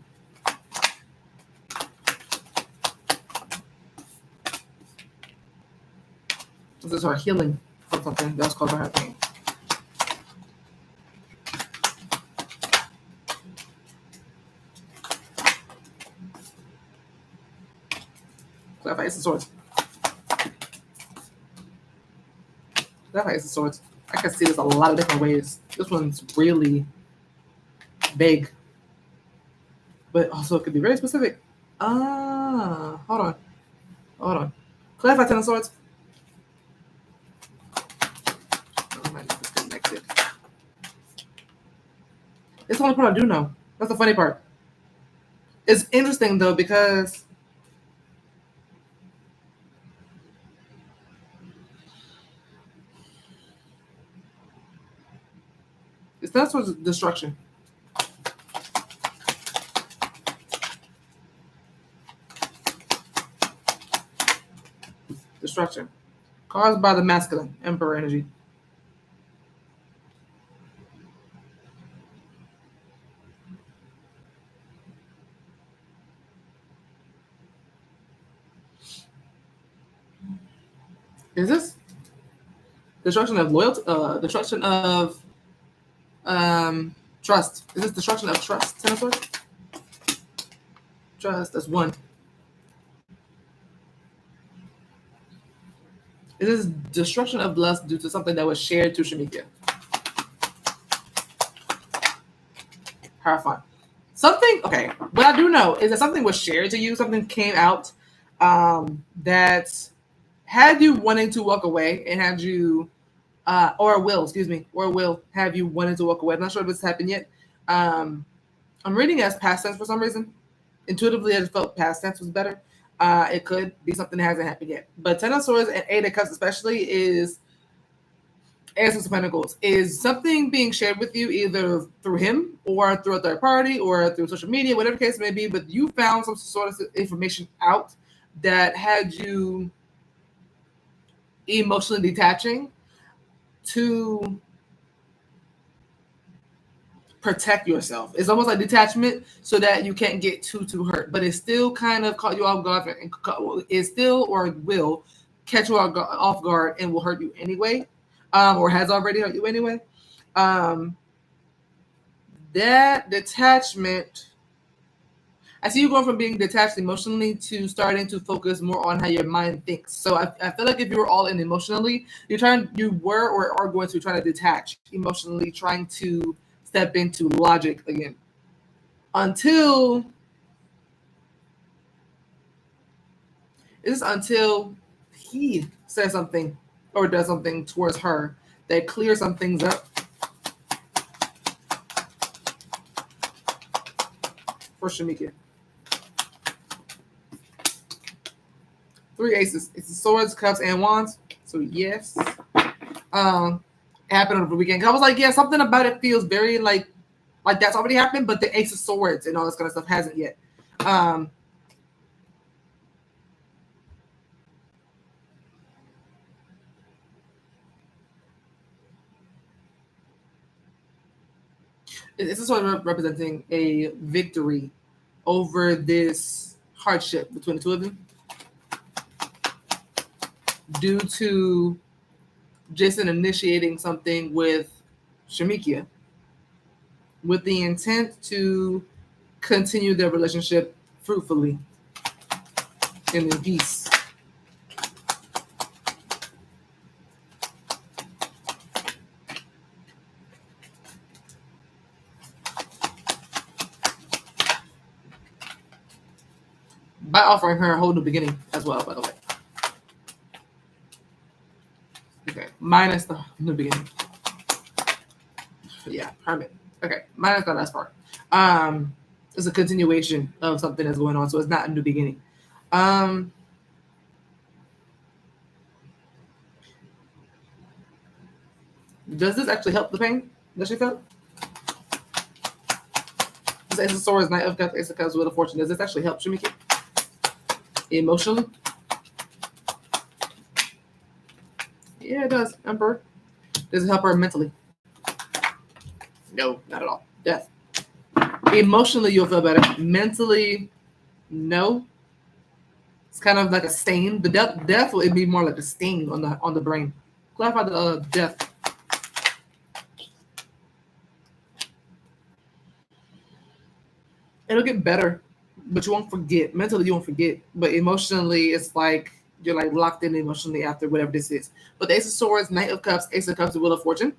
This is her healing from something that was causing her pain. Clarify Ace of Swords. Clarify Ace of Swords. I can see this a lot of different ways. This one's really vague, but also it could be very specific. Hold on. Clarify Ten of Swords. Oh, man, this is connected. It's the only part I do know. That's the funny part. It's interesting though because that's what's destruction. Destruction caused by the masculine emperor energy. Is this destruction of loyalty? Destruction of trust. Is this destruction of trust? Ten of Swords? Trust. That's one. Is this destruction of lust due to something that was shared to Shermekia? Horrifying. Something. Okay. What I do know is that something was shared to you. Something came out that had you wanting to walk away and had you, or will have you wanting to walk away. I'm not sure if this happened yet. I'm reading it as past tense for some reason. Intuitively, I just felt past tense was better. It could be something that hasn't happened yet. But Ten of Swords and Eight of Cups especially is Ace of Pentacles. Is something being shared with you either through him or through a third party or through social media, whatever the case may be, but you found some sort of information out that had you emotionally detaching to protect yourself. It's almost like detachment so that you can't get too hurt, but it still kind of caught you off guard and it still or will catch you off guard and will hurt you anyway, or has already hurt you anyway. That detachment, I see you going from being detached emotionally to starting to focus more on how your mind thinks. So I feel like if you were all in emotionally, you were or are going to try to detach emotionally, trying to step into logic again until he says something or does something towards her that clears some things up for Shermekia. 3 aces. It's the Swords, Cups, and Wands. So yes. It happened over the weekend. I was like, yeah, something about it feels very like that's already happened, but the Ace of Swords and all this kind of stuff hasn't yet. It's a sort of representing a victory over this hardship between the two of them due to Jason initiating something with Shermekia with the intent to continue their relationship fruitfully and in peace. By offering her a whole new beginning as well, by the way. Okay, minus the new beginning. Yeah, hermit. Okay, minus the last part. It's a continuation of something that's going on, so it's not a new beginning. Does this actually help the pain that she felt? This Ace of Swords, Knight of Cups, Ace of Cups, Wheel of Fortune. Does this actually help Shermekia emotionally? Yeah, it does. Emperor. Does it help her mentally? No, not at all. Death. Emotionally, you'll feel better. Mentally, no. It's kind of like a stain. The death will be more like a stain on the brain. Clarify the death. It'll get better, but you won't forget. Mentally, you won't forget, but emotionally, it's like you're like locked in emotionally after whatever this is. But the Ace of Swords, Knight of Cups, Ace of Cups, the Wheel of Fortune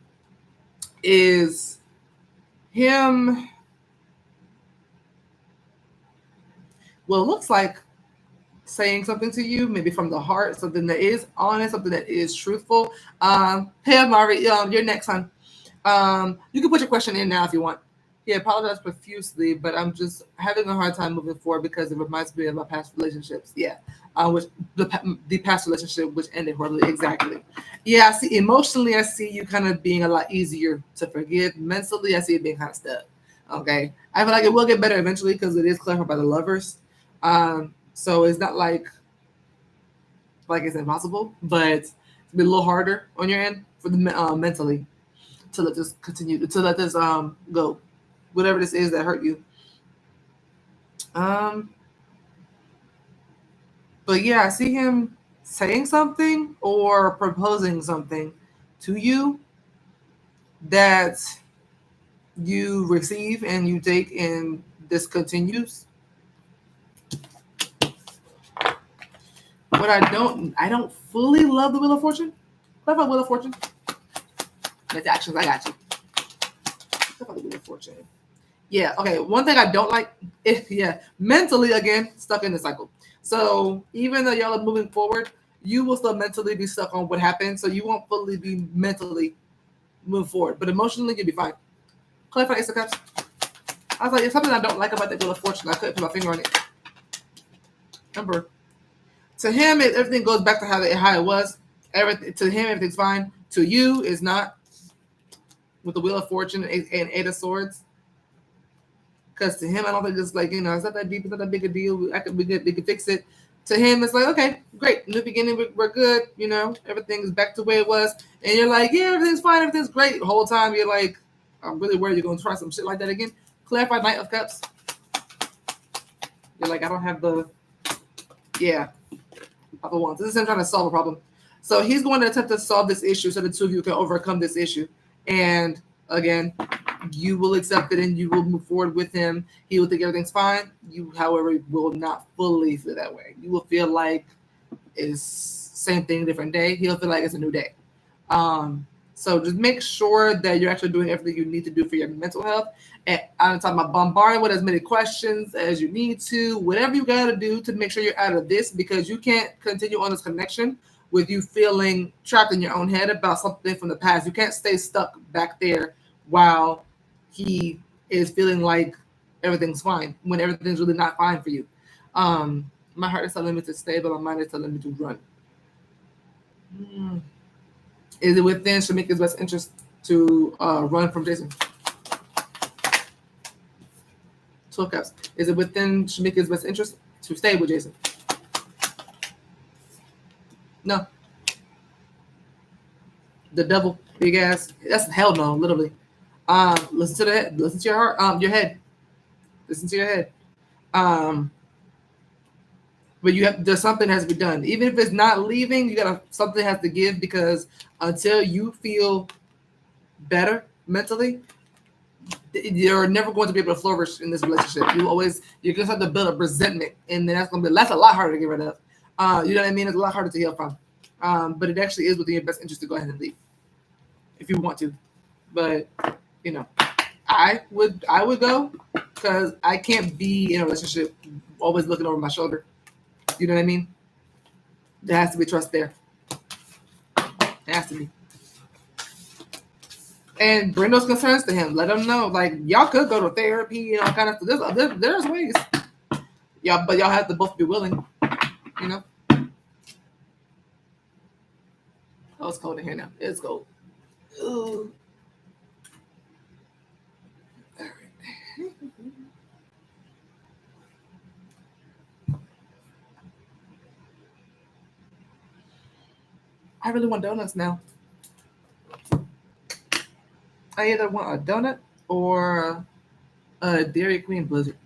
is him. Well, it looks like saying something to you, maybe from the heart, something that is honest, something that is truthful. Hey, Amari, you're next, hon. You can put your question in now if you want. Yeah, apologize profusely, but I'm just having a hard time moving forward because it reminds me of my past relationships. Yeah, which the past relationship which ended horribly. Exactly. Yeah, I see. Emotionally, I see you kind of being a lot easier to forgive. Mentally, I see it being kind of stuck. Okay, I feel like it will get better eventually because it is clarified by the lovers. So it's not like it's impossible, but it's be a little harder on your end for the mentally to let this continue to let this go, whatever this is that hurt you. Um, but yeah, I see him saying something or proposing something to you that you receive and you take and this continues. But I don't fully love the Wheel of Fortune. What about Wheel of Fortune? That's actions. I got you. What about the Wheel of Fortune? Yeah, okay. One thing I don't like, yeah, mentally again, stuck in the cycle. So even though y'all are moving forward, you will still mentally be stuck on what happened. So you won't fully be mentally move forward, but emotionally you'll be fine. Clarify Ace of Cups. I was like, it's something I don't like about the Wheel of Fortune. I couldn't put my finger on it. Remember, to him, everything goes back to how it was. Everything to him, everything's fine. To you, is not with the Wheel of Fortune and Eight of Swords. Because to him, I don't think it's like, it's not that deep, it's not that big a deal. We could fix it. To him, it's like, okay, great, new beginning, we're good. Everything is back to where it was, and you're like, yeah, everything's fine, everything's great. The whole time you're like, I'm really worried you're gonna try some shit like that again. Clarify Knight of Cups. You're like, I don't have the, yeah, Papa wants. This is him trying to solve a problem. So he's going to attempt to solve this issue so the two of you can overcome this issue. And again, you will accept it and you will move forward with him. He will think everything's fine. You, however, will not fully feel that way. You will feel like it's same thing, different day. He'll feel like it's a new day. So just make sure that you're actually doing everything you need to do for your mental health. And I'm talking about bombarding with as many questions as you need to, whatever you got to do to make sure you're out of this, because you can't continue on this connection with you feeling trapped in your own head about something from the past. You can't stay stuck back there while he is feeling like everything's fine when everything's really not fine for you. My heart is telling me to stay, but my mind is telling me to run. Is it within Shermeka's best interest to run from Jason? 12 cups. Is it within Shermeka's best interest to stay with Jason? No. The devil, big ass. That's hell no, literally. Listen to the head. Listen to your heart. Your head. Listen to your head. But there's something has to be done. Even if it's not leaving, something has to give, because until you feel better mentally, you're never going to be able to flourish in this relationship. You're gonna have to build up resentment, and then that's a lot harder to get rid of. You know what I mean? It's a lot harder to heal from. But it actually is within your best interest to go ahead and leave if you want to. But I would go, because I can't be in a relationship always looking over my shoulder. You know what I mean? There has to be trust there. It has to be. And bring those concerns to him. Let him know, like, y'all could go to therapy and all kind of stuff. There's ways. But y'all have to both be willing. Oh, it's cold in here now. It's cold. Ooh. All right. I really want donuts now. I either want a donut or a Dairy Queen Blizzard.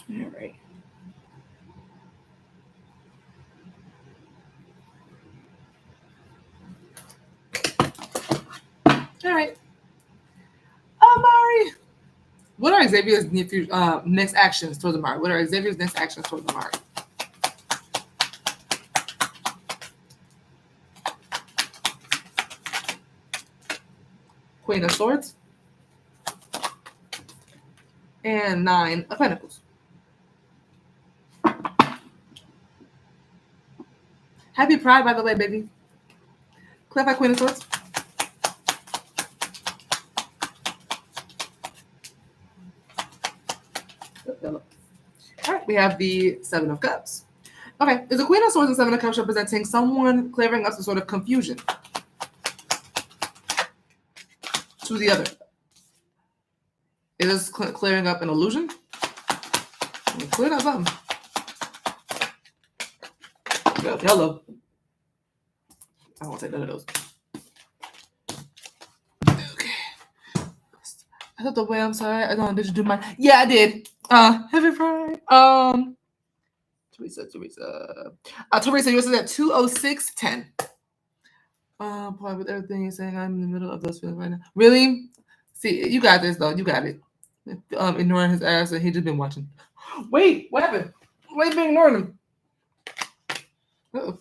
All right. All right. Amari. What are Xavier's next actions towards Amari? What are Xavier's next actions towards Amari? Queen of Swords and 9 of Pentacles. Happy Pride, by the way, baby. Clarify Queen of Swords. All right, we have the 7 of Cups. Okay, is the Queen of Swords and 7 of Cups representing someone clearing up some sort of confusion to the other? Is this clearing up an illusion? Clear up something. Hello. I won't take none of those. Okay. I thought the way I'm sorry. I don't. Did you do mine? Yeah, I did. Happy Pride. Teresa. Teresa, yours is at 2:06:10. Probably with everything you're saying, I'm in the middle of those feelings right now. Really? See, you got this though. You got it. Ignoring his ass, and he just been watching. Wait, what happened? Why you been ignoring him? Uh-oh.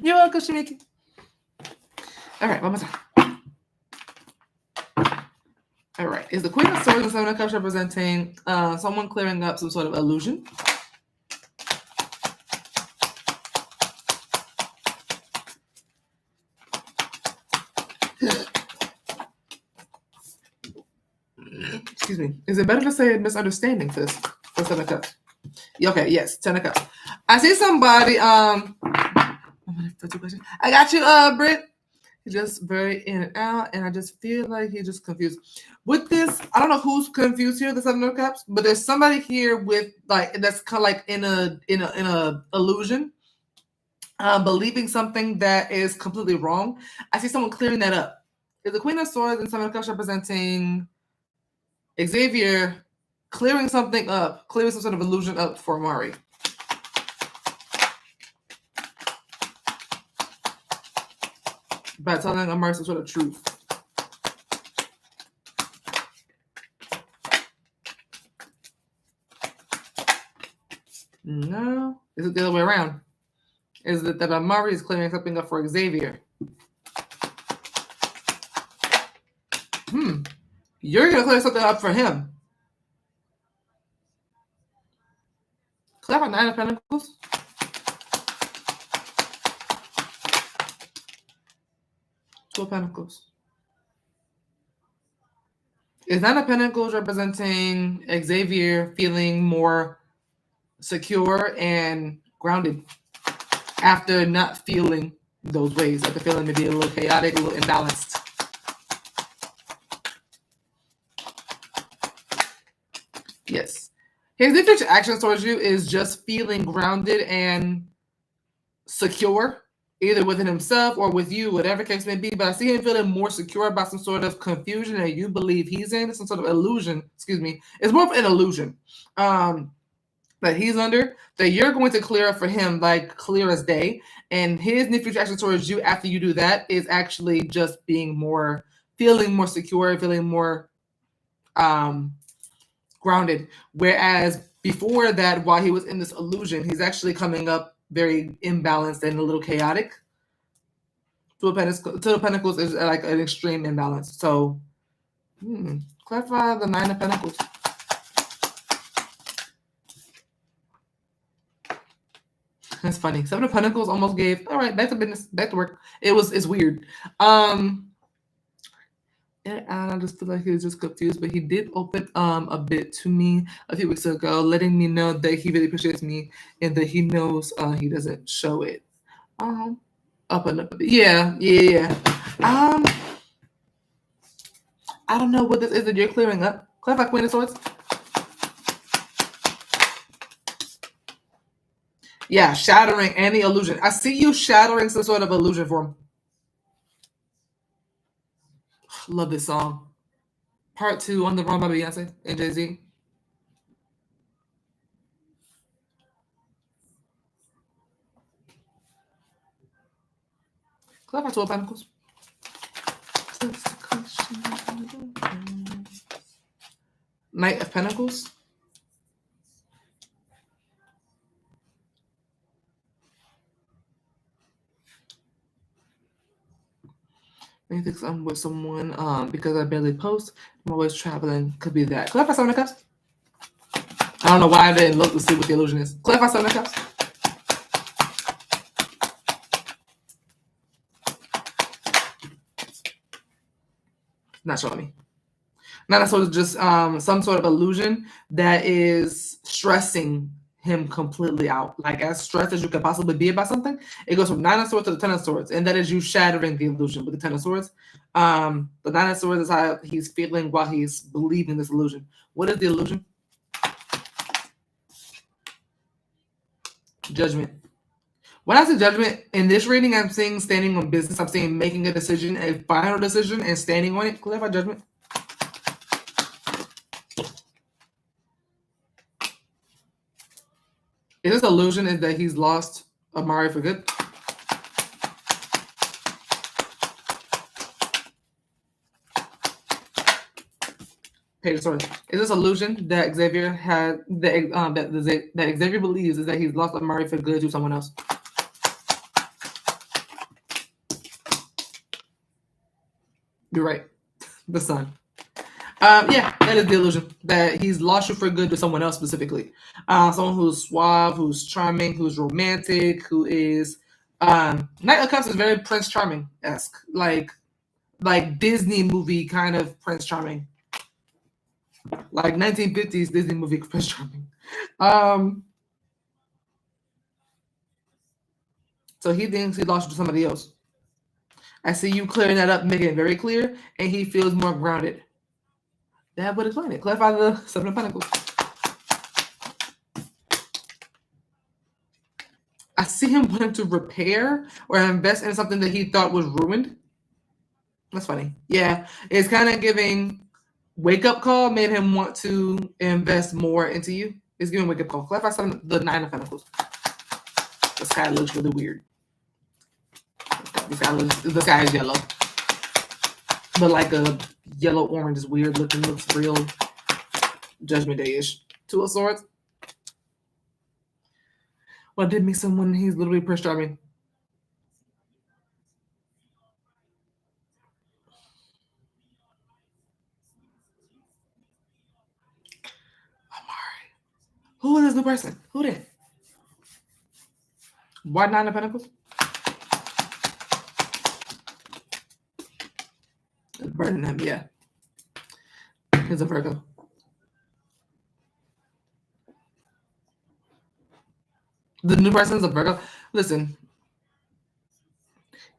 You're welcome, Shermekia. All right, one more time. All right, is the Queen of Swords and 7 of Cups representing someone clearing up some sort of illusion? Excuse me. Is it better to say misunderstanding for this? For 7 of Cups. Okay, yes, 10 of Cups. I see somebody. I got you, Britt. He's just very in and out, and I just feel like he's just confused. With this, I don't know who's confused here, the 7 of Cups, but there's somebody here with that's kind of like in a illusion, believing something that is completely wrong. I see someone clearing that up. Is the Queen of Swords and 7 of Cups representing Xavier clearing something up, clearing some sort of illusion up for Amari? By telling Amari some sort of truth. No. Is it the other way around? Is it that Amari is clearing something up for Xavier? You're going to clear something up for him. Clear out 9 of Pentacles. Two of Pentacles. Is 9 of Pentacles representing Xavier feeling more secure and grounded after not feeling those ways, after feeling maybe a little chaotic, a little imbalanced? Yes. His different actions towards you is just feeling grounded and secure, either within himself or with you, whatever case may be. But I see him feeling more secure about some sort of confusion that you believe he's in, some sort of illusion. Excuse me. It's more of an illusion that he's under, that you're going to clear up for him like clear as day. And his future action towards you after you do that is actually just being more, feeling more secure, feeling more grounded. Whereas before that, while he was in this illusion, he's actually coming up very imbalanced and a little chaotic. Two of Pentacles is like an extreme imbalance. So clarify the 9 of Pentacles. That's funny. 7 of Pentacles almost gave, all right, back to business, back to work. It's weird. And I just feel like he was just confused, but he did open a bit to me a few weeks ago, letting me know that he really appreciates me and that he knows he doesn't show it. Up and up a bit. Yeah. I don't know what this is that you're clearing up. Clarify, Queen of Swords. Yeah, shattering any illusion. I see you shattering some sort of illusion for him. Love this song. Part 2 on the Run by Beyonce and Jay-Z. Clarify 2 of Pentacles. Knight of Pentacles. Maybe thinks I'm with someone because I barely post. I'm always traveling. Could be that. Clarify 7 of Cups. I don't know why I didn't look to see what the illusion is. Clarify 7 of Cups. Not showing me. Not sort of just some sort of illusion that is stressing him completely out. Like as stressed as you could possibly be about something. It goes from 9 of Swords to the 10 of Swords. And that is you shattering the illusion with the 10 of Swords. The 9 of Swords is how he's feeling while he's believing this illusion. What is the illusion? Judgment. When I say judgment, in this reading, I'm seeing standing on business. I'm seeing making a decision, a final decision, and standing on it. Clarify judgment. Is this illusion is that he's lost Amari for good? Page of Swords. Is this illusion that Xavier had that Xavier believes is that he's lost Amari for good to someone else? You're right. The sun. Yeah, that is the illusion that he's lost you for good to someone else specifically. Someone who's suave, who's charming, who's romantic, who is Knight of Cups is very Prince Charming-esque, like Disney movie kind of Prince Charming, like 1950s Disney movie Prince Charming. So he thinks he lost you to somebody else. I see you clearing that up, making it very clear, and he feels more grounded. That would explain it. Clarify the 7 of Pentacles. I see him wanting to repair or invest in something that he thought was ruined. That's funny. Yeah, it's kind of giving wake-up call, made him want to invest more into you. It's giving wake-up call. Clarify the 9 of Pentacles. The sky looks really weird. The sky is yellow. But like a yellow-orange is weird looking. Looks real Judgment Day-ish. 2 of Swords. Well, did meet someone he's literally Prince Charming. Amari. Who is this new person? Who did? Why 9 of Pentacles? Burning him, yeah. He's a Virgo. The new person's a Virgo. Listen,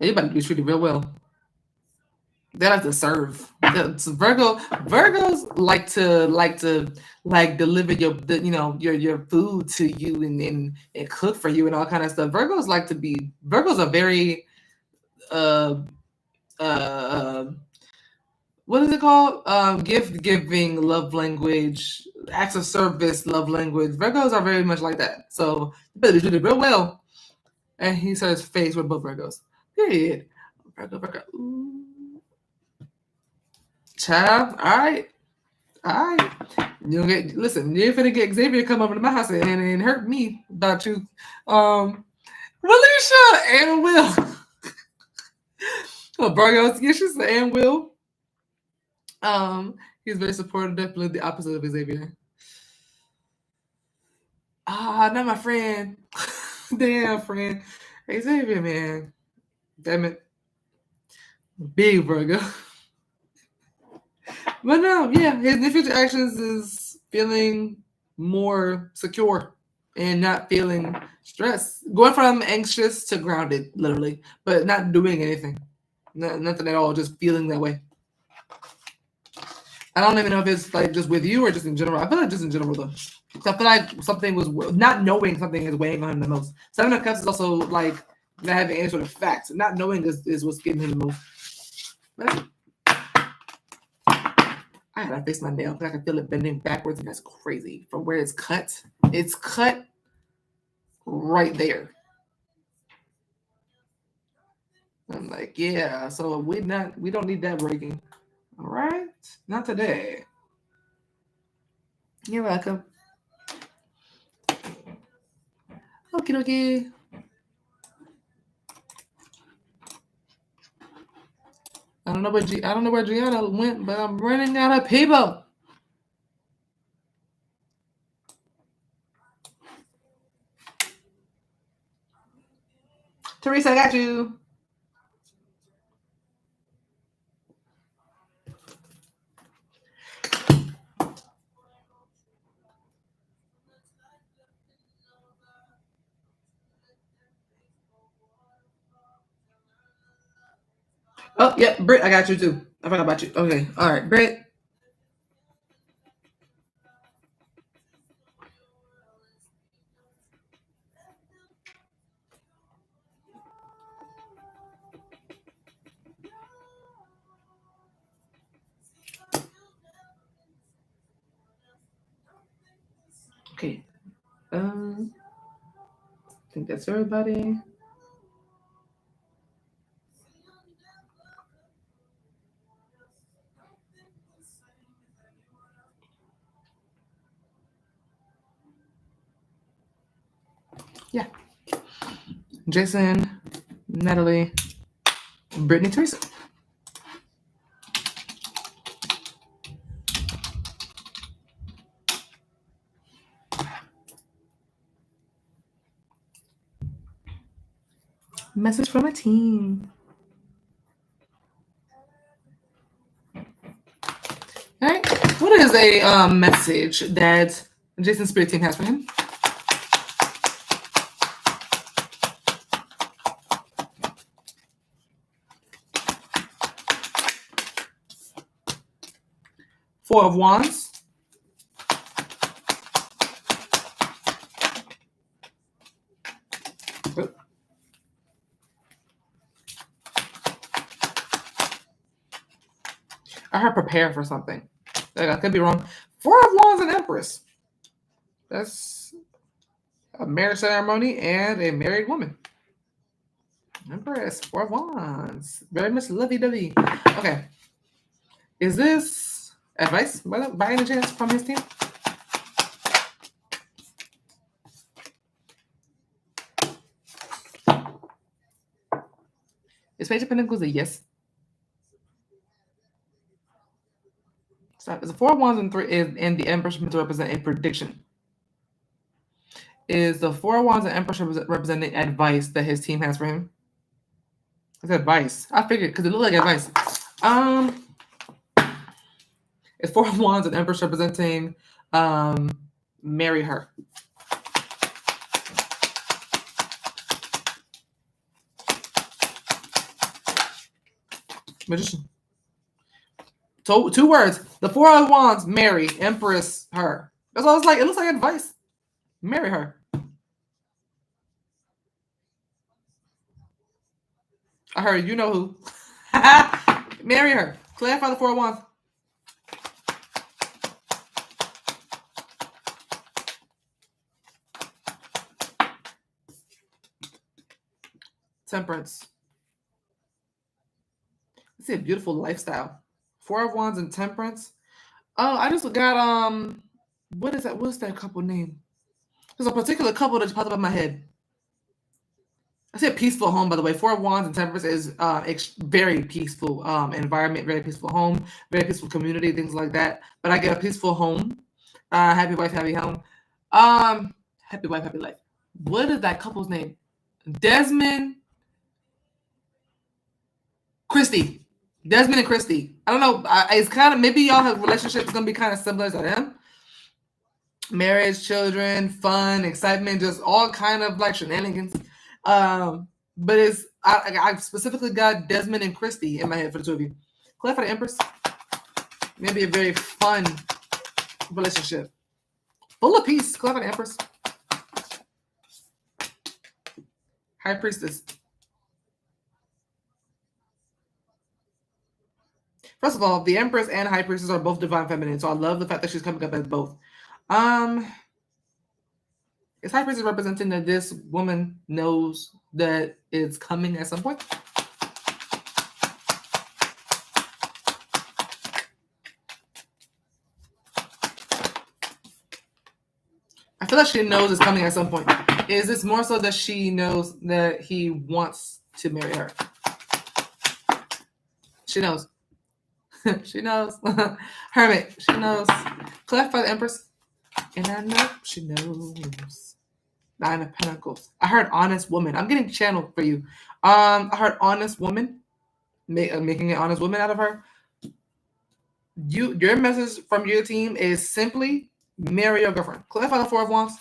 anybody be treated real well. They like to serve. Virgos like to deliver your food to you and cook for you and all kind of stuff. Virgos are very what is it called? Gift giving, love language, acts of service, love language. Virgos are very much like that. So you better do it real well. And he says face with both Virgos. Period. Virgo. Ooh. Child. All right. You ain't finna get Xavier come over to my house and hurt me about you. Willisha and Will. Virgos, yeah, she's and Will. He's very supportive, definitely the opposite of Xavier. Not my friend. Damn, friend. Xavier, man. Damn it. Big Virgo. But no, yeah, his future actions is feeling more secure and not feeling stressed. Going from anxious to grounded, literally, but not doing anything. Nothing at all, just feeling that way. I don't even know if it's like just with you or just in general. I feel like just in general though. So I feel like something was not knowing something is weighing on him the most. Seven of Cups is also like not having any sort of facts. Not knowing is what's getting him the most. But I gotta fix my nail because I can feel it bending backwards, and that's crazy. From where it's cut right there. I'm like, yeah. So we don't need that breaking. All right, not today. You're welcome. Okie dokie. I don't know where Gianna went, but I'm running out of people. Teresa, I got you. Oh, yep, Britt, I got you too. I forgot about you. Okay, all right, Britt. Okay. I think that's everybody. Yeah. Jason, Natalie, Brittany, Teresa. Message from a team. All right. What is a message that Jason's spirit team has for him? Four of Wands. I heard prepare for something. I could be wrong. Four of Wands and Empress. That's a marriage ceremony and a married woman. Empress, Four of Wands. Very much lovey-dovey. Okay. Is this advice by any chance from his team? Is Page of Pentacles a yes? Stop. Is the Four of Wands and three and the Empress meant to represent a prediction? Is the Four of Wands and Empress representing advice that his team has for him? It's advice. I figured because it looked like advice. Is Four of Wands and Empress representing marry her? Magician. So 2 words. The Four of Wands, marry, Empress, her. That's what I was like. It looks like advice. Marry her. I heard you know who. Marry her. Clarify the Four of Wands. Temperance. It's a beautiful lifestyle. Four of Wands and Temperance. Oh, I just got what is that? What's that couple name? There's a particular couple that just popped up in my head. I said peaceful home, by the way. Four of Wands and Temperance is very peaceful environment, very peaceful home, very peaceful community, things like that. But I get a peaceful home, happy wife, happy home, happy wife, happy life. What is that couple's name? Desmond, Christy. Desmond and Christy. I don't know. It's kind of, maybe y'all have relationships going to be kind of similar to them. Marriage, children, fun, excitement, just all kind of like shenanigans. But it's I specifically got Desmond and Christy in my head for the two of you. Claire for the Empress. Maybe a very fun relationship. Full of peace. Claire for the Empress. High Priestess. First of all, the Empress and High Priestess are both divine feminine, so I love the fact that she's coming up as both. Is High Priestess representing that this woman knows that it's coming at some point? I feel like she knows it's coming at some point. Is this more so that she knows that he wants to marry her? She knows. She knows. Hermit, she knows. Cleft by the Empress. And I know she knows. Nine of Pentacles. I heard honest woman. I'm getting channeled for you. I heard honest woman. Making an honest woman out of her. Your message from your team is simply marry your girlfriend. Cleft by the Four of Wands.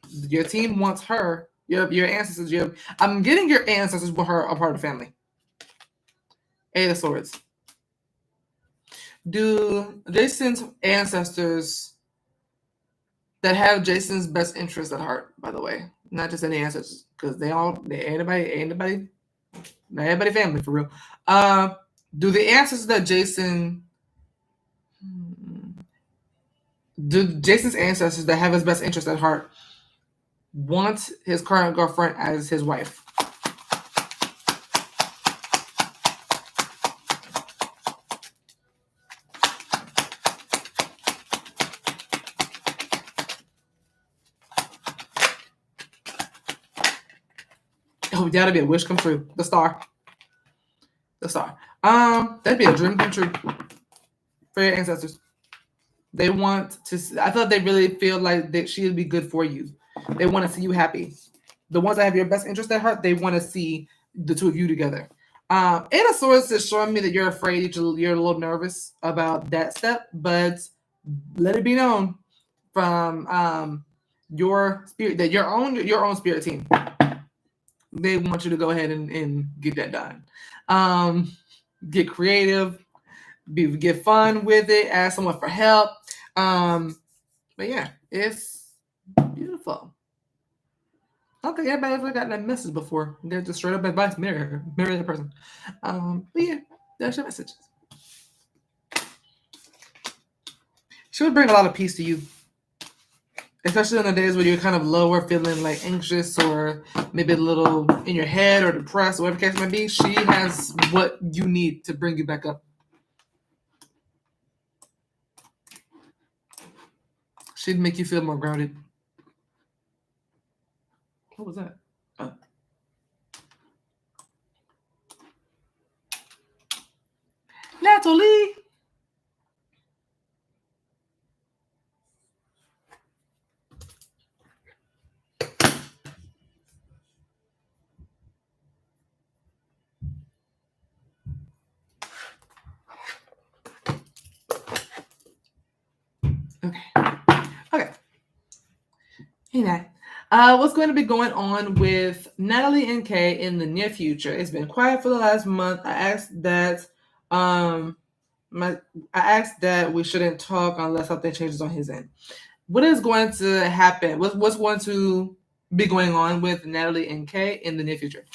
Your team wants her. Your ancestors. I'm getting your ancestors with her a part of the family. Eight of Swords. Do Jason's ancestors that have Jason's best interest at heart, by the way, not just any ancestors, because everybody family for real. Do the ancestors that Jason's ancestors that have his best interest at heart want his current girlfriend as his wife? Oh, that'd be a wish come true. The star. That'd be a dream come true for your ancestors. They want to. I thought they really feel like that she would be good for you. They want to see you happy. The ones that have your best interest at heart, they want to see the two of you together. Eight of Swords is showing me that you're afraid. You're a little nervous about that step, but let it be known from your spirit that your own spirit team. They want you to go ahead and get that done. Get creative, get fun with it, ask someone for help. But yeah, it's beautiful. Okay, everybody ever gotten that message before? They're just straight up advice, marry that person. But yeah, that's your message. She would bring a lot of peace to you. Especially on the days where you're kind of lower, feeling like anxious or maybe a little in your head or depressed, whatever the case might be, she has what you need to bring you back up. She'd make you feel more grounded. What was that? Natalie! Okay. Hey, Nat. What's going to be going on with Natalie and Kay in the near future? It's been quiet for the last month. I asked that we shouldn't talk unless something changes on his end. What is going to happen? What's going to be going on with Natalie and Kay in the near future?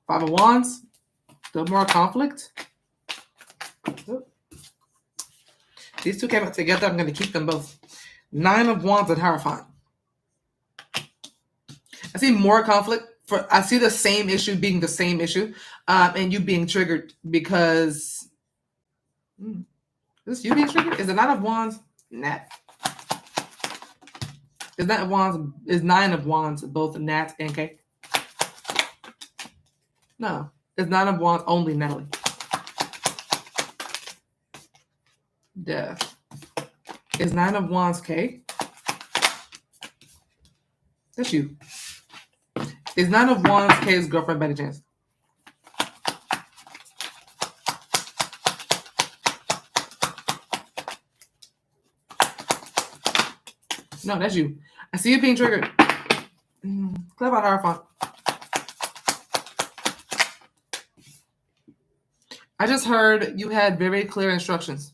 Five of Wands. Still more conflict. These two came out together. I'm going to keep them both. Nine of Wands and Hierophant. I see more conflict. I see the same issue being the same issue, and you being triggered because. Is this you being triggered? Is the Nine of Wands Nat? Is Nine of Wands both Nat and Kay? No, it's Nine of Wands only Natalie. Death. Is 9 of Wands K? That's you. Is 9 of Wands K's girlfriend by any chance? No, that's you. I see you being triggered. Click on Hierophant. I just heard you had very clear instructions.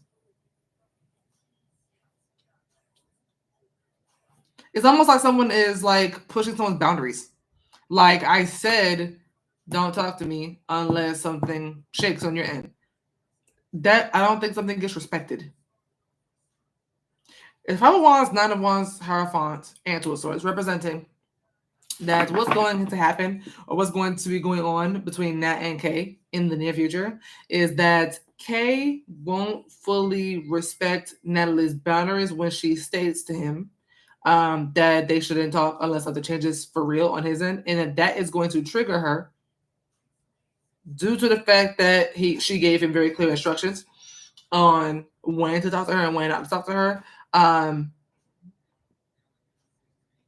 It's almost like someone is like pushing someone's boundaries. Like I said, don't talk to me unless something shakes on your end. That I don't think something gets respected. It's 5 of Wands, 9 of Wands, Hierophant, and Two of Swords, representing that what's going to happen or what's going to be going on between Nat and K in the near future is that K won't fully respect Natalie's boundaries when she states to him that they shouldn't talk unless something changes for real on his end, and that is going to trigger her due to the fact that she gave him very clear instructions on when to talk to her and when not to talk to her.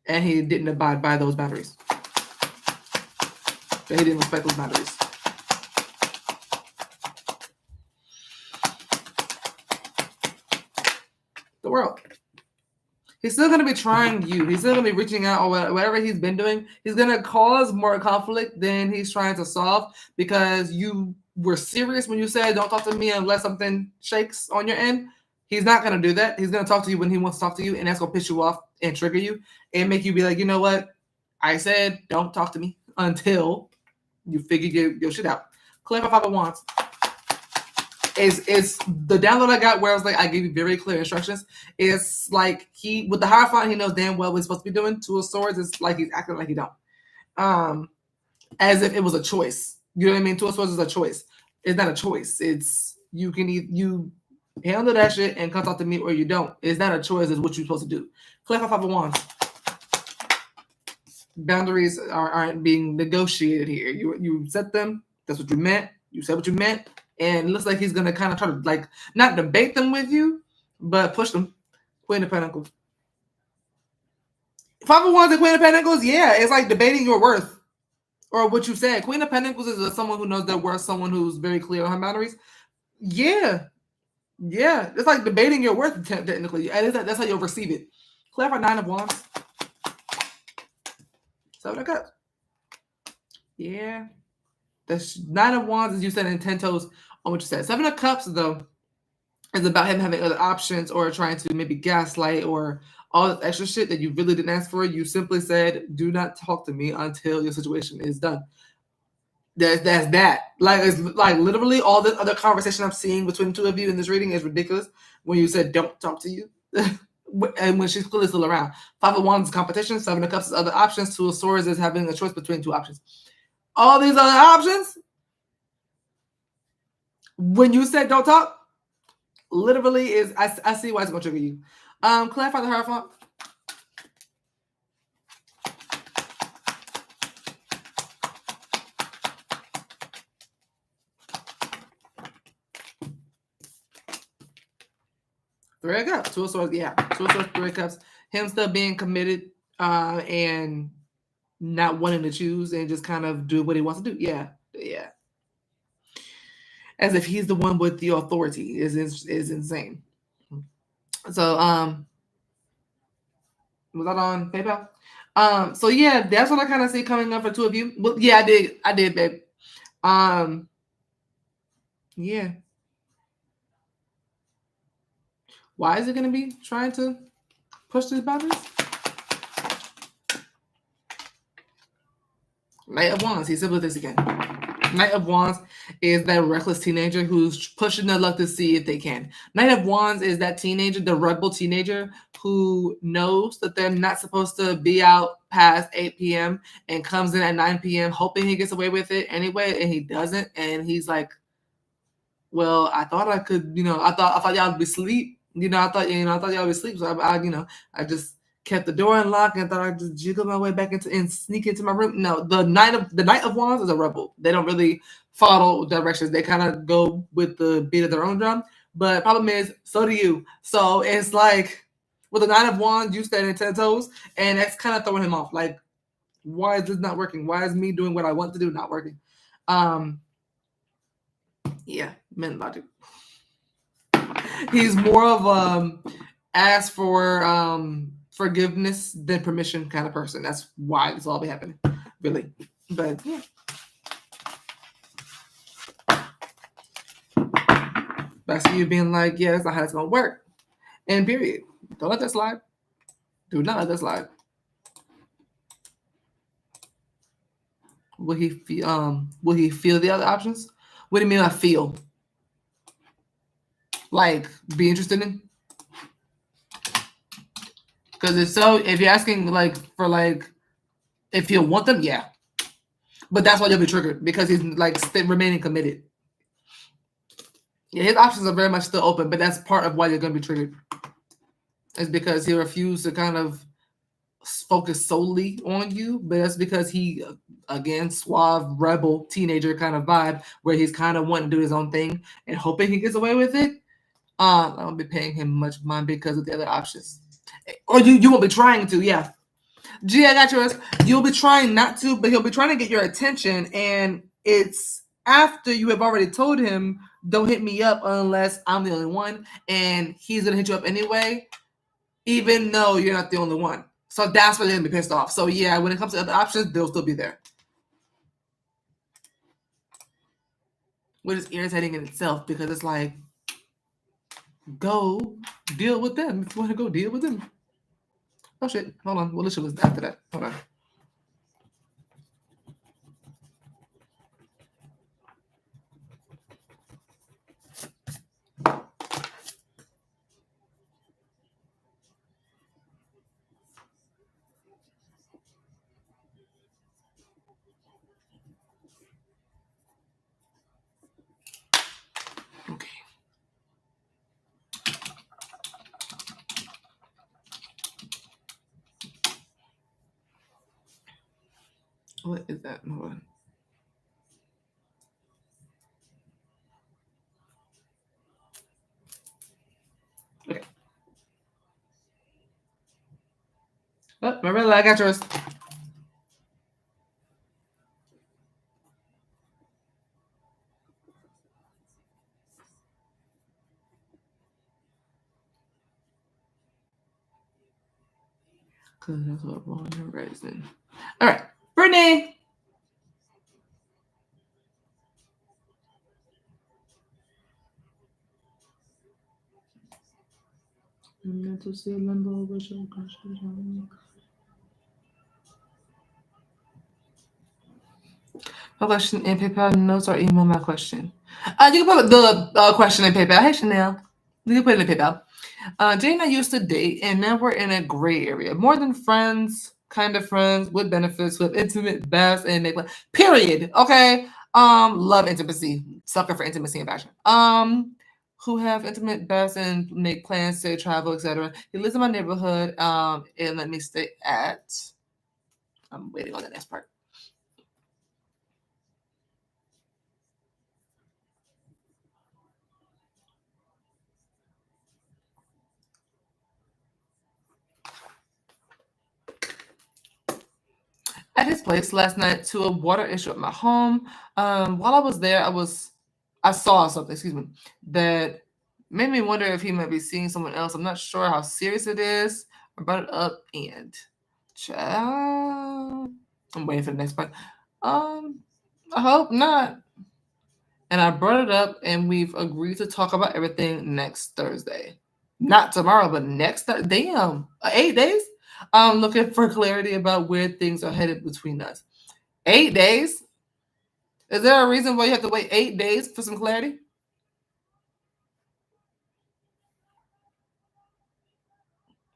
And he didn't abide by those boundaries. He didn't respect those boundaries. The world. He's still going to be trying you. He's still going to be reaching out or whatever he's been doing. He's going to cause more conflict than he's trying to solve because you were serious when you said, don't talk to me unless something shakes on your end. He's not going to do that. He's going to talk to you when he wants to talk to you, and that's going to piss you off and trigger you and make you be like, you know what? I said don't talk to me until you figure your shit out. Clarify 5 of Wands. It's the download I got where I was like, I gave you very clear instructions. It's like with the Hierophant, he knows damn well what he's supposed to be doing. Two of Swords, it's like he's acting like he don't. As if it was a choice. You know what I mean? Two of Swords is a choice. It's not a choice. It's you can you handle that shit and come talk to me or you don't. It's not a choice. It's what you're supposed to do. Clarify 5 of Wands. Boundaries aren't being negotiated here. You set them. That's what you meant. You said what you meant. And it looks like he's going to kind of try to, like, not debate them with you, but push them. Queen of Pentacles. 5 of Wands and Queen of Pentacles, yeah, it's like debating your worth or what you said. Queen of Pentacles is someone who knows their worth, someone who's very clear on her boundaries. Yeah. Yeah. It's like debating your worth, technically. That's how you'll receive it. Clarify 9 of Wands. 7 of Cups. Yeah. The 9 of Wands, as you said, in 10 toes on what you said. 7 of Cups, though, is about him having other options or trying to maybe gaslight or all this extra shit that you really didn't ask for. You simply said, do not talk to me until your situation is done. That's that. Like, it's like literally all this other conversation I'm seeing between the two of you in this reading is ridiculous when you said, don't talk to you. And when she's clearly still around. 5 of Wands is competition. 7 of Cups is other options. 2 of Swords is having a choice between 2 options. All these other options, when you said don't talk, literally is I see why it's going to trigger you. Clarify the Hierophant. Three of Cups. 2 of Swords. Yeah. 2 of Swords, 3 of Cups. Him still being committed and not wanting to choose and just kind of do what he wants to do. Yeah. Yeah. As if he's the one with the authority is insane. So was that on PayPal? So yeah, that's what I kind of see coming up for 2 of you. Well, yeah, I did, babe. Yeah. Why is it gonna be trying to push these boundaries? Knight of Wands. He's simple this again. Knight of Wands is that reckless teenager who's pushing their luck to see if they can. Knight of Wands is that teenager, the rebel teenager who knows that they're not supposed to be out past 8 p.m. and comes in at 9 p.m. hoping he gets away with it anyway, and he doesn't. And he's like, well, I thought I could, I thought y'all would be asleep. I thought y'all would be asleep. So I just kept the door unlocked and thought I'd just jiggle my way back into and sneak into my room. No, the Knight of Wands is a rebel. They don't really follow directions. They kind of go with the beat of their own drum. But problem is, so do you. So it's like with the 9 of Wands, you standing 10 toes, and that's kind of throwing him off. Like, why is this not working? Why is me doing what I want to do not working? Yeah, men logic. He's more of ask for forgiveness than permission kind of person. That's why this all be happening, really. But yeah. But I see you being like, yeah, that's not how it's gonna work. And period. Don't let that slide. Do not let that slide. Will he feel? Will he feel the other options? What do you mean by feel? Like, be interested in? Because if you're asking like for like, if he'll want them, yeah. But that's why you'll be triggered because he's like remaining committed. Yeah, his options are very much still open, but that's part of why you're gonna be triggered. It's because he refused to kind of focus solely on you, but that's because he, again, suave rebel teenager kind of vibe where he's kind of wanting to do his own thing and hoping he gets away with it. I won't be paying him much mind because of the other options, or you won't be trying to. Yeah, G, I got yours. You'll be trying not to, but he'll be trying to get your attention, and it's after you have already told him, "Don't hit me up unless I'm the only one," and he's gonna hit you up anyway, even though you're not the only one. So that's why they're gonna be pissed off. So yeah, when it comes to other options, they'll still be there. Which is irritating in itself because it's like, go deal with them if you want to go deal with them. Oh shit, hold on. Willisha was after that. Hold on. Okay. What is that? Hold on. Okay. Oh, Mirella, I got yours. Because that's what born and raised in. All right. Brittani. Mental state limbo, visual concentration. My question in PayPal notes or email my question. You can put the question in PayPal. Hey, Chanel. You can put it in PayPal. Jane and I used to date, and now we're in a gray area. More than friends, kind of friends with benefits, with intimate best, and make period. Okay. Love intimacy. Sucker for intimacy and passion. Who have intimate best and make plans to travel, etc. He lives in my neighborhood. And let me stay at. I'm waiting on the next part. At his place last night to a water issue at my home. While I was there, I saw something, excuse me, that made me wonder if he might be seeing someone else. I'm not sure how serious it is. I brought it up and I'm waiting for the next part. I hope not. And I brought it up and we've agreed to talk about everything next Thursday. Not tomorrow, but next Thursday. Damn, 8 days? I'm looking for clarity about where things are headed between us. 8 days? Is there a reason why you have to wait 8 days for some clarity?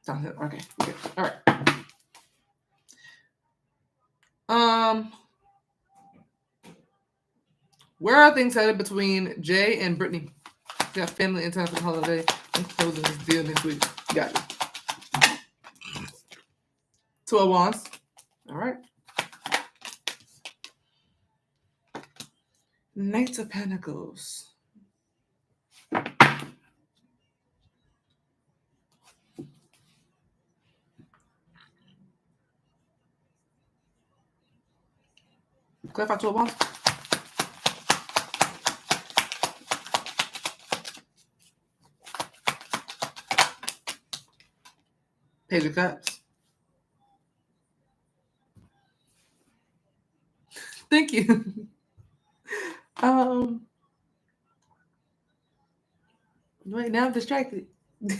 Okay. All right. Where are things headed between Jay and Brittani? They got family in time for the holiday and closing this deal next week. Gotcha. 2 of Wands. All right. Knight of Pentacles. Clarify 2 of Wands. Page of Cups. Thank you. Wait, now I'm distracted. 2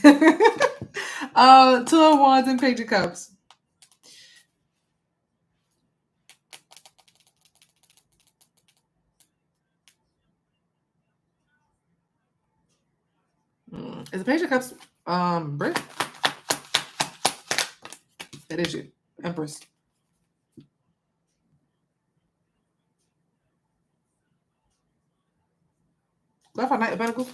of Wands and Page of Cups. Is the Page of Cups Britt? That is you, Empress. Left a Knight of Pentacles.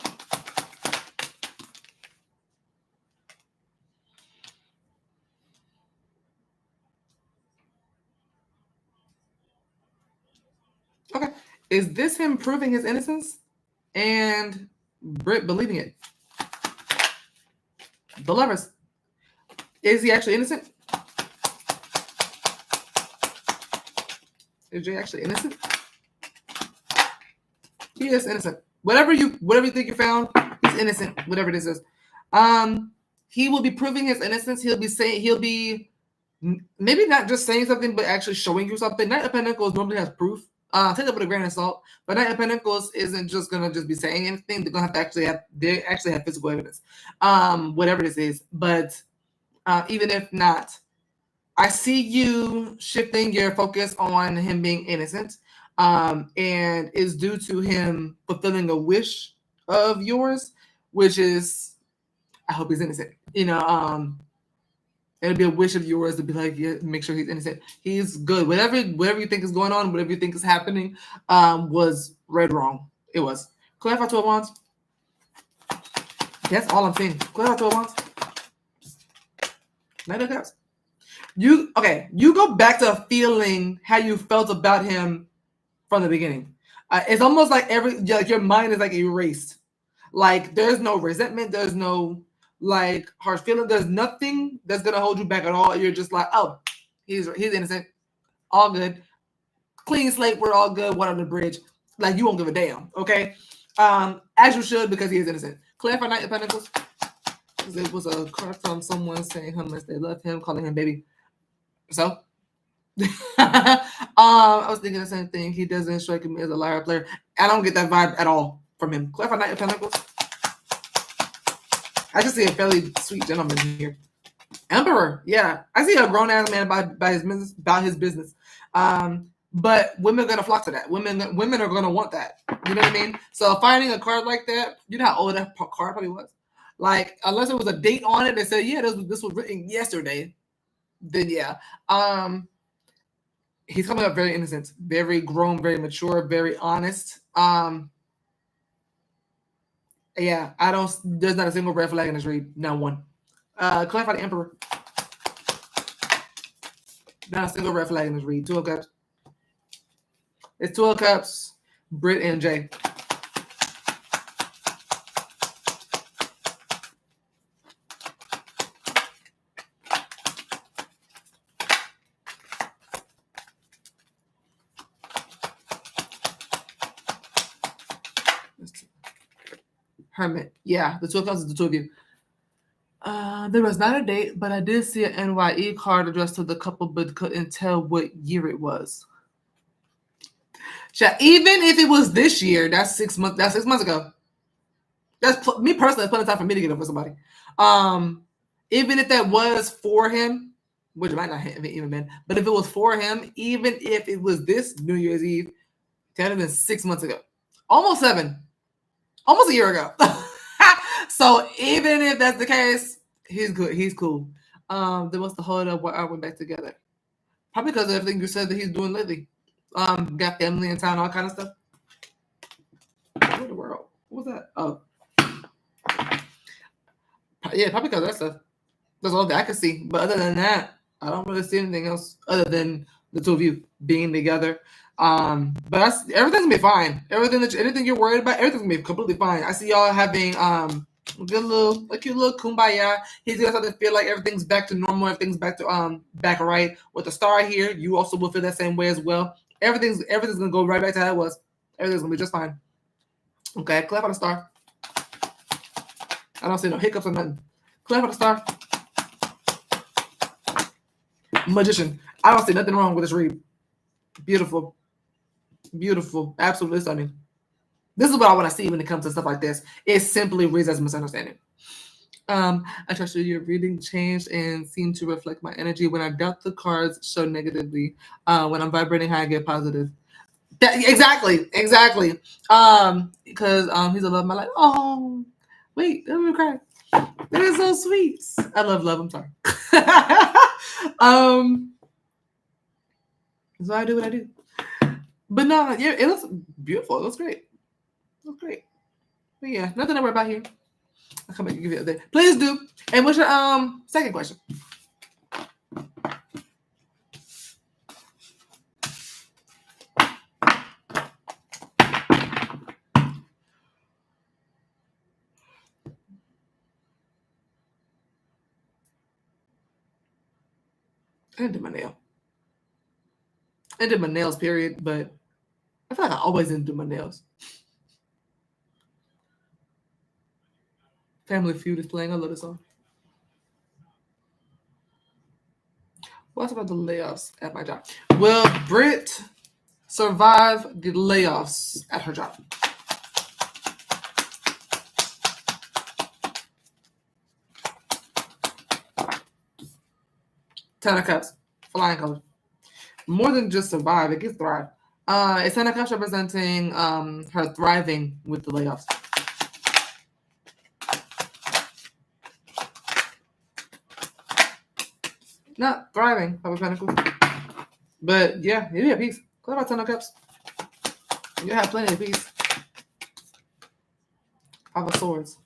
Okay. Is this him proving his innocence and Britt believing it? The Lovers. Is he actually innocent? Is Jay actually innocent? He is innocent. Whatever you think you found, he's innocent. Whatever this is. He will be proving his innocence. He'll be maybe not just saying something, but actually showing you something. Knight of Pentacles normally has proof. Take that with a grain of salt. But Knight of Pentacles isn't just gonna just be saying anything. They're gonna have to they actually have physical evidence. Whatever this is. But even if not, I see you shifting your focus on him being innocent. And is due to him fulfilling a wish of yours, which is, I hope he's innocent. It'll be a wish of yours to be like, yeah, make sure he's innocent. He's good. Whatever you think is going on, whatever you think is happening, was read wrong. It was. Clarify 2 of Wands. That's all I'm saying. Clarify 2 of Wands. Knight of Cups. You go back to feeling how you felt about him from the beginning. It's almost like your mind is like erased. Like there's no resentment, there's no like harsh feeling, there's nothing that's gonna hold you back at all. You're just like, oh, he's innocent, all good, clean slate, we're all good, one on the bridge. Like you won't give a damn, okay? As you should, because he is innocent. Clarify Knight of Pentacles. It was a card from someone saying how much they love him, calling him baby. So I was thinking the same thing. He doesn't strike me as a liar player. I don't get that vibe at all from him. Clarify Knight of Pentacles. I just see a fairly sweet gentleman here. Emperor, yeah. I see a grown ass man by his business, about his business. But women are gonna flock to that. Women are gonna want that. You know what I mean? So finding a card like that, you know how old that card probably was? Like, unless it was a date on it that said, yeah, this was written yesterday, then yeah. He's coming up very innocent, very grown, very mature, very honest. Yeah, there's not a single red flag in this read. Not one. Clarify the Emperor. Not a single red flag in this read. 2 of Cups. It's 2 of Cups, Britt and Jay. Hermit. Yeah, the 2 of Cups is the 2 of you. There was not a date, but I did see an NYE card addressed to the couple, but couldn't tell what year it was. Even if it was this year, that's 6 months. That's 6 months ago. That's me personally. That's plenty of time for me to get up with somebody. Even if that was for him, which it might not have even been, but if it was for him, even if it was this New Year's Eve, it would have been 6 months ago, almost 7, almost a year ago. So even if that's the case, he's good. He's cool. Then what's the hold up? Why aren't we back together? Probably because of everything you said that he's doing lately. Got family in town, all kind of stuff. What in the world? What was that? Oh, yeah, probably because of that stuff. That's all that I can see. But other than that, I don't really see anything else other than the 2 of you being together. But everything's gonna be fine. Anything you're worried about, everything's gonna be completely fine. I see y'all having a cute little kumbaya. He's gonna start to feel like everything's back to normal. Everything's back to back right with the star here. You also will feel that same way as well. Everything's gonna go right back to how it was. Everything's gonna be just fine. Okay, clap on the star. I don't see no hiccups or nothing. Clap on the star. Magician. I don't see nothing wrong with this read. Beautiful. Beautiful. Absolutely stunning. This is what I want to see when it comes to stuff like this. It simply reads as misunderstanding. I trust you. Your reading changed and seemed to reflect my energy. When I doubt, the cards show negatively. When I'm vibrating high, I get positive. Exactly. Because he's a love of my life. Oh, wait, let me cry. That is so sweet. I love love. I'm sorry. So I do what I do. But no, yeah, it looks beautiful. It looks great. It looks great. But yeah, nothing to worry about here. I'll come back and give you a update. Please do. And what's your second question? I didn't do my nail. I did my nails, period, but I feel like I always didn't do my nails. Family Feud is playing. I love this song. What's about the layoffs at my job? Will Britt survive the layoffs at her job? Ten of Cups, flying color. More than just survive, it gets thrive. It's Ten of Cups representing her thriving with the layoffs. Not thriving, Five of Pentacles. But yeah, you have peace. What about Ten of Cups? You have plenty of peace. Five of Swords.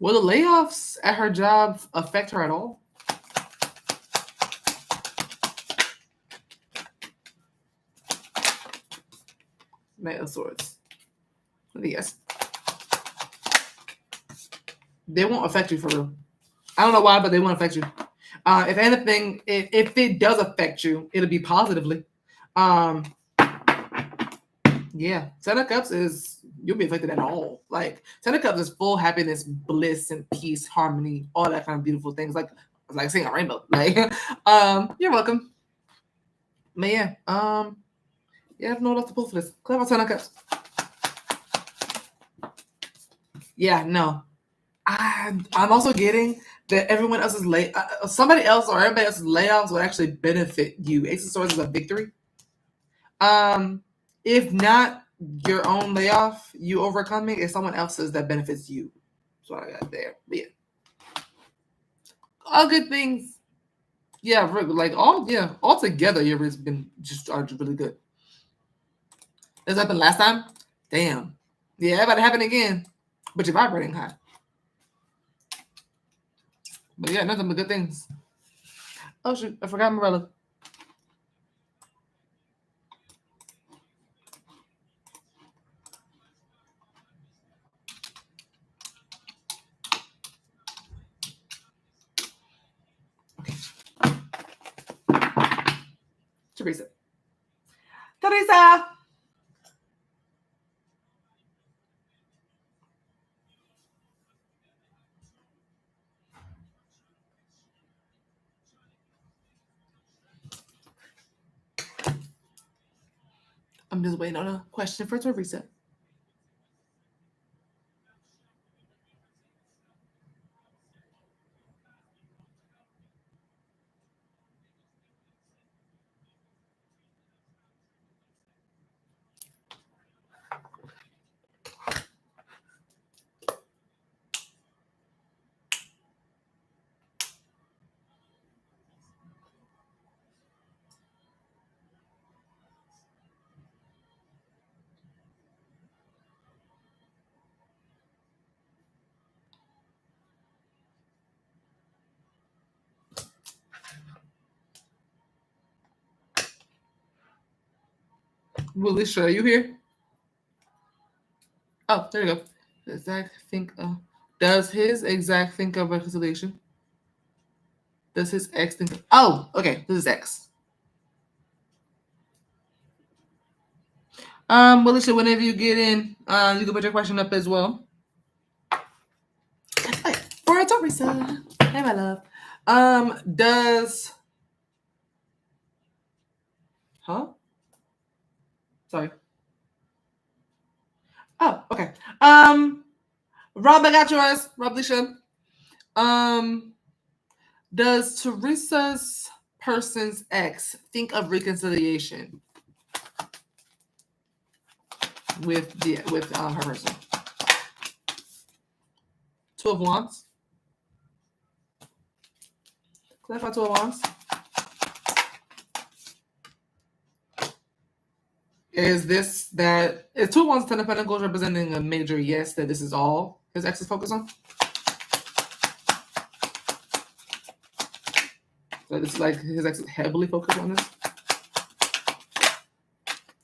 Will the layoffs at her job affect her at all? Knight of Swords. Yes. They won't affect you for real. I don't know why, but they won't affect you. If anything, if it does affect you, it'll be positively. Yeah, Ten of Cups is, you'll be affected at all. Like, Ten of Cups is full happiness, bliss, and peace, harmony, all that kind of beautiful things. Like seeing a rainbow. Like, you're welcome. But yeah, you have no else to pull for this. Clever Ten of Cups. Yeah, no. I'm also getting that everyone else's somebody else or everybody else's layoffs would actually benefit you. Ace of Swords is a victory. If not your own layoff, you overcoming, it's someone else's that benefits you. That's what I got there. But yeah, all good things. Yeah, like all together, your risk been just really good. This happened last time. Damn. Yeah, it about to happen again. But you're vibrating high. But yeah, nothing but good things. Oh shoot, I forgot Mirella. Okay. Teresa. I'm just waiting on a question for Teresa. Willisha, are you here? Oh, there you go. Does his exact think of reconciliation? Does his ex think of, oh, okay, this is X. Willisha, whenever you get in, you can put your question up as well. Hey, for Teresa. Hey, my love. Does Sorry. Oh, okay. Rob, I got yours. Roblesha. Does Teresa's person's ex think of reconciliation with her person? Two of Wands. Clarify Two of Wands. Is this that is Two of Wands, Ten of Pentacles representing a major yes that this is all his ex is focused on? So it's like his ex is heavily focused on this.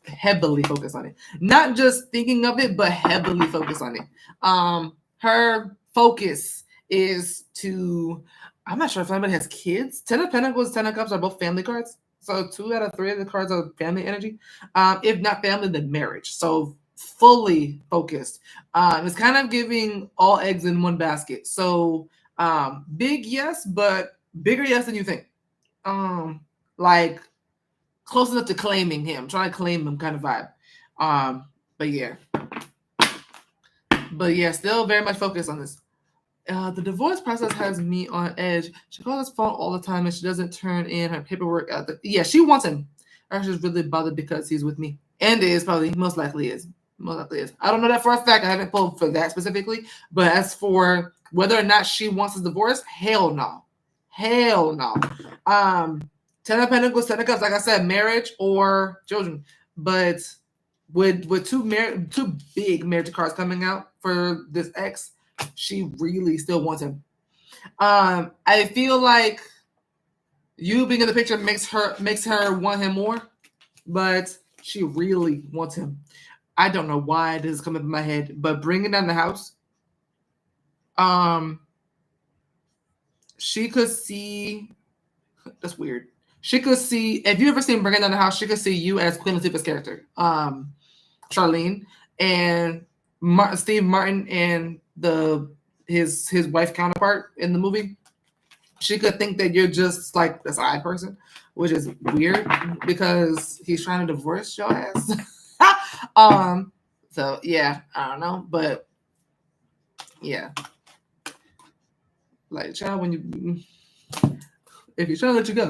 Heavily focused on it. Not just thinking of it, but heavily focused on it. Her focus is to, I'm not sure if anybody has kids. Ten of Pentacles, Ten of Cups are both family cards. So 2 out of 3 of the cards are family energy. If not family, then marriage. So fully focused. It's kind of giving all eggs in one basket. So big yes, but bigger yes than you think. Like close enough to claiming him, trying to claim him kind of vibe. But yeah, still very much focused on this. The divorce process has me on edge. She calls his phone all the time and she doesn't turn in her paperwork at the. Yeah, she wants him. Or she's really bothered because he's with me. And is probably, most likely is. I don't know that for a fact. I haven't pulled for that specifically. But as for whether or not she wants his divorce, hell no. Hell no. Ten of Pentacles, Ten of Cups, like I said, marriage or children. But with two big marriage cards coming out for this ex, she really still wants him. I feel like you being in the picture makes her want him more, but she really wants him. I don't know why this is coming up in my head, but bringing down the house, she could see. That's weird. She could see, if you ever seen Bringing Down the House, she could see you as Queen Latifah's character, Charlene, and Steve Martin and his wife counterpart in the movie. She could think that you're just like a side person, which is weird because he's trying to divorce your ass. So yeah, I don't know, but yeah, like child, if he's trying to let you go,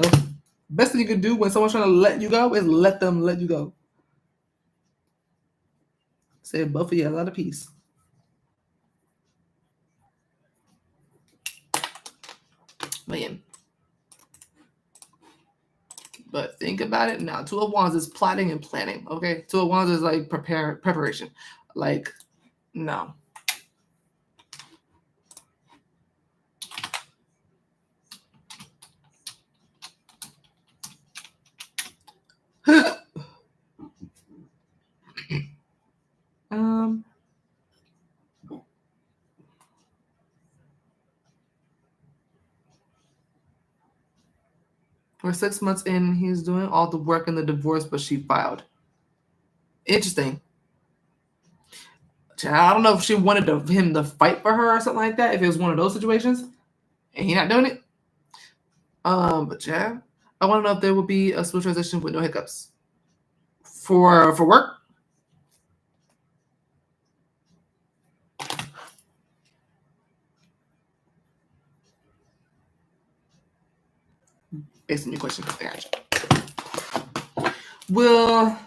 best thing you can do when someone's trying to let you go is let them let you go. Save both of you a lot of peace. But think about it now. Two of Wands is plotting and planning. Okay, Two of Wands is like preparation. Like, no. We're 6 months in. He's doing all the work in the divorce, but she filed. Interesting. I don't know if she wanted him to fight for her or something like that. If it was one of those situations, and he's not doing it. But yeah, I want to know if there will be a smooth transition with no hiccups for work. Based on your question, Will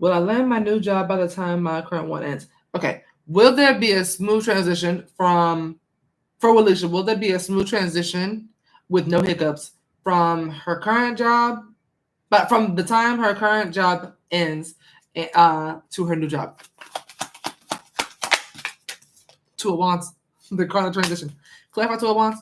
I land my new job by the time my current one ends? Okay. Will there be a smooth transition for Willisha? Will there be a smooth transition with no hiccups from her current job, but from the time her current job ends to her new job? Two of Wands, the kind of transition. Clarify Two of Wands.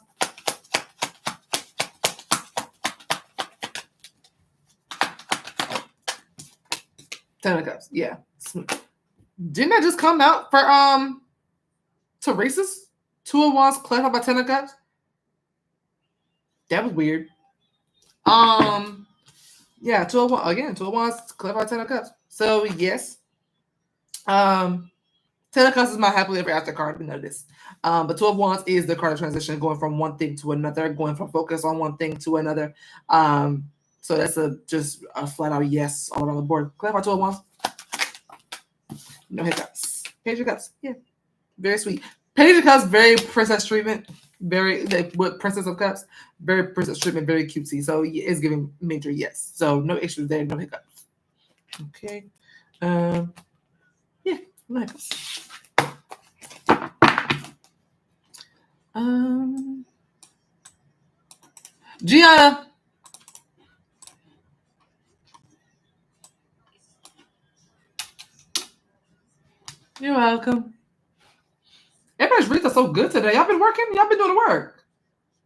Ten of Cups, yeah. Didn't that just come out for Teresa's? Two of Wands clarified by Ten of Cups. That was weird. Yeah, Two of Wands clarified by Ten of Cups. So yes, Ten of Cups is my happily ever after card. We know this. But Two of Wands is the card of transition, going from one thing to another, going from focus on one thing to another. So that's just a flat out yes all around the board. Clarify Two of Wands. No hiccups. Page of Cups. Yeah. Very sweet. Page of Cups, very princess treatment. Very with Princess of Cups, very princess treatment, very cutesy. So it's giving major yes. So no issues there, no hiccups. Okay. Yeah, no hiccups. Gianna. You're welcome. Everybody's reads are so good today. Y'all been working? Y'all been doing the work.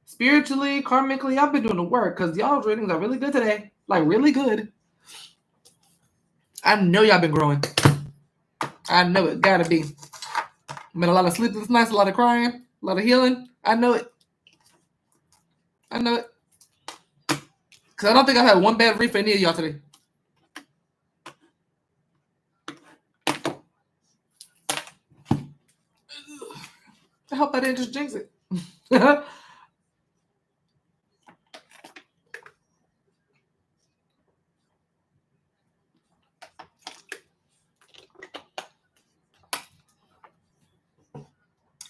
Spiritually, karmically, y'all been doing the work because y'all's readings are really good today. Like, really good. I know y'all been growing. I know it. Gotta be. Been a lot of sleepless nights, a lot of crying, a lot of healing. I know it. I know it. Because I don't think I had one bad read for any of y'all today. I hope I didn't just jinx it.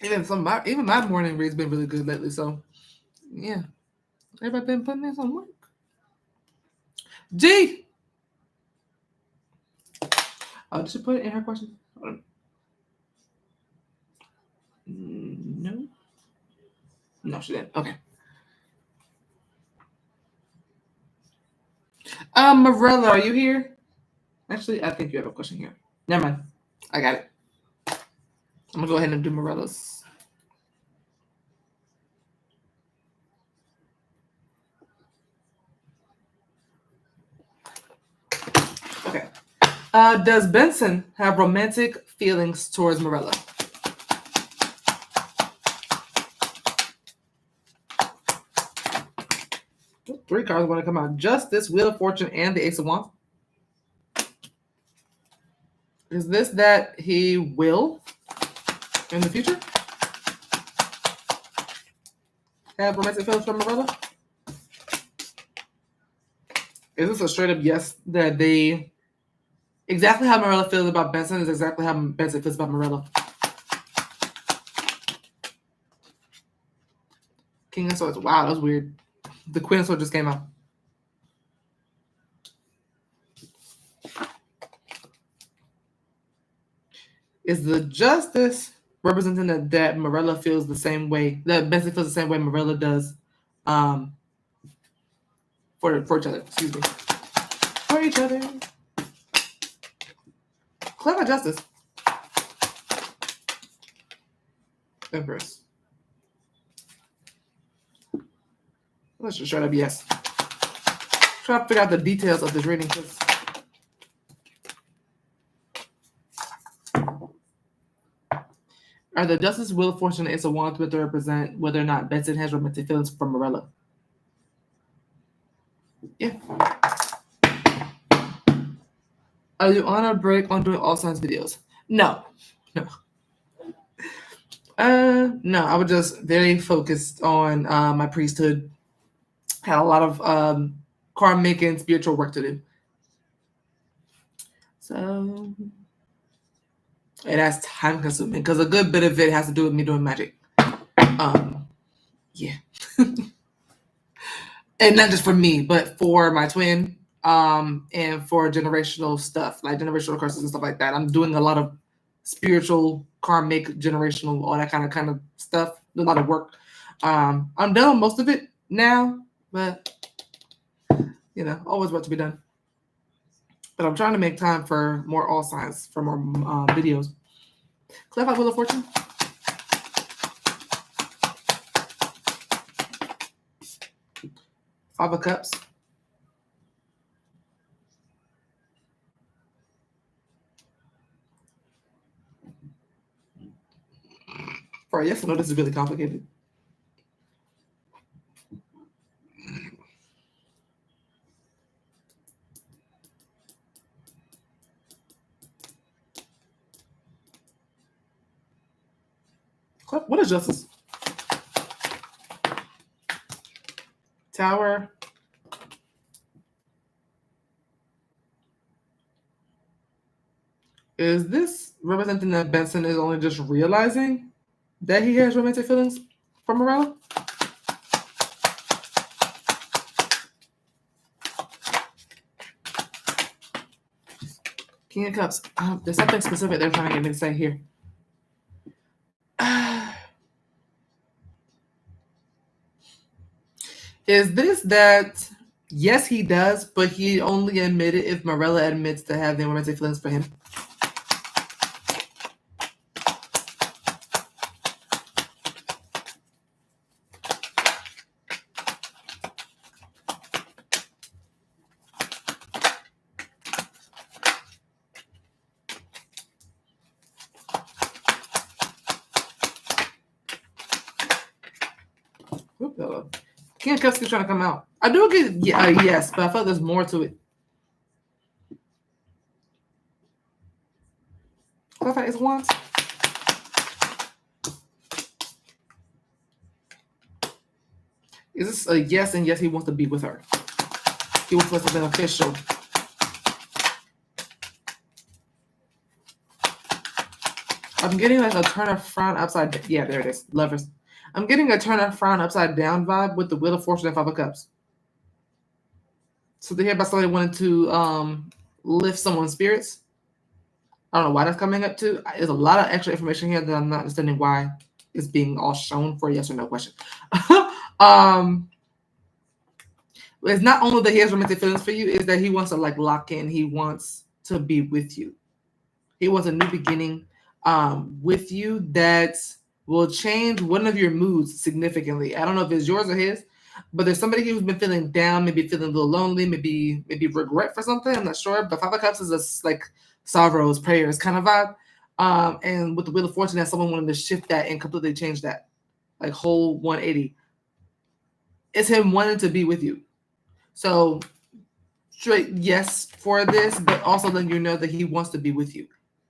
Even my morning read's been really good lately. So yeah, everybody been putting in some work. G. Oh, did she put it in her question? No. No, she didn't. Okay. Mirella, are you here? Actually, I think you have a question here. Never mind. I got it. I'm gonna go ahead and do Morella's. Okay. Does Benson have romantic feelings towards Mirella? Three cards want to come out. Justice, Wheel of Fortune, and the Ace of Wands. Is this that he will, in the future, have romantic feelings for Mirella? Is this a straight up yes that they exactly how Mirella feels about Benson is exactly how Benson feels about Mirella? King of Swords. Wow, that was weird. The Queen of Swords just came out. Is the Justice representing that Mirella feels the same way, that Benson feels the same way Mirella does for each other? Excuse me. For each other. Clever Justice. Empress. Let's just try to be yes. Try to figure out the details of this reading because are the Justice, Wheel of Fortune, and Ace of Wands meant to represent whether or not Benson has romantic feelings for Mirella? Yeah. Are you on a break on doing all signs videos? No. No, I was just very focused on my priesthood. Had a lot of karmic and spiritual work to do. So, and that's time consuming because a good bit of it has to do with me doing magic. Yeah. And not just for me, but for my twin, and for generational stuff, like generational curses and stuff like that. I'm doing a lot of spiritual, karmic, generational, all that kind of stuff. A lot of work. I'm done with most of it now, but always work to be done. But I'm trying to make time for more all signs, for more videos. Clarify Wheel of Fortune. Five of Cups. For a yes or no, this is really complicated. What is justice? Tower. Is this representing that Benson is only just realizing that he has romantic feelings for Mirella? King of Cups. There's something specific they're trying to get me to say here. Is this that, yes, he does, but he only admitted if Mirella admits to having romantic feelings for him? King of Cups keeps trying to come out. I do get yes, but I feel like there's more to it. Clarify is once. Is this a yes and yes he wants to be with her? He wants something official. I'm getting like a turn of frown upside down. Yeah, there it is. Lovers. I'm getting a turn of frown upside down vibe with the Wheel of Fortune and Five of Cups. So they hear about somebody wanting to lift someone's spirits. I don't know why that's coming up too. There's a lot of extra information here that I'm not understanding why it's being all shown for a yes or no question. It's not only that he has romantic feelings for you, is that he wants to like lock in. He wants to be with you. He wants a new beginning with you that will change one of your moods significantly. I don't know if it's yours or his, but there's somebody who's been feeling down, maybe feeling a little lonely, maybe regret for something. I'm not sure. But Five of Cups is a like sorrows, prayers kind of vibe. And with the Wheel of Fortune, that someone wanted to shift that and completely change that, like whole 180. It's him wanting to be with you. So straight yes for this, but also letting you know that he wants to be with you.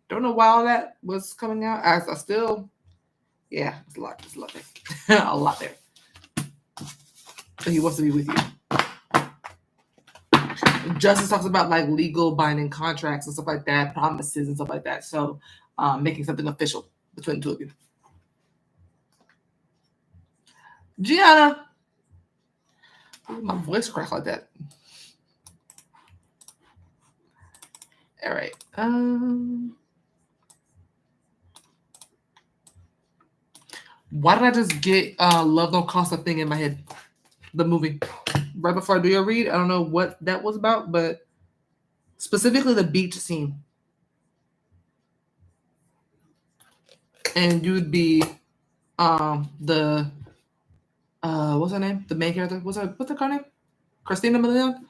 Don't know why all that was coming out. I still, yeah, it's a lot. There's a lot there. A lot there. So he wants to be with you. Justice talks about like legal binding contracts and stuff like that, promises and stuff like that. So making something official between the two of you. Gianna. My voice cracked like that. All right. Why did I just get Love Don't Cost a Thing in my head? The movie. Right before I do your read. I don't know what that was about, but specifically the beach scene. And you'd be the what's her name? The main character. What's her name? Christina Milian.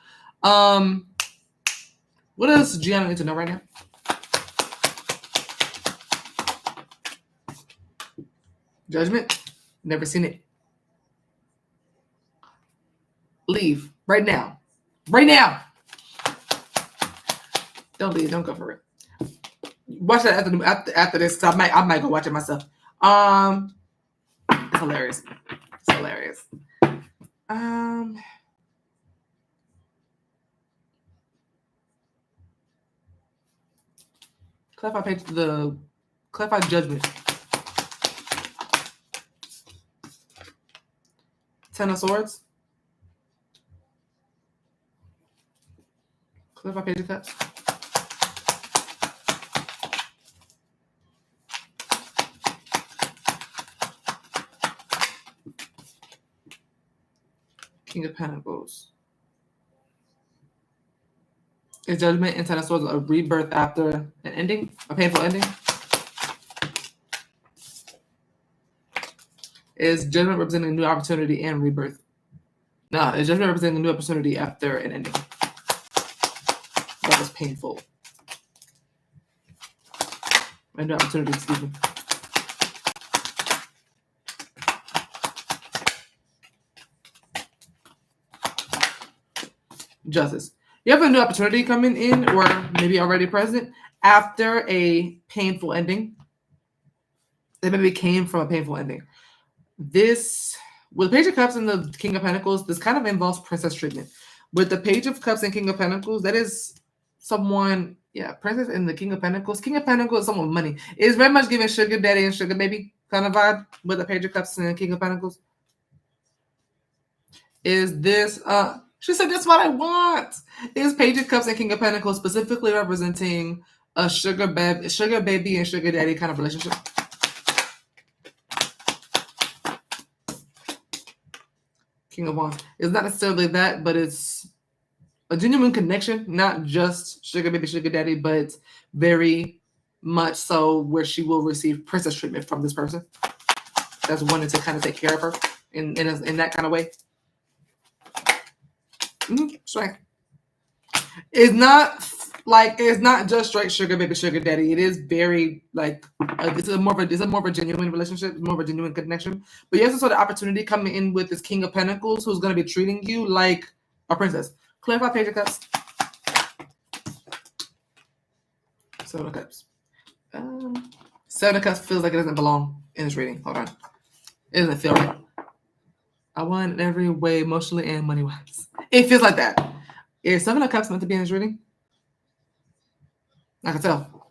What else do Gianna need to know right now? Judgment. Never seen it. Leave right now. Right now. Don't leave. Don't go for it. Watch that after this. I might go watch it myself. It's hilarious. It's hilarious. Clarify judgment. Ten of Swords. Clarify Page of Cups. King of Pentacles. Is Judgment and Ten of Swords a rebirth after an ending? A painful ending? Is Judgment representing a new opportunity and rebirth? No, is Judgment representing a new opportunity after an ending? That was painful. A new opportunity, excuse me. Justice. You have a new opportunity coming in, or maybe already present, after a painful ending. They maybe came from a painful ending. This, with Page of Cups and the King of Pentacles, this kind of involves princess treatment. With the Page of Cups and King of Pentacles, that is someone, princess and the King of Pentacles. King of Pentacles is someone with money. It's very much giving sugar daddy and sugar baby kind of vibe with the Page of Cups and the King of Pentacles. Is this, she said, that's what I want. Is Page of Cups and King of Pentacles specifically representing a sugar baby and sugar daddy kind of relationship? King of Wands. It's not necessarily that, but it's a genuine connection, not just sugar baby, sugar daddy, but very much so where she will receive princess treatment from this person that's wanting to kind of take care of her in that kind of way. Strength. It's not just straight sugar baby, sugar daddy. It is very it's more of a genuine relationship, more of a genuine connection. But you also saw the opportunity coming in with this King of Pentacles, who's going to be treating you like a princess. Clarify Page of Cups. Seven of Cups. Seven of Cups feels like it doesn't belong in this reading. Hold on. It doesn't feel right. I want in every way, emotionally and money-wise. It feels like that. Is Seven of Cups meant to be in this reading? I can tell.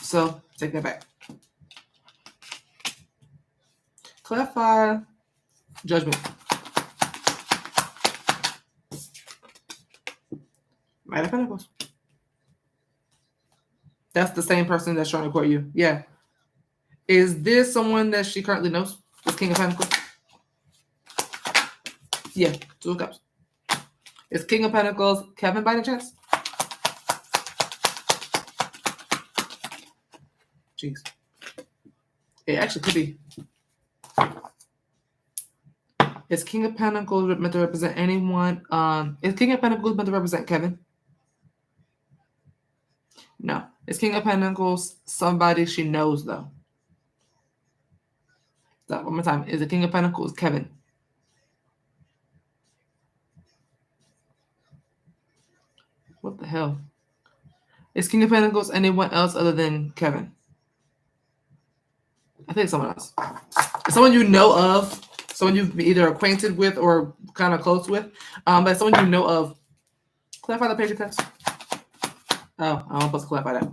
So take that back. Clarify Judgment. Knight of Pentacles. That's the same person that's trying to court you. Yeah. Is this someone that she currently knows? This King of Pentacles? Yeah, Two of Cups. Is King of Pentacles Kevin by any chance? Jeez. It actually could be. Is King of Pentacles meant to represent anyone? Is King of Pentacles meant to represent Kevin? No. Is King of Pentacles somebody she knows, though? So, one more time. Is the King of Pentacles Kevin? What the hell? Is King of Pentacles anyone else other than Kevin? I think someone else. Someone you know of. Someone you've either acquainted with or kind of close with. But someone you know of. Clarify the Page of Cups. Oh, I'm supposed to clarify that.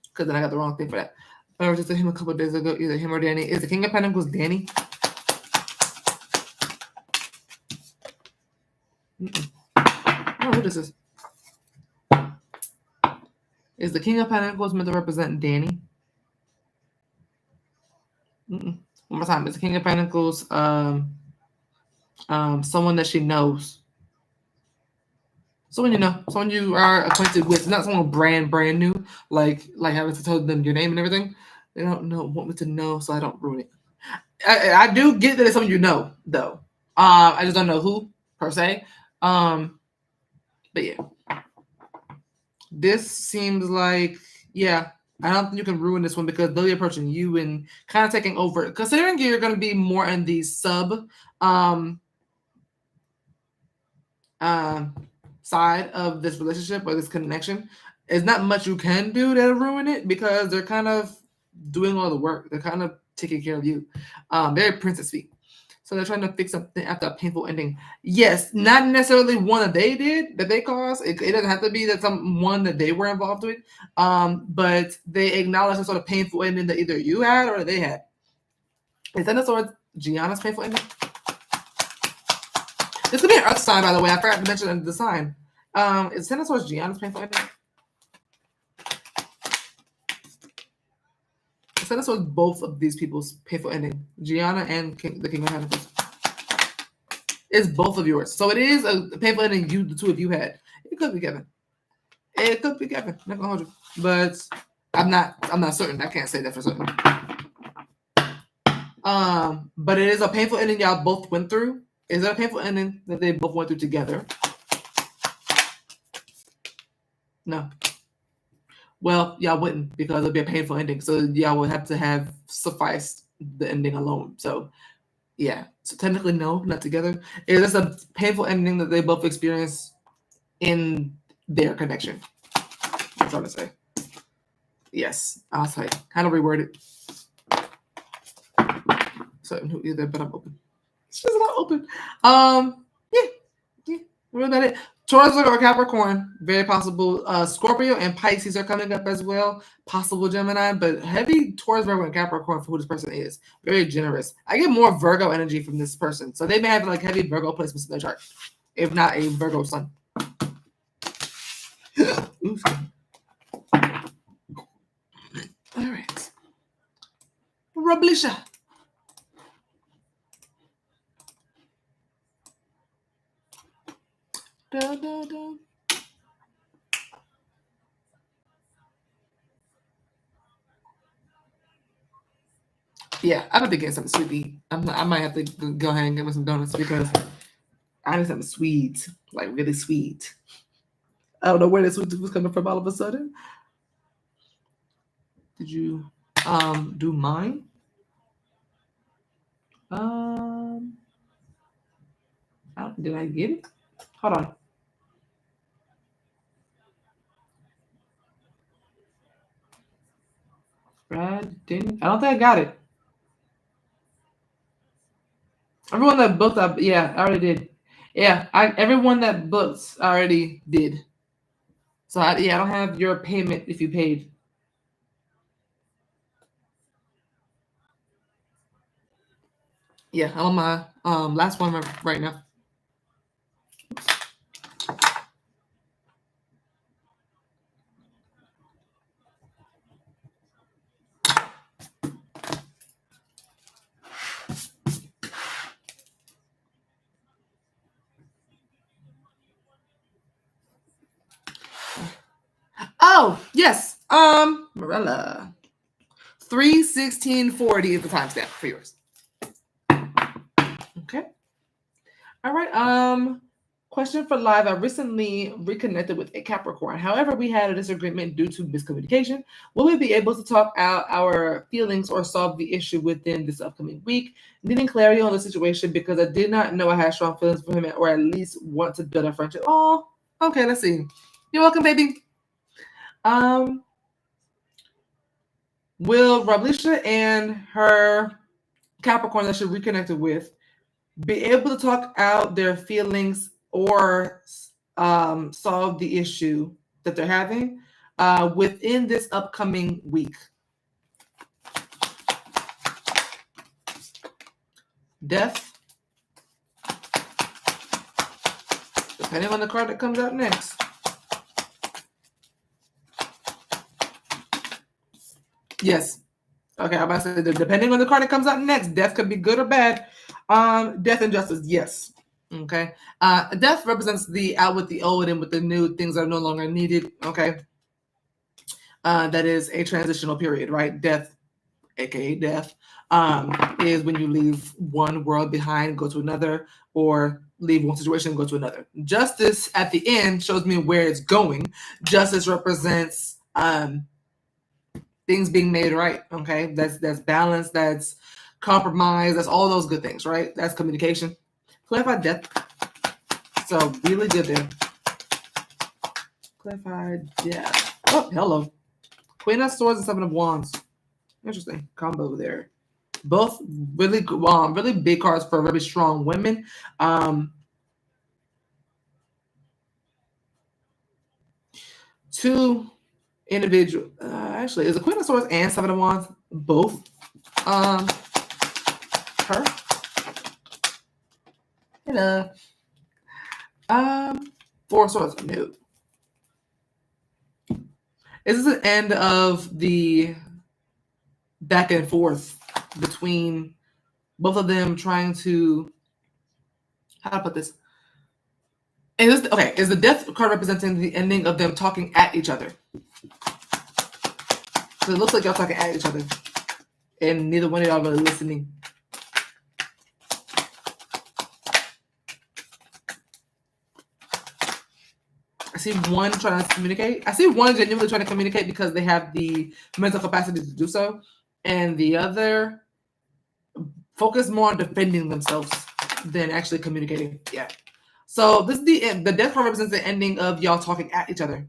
Because then I got the wrong thing for that. I was just to him a couple of days ago, either him or Danny. Is the King of Pentacles Danny? Oh, what is this? Is the King of Pentacles meant to represent Danny? One more time. Is the King of Pentacles someone that she knows? Someone you know, someone you are acquainted with, not someone brand new, like having to tell them your name and everything. They don't want me to know, so I don't ruin it. I do get that it's someone you know, though. I just don't know who per se. But yeah, this seems like I don't think you can ruin this one because they'll be approaching you and kind of taking over. Considering you're going to be more in the sub side of this relationship or this connection, there's not much you can do that'll ruin it because they're kind of doing all the work. They're kind of taking care of you. Very princessy. So they're trying to fix something after a painful ending. Yes, not necessarily one that they did, that they caused. It doesn't have to be that one that they were involved with. But they acknowledge some sort of painful ending that either you had or they had. Is that sort of Gianna's painful ending? This could be an earth sign, by the way. I forgot to mention the sign. Is Centaur's Gianna's painful ending? Centaur's both of these people's painful ending. Gianna and the King of Pentacles. It's both of yours. So it is a painful ending the two of you had. It could be Kevin. It could be Kevin. I'm not gonna hold you. But I'm not certain. I can't say that for certain. But it is a painful ending y'all both went through. Is it a painful ending that they both went through together? No. Well, y'all wouldn't because it'd be a painful ending. So y'all would have to have sufficed the ending alone. So yeah. So technically, no, not together. It is a painful ending that they both experienced in their connection. That's all I say. Yes, I'll say. Kind of reword it. So who either, but I'm open. She's not open. Yeah. What about it? Taurus or Capricorn, very possible. Scorpio and Pisces are coming up as well. Possible Gemini, but heavy Taurus, Virgo, and Capricorn for who this person is. Very generous. I get more Virgo energy from this person, so they may have like heavy Virgo placements in their chart, if not a Virgo sun. All right, Roblesha. Da, da, da. Yeah, I'm gonna be getting something sweet to eat. I might have to go ahead and get me some donuts because I need something sweet, like really sweet. I don't know where this was coming from all of a sudden. Did you do mine? Did I get it? Hold on. Brad didn't. I don't think I got it. Everyone that booked up, yeah, I already did. Yeah, everyone that books already did. So I don't have your payment if you paid. Yeah, I'm on my last one right now. Oh, yes. Mirella. 3:16:40 is the timestamp for yours. Okay. All right. Question for live. I recently reconnected with a Capricorn. However, we had a disagreement due to miscommunication. Will we be able to talk out our feelings or solve the issue within this upcoming week? Needing clarity on the situation because I did not know I had strong feelings for him or at least want to build a friendship. Oh, okay. Let's see. You're welcome, baby. Will Roblesha and her Capricorn that she reconnected with be able to talk out their feelings or solve the issue that they're having within this upcoming week? Death. Depending on the card that comes out next. Yes. Okay, I'm about to say that depending on the card that comes out next, death could be good or bad. Death and justice, yes. Okay. Death represents the out with the old and with the new, things that are no longer needed. Okay. That is a transitional period, right? Death, aka death, is when you leave one world behind, go to another, or leave one situation and go to another. Justice at the end shows me where it's going. Justice represents things being made right. Okay, that's balance, that's compromise, that's all those good things, right? That's communication. Clarify death. So really good there. Clarify death. Oh, hello. Queen of Swords and Seven of Wands. Interesting combo there. Both really really big cards for really strong women. Two individual. Actually, is the Queen of Swords and Seven of Wands both? Her. Hello. Four of Swords. No. Is this the end of the back and forth between both of them trying to, how to put this? Is the death card representing the ending of them talking at each other? So it looks like y'all talking at each other, and neither one of y'all really listening. I see one trying to communicate. I see one genuinely trying to communicate because they have the mental capacity to do so, and the other focus more on defending themselves than actually communicating. Yeah. So this is the end. The death card represents the ending of y'all talking at each other.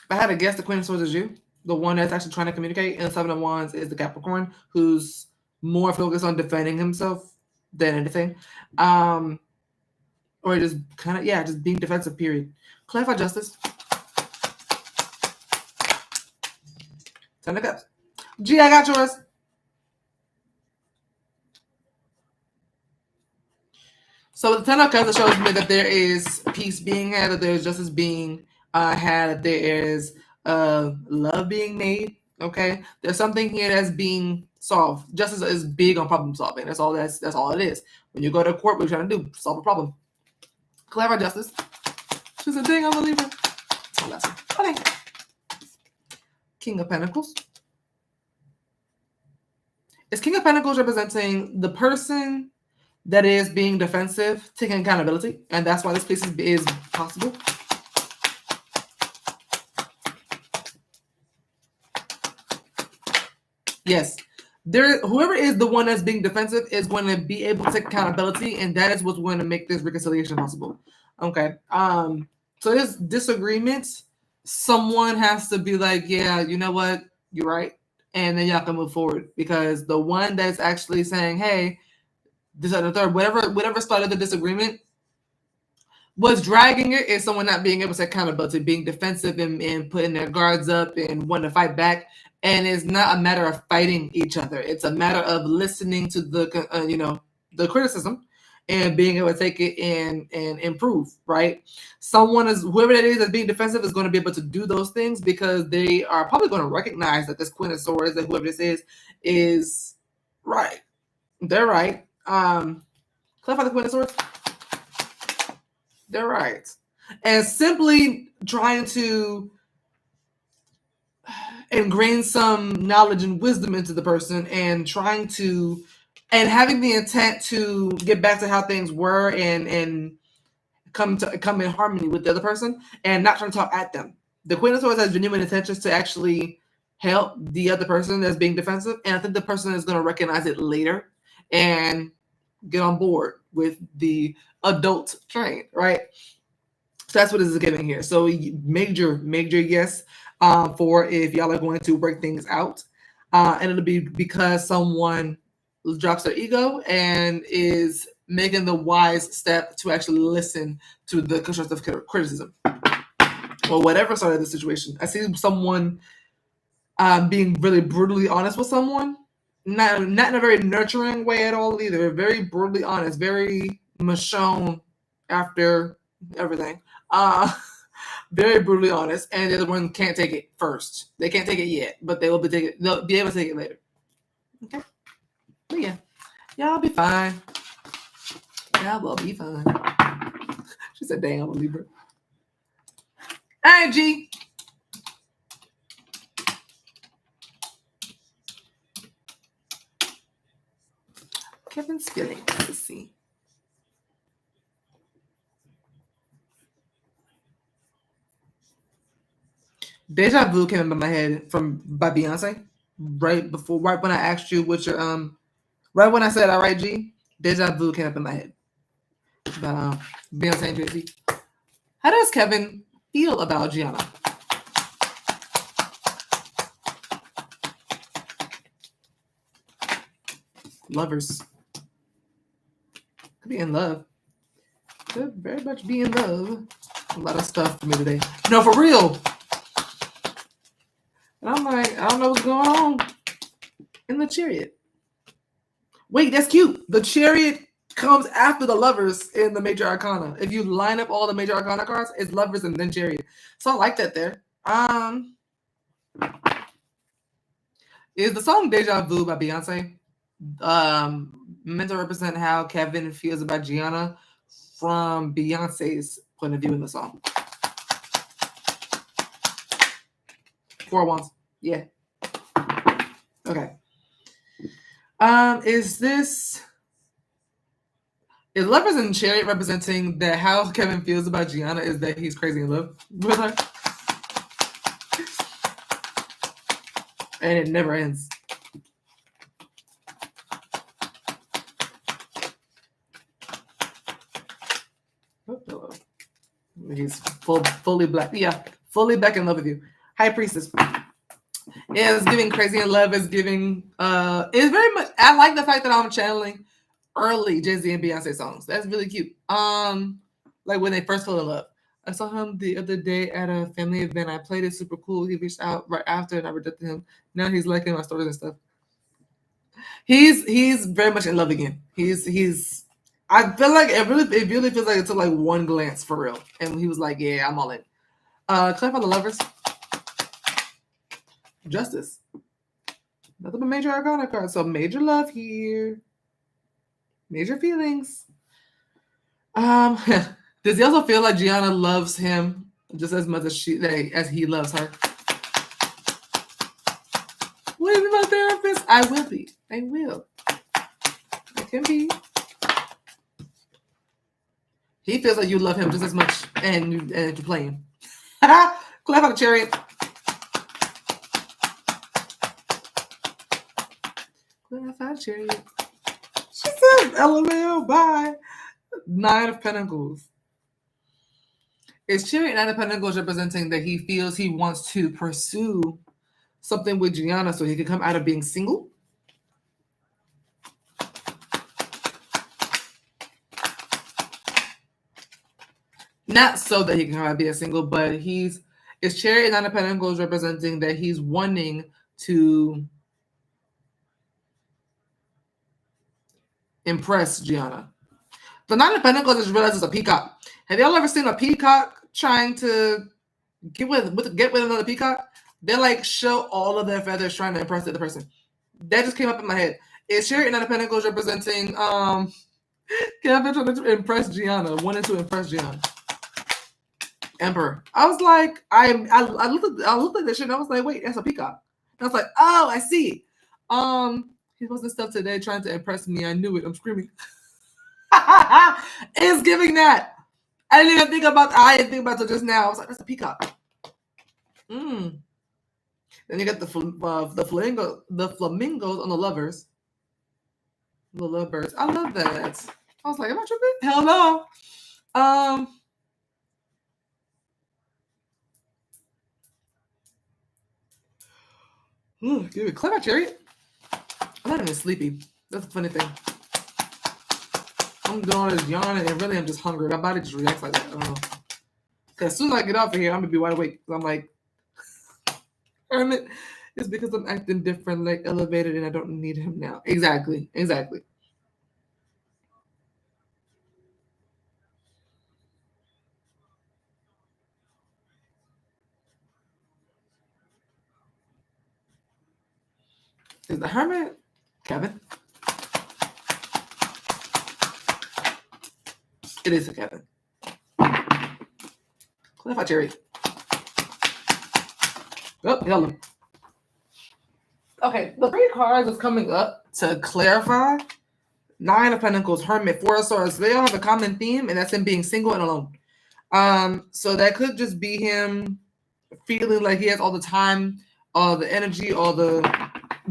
If I had to guess, the Queen of Swords is you, the one that's actually trying to communicate, and the Seven of Wands is the Capricorn, who's more focused on defending himself than anything. Or just kind of, yeah, just being defensive, period. Clarify justice. Ten of Cups. G, I got yours. So with the Ten of Cups, it shows me that there is peace being had, that there's justice being had, that there is love being made. Okay, there's something here that's being solved. Justice is big on problem solving. That's all it is. When you go to court, what you're trying to do, solve a problem. Clarify justice. She said, dang, I'm a Libra. Okay. King of Pentacles. Is King of Pentacles representing the person that is being defensive, taking accountability, and that's why this piece is possible? Yes. Whoever is the one that's being defensive is going to be able to take accountability, and that is what's going to make this reconciliation possible. Okay. So this disagreement, someone has to be like, yeah, you know what? You're right. And then y'all can move forward, because the one that's actually saying, hey, this other third, whatever started the disagreement, what's dragging it is someone not being able to take accountability, being defensive and putting their guards up and wanting to fight back. And it's not a matter of fighting each other. It's a matter of listening to the the criticism and being able to take it and improve, right? Whoever that is that's being defensive is going to be able to do those things, because they are probably going to recognize that this Queen of Swords, that whoever this is right. They're right. Clarify the Queen of Swords. They're right. And simply trying to ingrain some knowledge and wisdom into the person, and having the intent to get back to how things were and come in harmony with the other person, and not trying to talk at them. The Queen of Swords has genuine intentions to actually help the other person that's being defensive, and I think the person is going to recognize it later and get on board with the adult train, right? So that's what this is giving here. So major yes for if y'all are going to work things out. And it'll be because someone drops their ego and is making the wise step to actually listen to the constructive criticism or whatever started the situation. I see someone being really brutally honest with someone, not in a very nurturing way at all either. Very brutally honest, very Michonne after everything. Very brutally honest, and the other one can't take it first. They can't take it yet, but they'll be able to take it later. Okay. But yeah, y'all be fine. Y'all will be fine. She said, dang, I'm a Libra. All right, G. Kevin's feeling. Let's see. Deja Vu came into my head by Beyonce right when I asked you what your right when I said all right, G, Deja Vu came up in my head. But Beyonce and Jay-Z. How does Kevin feel about Gianna? Lovers. Could be in love. Could very much be in love. A lot of stuff for me today. No, for real. And I'm like, I don't know what's going on in the Chariot. Wait, that's cute. The Chariot comes after the Lovers in the Major Arcana. If you line up all the Major Arcana cards, it's Lovers and then Chariot. So I like that there. Is the song Deja Vu by Beyonce meant to represent how Kevin feels about Gianna from Beyonce's point of view in the song? 4 of Wands. Yeah. Okay. Is Lovers and Chariot representing that how Kevin feels about Gianna is that he's crazy in love with her? And it never ends. Oh, hello. He's fully black. Yeah, fully back in love with you. High Priestess. Yeah, it's giving crazy in love. It's giving. It's very much. I like the fact that I'm channeling early Jay-Z and Beyonce songs. That's really cute. Like when they first fell in love. I saw him the other day at a family event. I played it super cool. He reached out right after, and I rejected him. Now he's liking my stories and stuff. He's very much in love again. He's. I feel like it really feels like it took like one glance for real, and he was like, "Yeah, I'm all in." Clarify the lovers. Justice. Nothing but major arcana cards. So major love here. Major feelings. Does he also feel like Gianna loves him just as much as he loves her? Will you be my therapist? I will be. I will. I can be. He feels like you love him just as much and you play him. Clap on the chariot. Clap on the chariot. She said, LOL, bye. 9 of Pentacles. Is Chariot 9 of Pentacles representing that he feels he wants to pursue something with Gianna so he can come out of being single? Not so that he can come out of being single, but is Chariot 9 of Pentacles representing that he's wanting to impress Gianna? The 9 of Pentacles just realized it's a peacock. Have y'all ever seen a peacock trying to get with another peacock? They like show all of their feathers trying to impress the other person. That just came up in my head. Is Chariot 9 of Pentacles representing Kevin trying to impress Gianna, wanting to impress Gianna? Emperor. I was like, I looked at this shit and I was like, wait, that's a peacock. And I was like, oh, I see. He posted stuff today trying to impress me. I knew it. I'm screaming. It's giving that. I didn't even think about it just now. I was like, that's a peacock. Then you got the flamingos on the lovers. The lovebirds. I love that. I was like, am I tripping? Hell no. Give it. Clear my chariot. I'm not even sleepy. That's a funny thing. I'm doing this yawning and really I'm just hungry. My body just reacts like that. I don't know. Because as soon as I get off of here, I'm going to be wide awake. I'm like, Hermit, it's because I'm acting different, like elevated, and I don't need him now. Exactly. Is the Hermit Kevin? It is a Kevin. Clarify Jerry. Oh, hello. Okay, the 3 cards is coming up to clarify. 9 of Pentacles, Hermit, 4 of Swords. They all have a common theme, and that's him being single and alone. So that could just be him feeling like he has all the time, all the energy, all the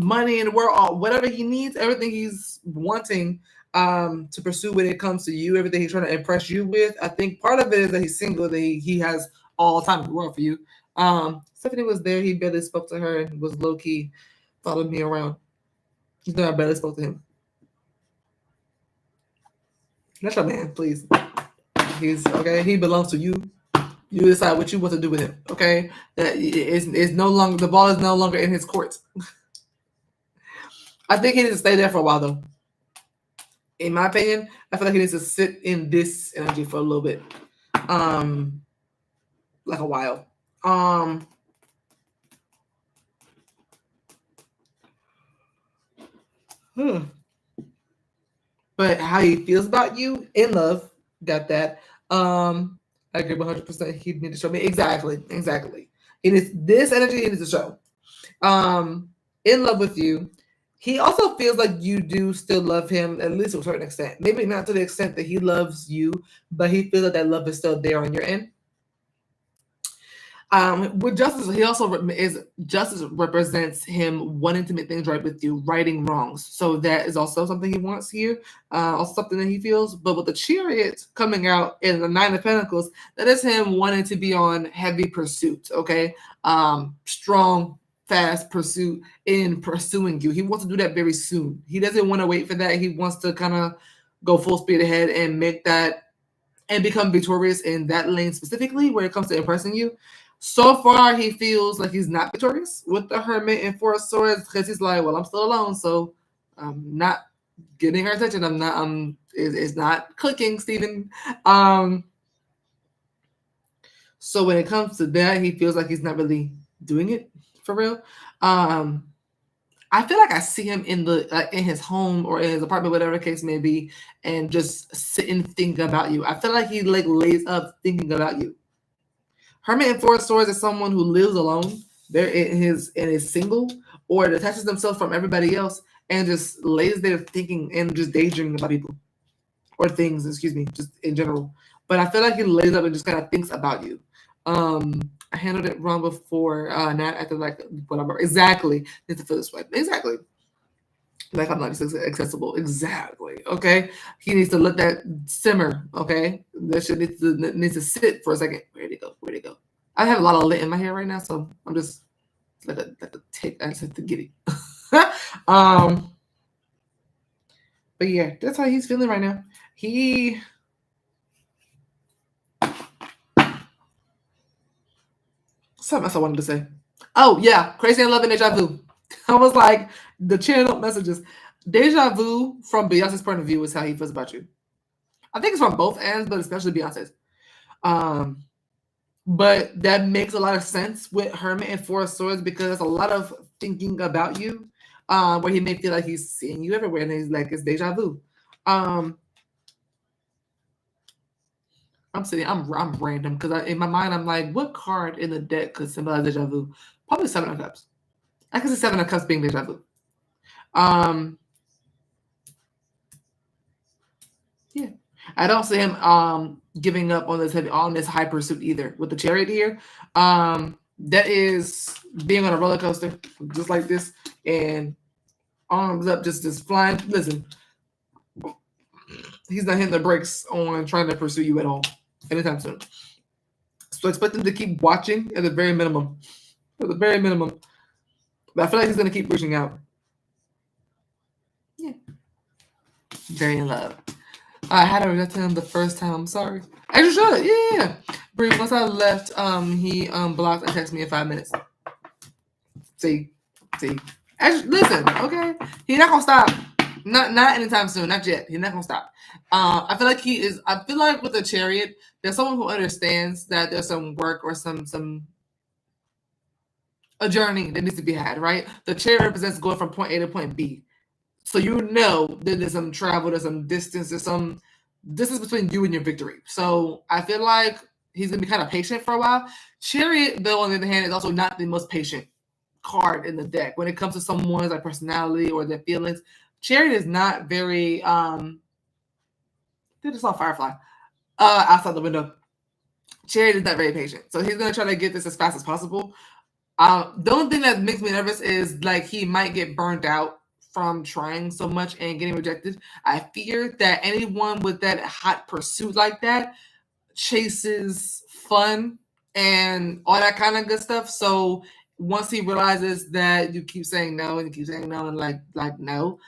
money in the world, all, whatever he needs, everything he's wanting to pursue when it comes to you, everything he's trying to impress you with. I think part of it is that he's single, that he has all the time in the world for you. Stephanie was there. He barely spoke to her and was low-key following me around. You know, I barely spoke to him. That's your man, please. He's okay. He belongs to you. You decide what you want to do with him. Okay, that is no longer, the ball is no longer in his court. I think he needs to stay there for a while, though. In my opinion, I feel like he needs to sit in this energy for a little bit, like a while. But how he feels about you in love, got that. I agree 100%. He needs to show me exactly. He needs this energy. He needs to show. In love with you. He also feels like you do still love him, at least to a certain extent. Maybe not to the extent that he loves you, but he feels like that love is still there on your end. With justice, he also is justice represents him wanting to make things right with you, righting wrongs. So that is also something he wants here, also something that he feels. But with the chariot coming out in the Nine of Pentacles, that is him wanting to be on heavy pursuit. Okay, strong, fast pursuit in pursuing you. He wants to do that very soon. He doesn't want to wait for that. He wants to kind of go full speed ahead and make that and become victorious in that lane specifically when it comes to impressing you. So far, he feels like he's not victorious with the Hermit and Four of Swords because he's like, well, I'm still alone, so I'm not getting her attention. I'm not. It's not clicking, Stephen. So when it comes to that, he feels like he's not really doing it for real. I feel like I see him in his home or in his apartment, whatever the case may be, and just sitting thinking about you. I feel like he like lays up thinking about you. Hermit and Four of Swords is someone who lives alone. They're is single or detaches themselves from everybody else and just lays there thinking and just daydreaming about people or things. Excuse me, just in general. But I feel like he lays up and just kind of thinks about you. I handled it wrong before. Not at the like whatever. Exactly. Need to feel this way. Exactly. Like I'm not accessible. Exactly. Okay. He needs to let that simmer. Okay. That shit needs to sit for a second. Where'd it go? Where'd it go? I have a lot of lint in my hair right now, so I'm just let it take. I just have to get it. But yeah, that's how he's feeling right now. He. Something else I wanted to say. Oh yeah, Crazy in Love and Deja Vu. I was like the channel messages. Deja vu from Beyonce's point of view is how he feels about you. I think it's from both ends, but especially Beyonce's. But that makes a lot of sense with Hermit and Four of Swords because there's a lot of thinking about you, where he may feel like he's seeing you everywhere, and he's like it's deja vu. I'm random because in my mind I'm like, what card in the deck could symbolize deja vu? Probably Seven of Cups. I can see Seven of Cups being deja vu. Yeah, I don't see him giving up on this high pursuit either with the Chariot here. That is being on a roller coaster just like this and arms up, just flying. Listen, he's not hitting the brakes on trying to pursue you at all anytime soon. So expect him to keep watching at the very minimum. At the very minimum. But I feel like he's gonna keep reaching out. Yeah. Very in love. I had to reject him the first time. I'm sorry. As you should. Yeah. Brie, once I left, he blocked and texted me in 5 minutes. See. Listen, okay? He's not gonna stop. Not anytime soon. Not yet. He's not gonna stop. I feel like he is. I feel like with the Chariot, there's someone who understands that there's some work or a journey that needs to be had. Right. The Chariot represents going from point A to point B. So you know that there's some travel, there's some distance, there's some distance between you and your victory. So I feel like he's gonna be kind of patient for a while. Chariot, though, on the other hand, is also not the most patient card in the deck when it comes to someone's like personality or their feelings. Chariot is not very they just saw Firefly outside the window. Chariot is not very patient. So he's gonna try to get this as fast as possible. The only thing that makes me nervous is like he might get burned out from trying so much and getting rejected. I fear that anyone with that hot pursuit like that chases fun and all that kind of good stuff. So once he realizes that you keep saying no and you keep saying no and like no,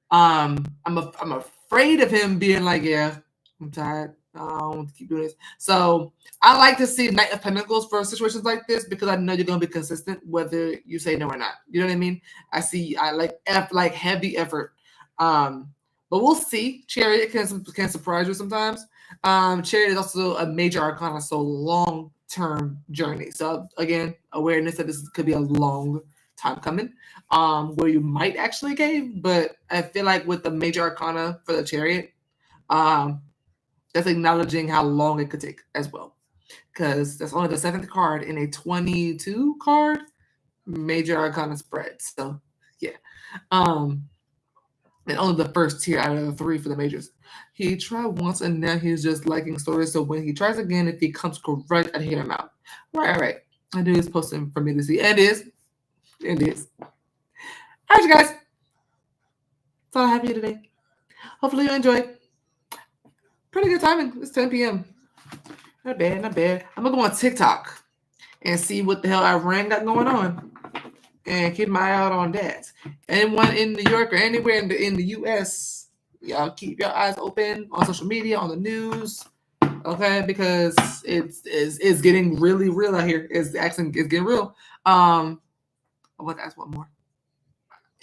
I'm afraid of him being like, yeah, I'm tired. I don't want to keep doing this. So I like to see Knight of Pentacles for situations like this because I know you're gonna be consistent whether you say no or not. You know what I mean? I like heavy effort. But we'll see. Chariot can surprise you sometimes. Chariot is also a major arcana, so long-term journey. So again, awareness that this could be a long time coming. Where you might actually cave, but I feel like with the major arcana for the Chariot, that's acknowledging how long it could take as well. Because that's only the 7th card in a 22 card major arcana spread. So yeah. And only the first tier out of the 3 for the majors. He tried once and now he's just liking stories. So when he tries again, if he comes correct, I'd hear him out. Right. I knew he was posting for me to see. It is. It is. All right, you guys. That's all I have for you today. Hopefully you enjoyed. Pretty good timing. It's 10 p.m. Not bad, not bad. I'm gonna go on TikTok and see what the hell Iran got going on, and keep my eye out on that. Anyone in New York or anywhere in the U.S., y'all keep your eyes open on social media, on the news, okay? Because it's getting really real out here. It's getting real. I want to ask one more.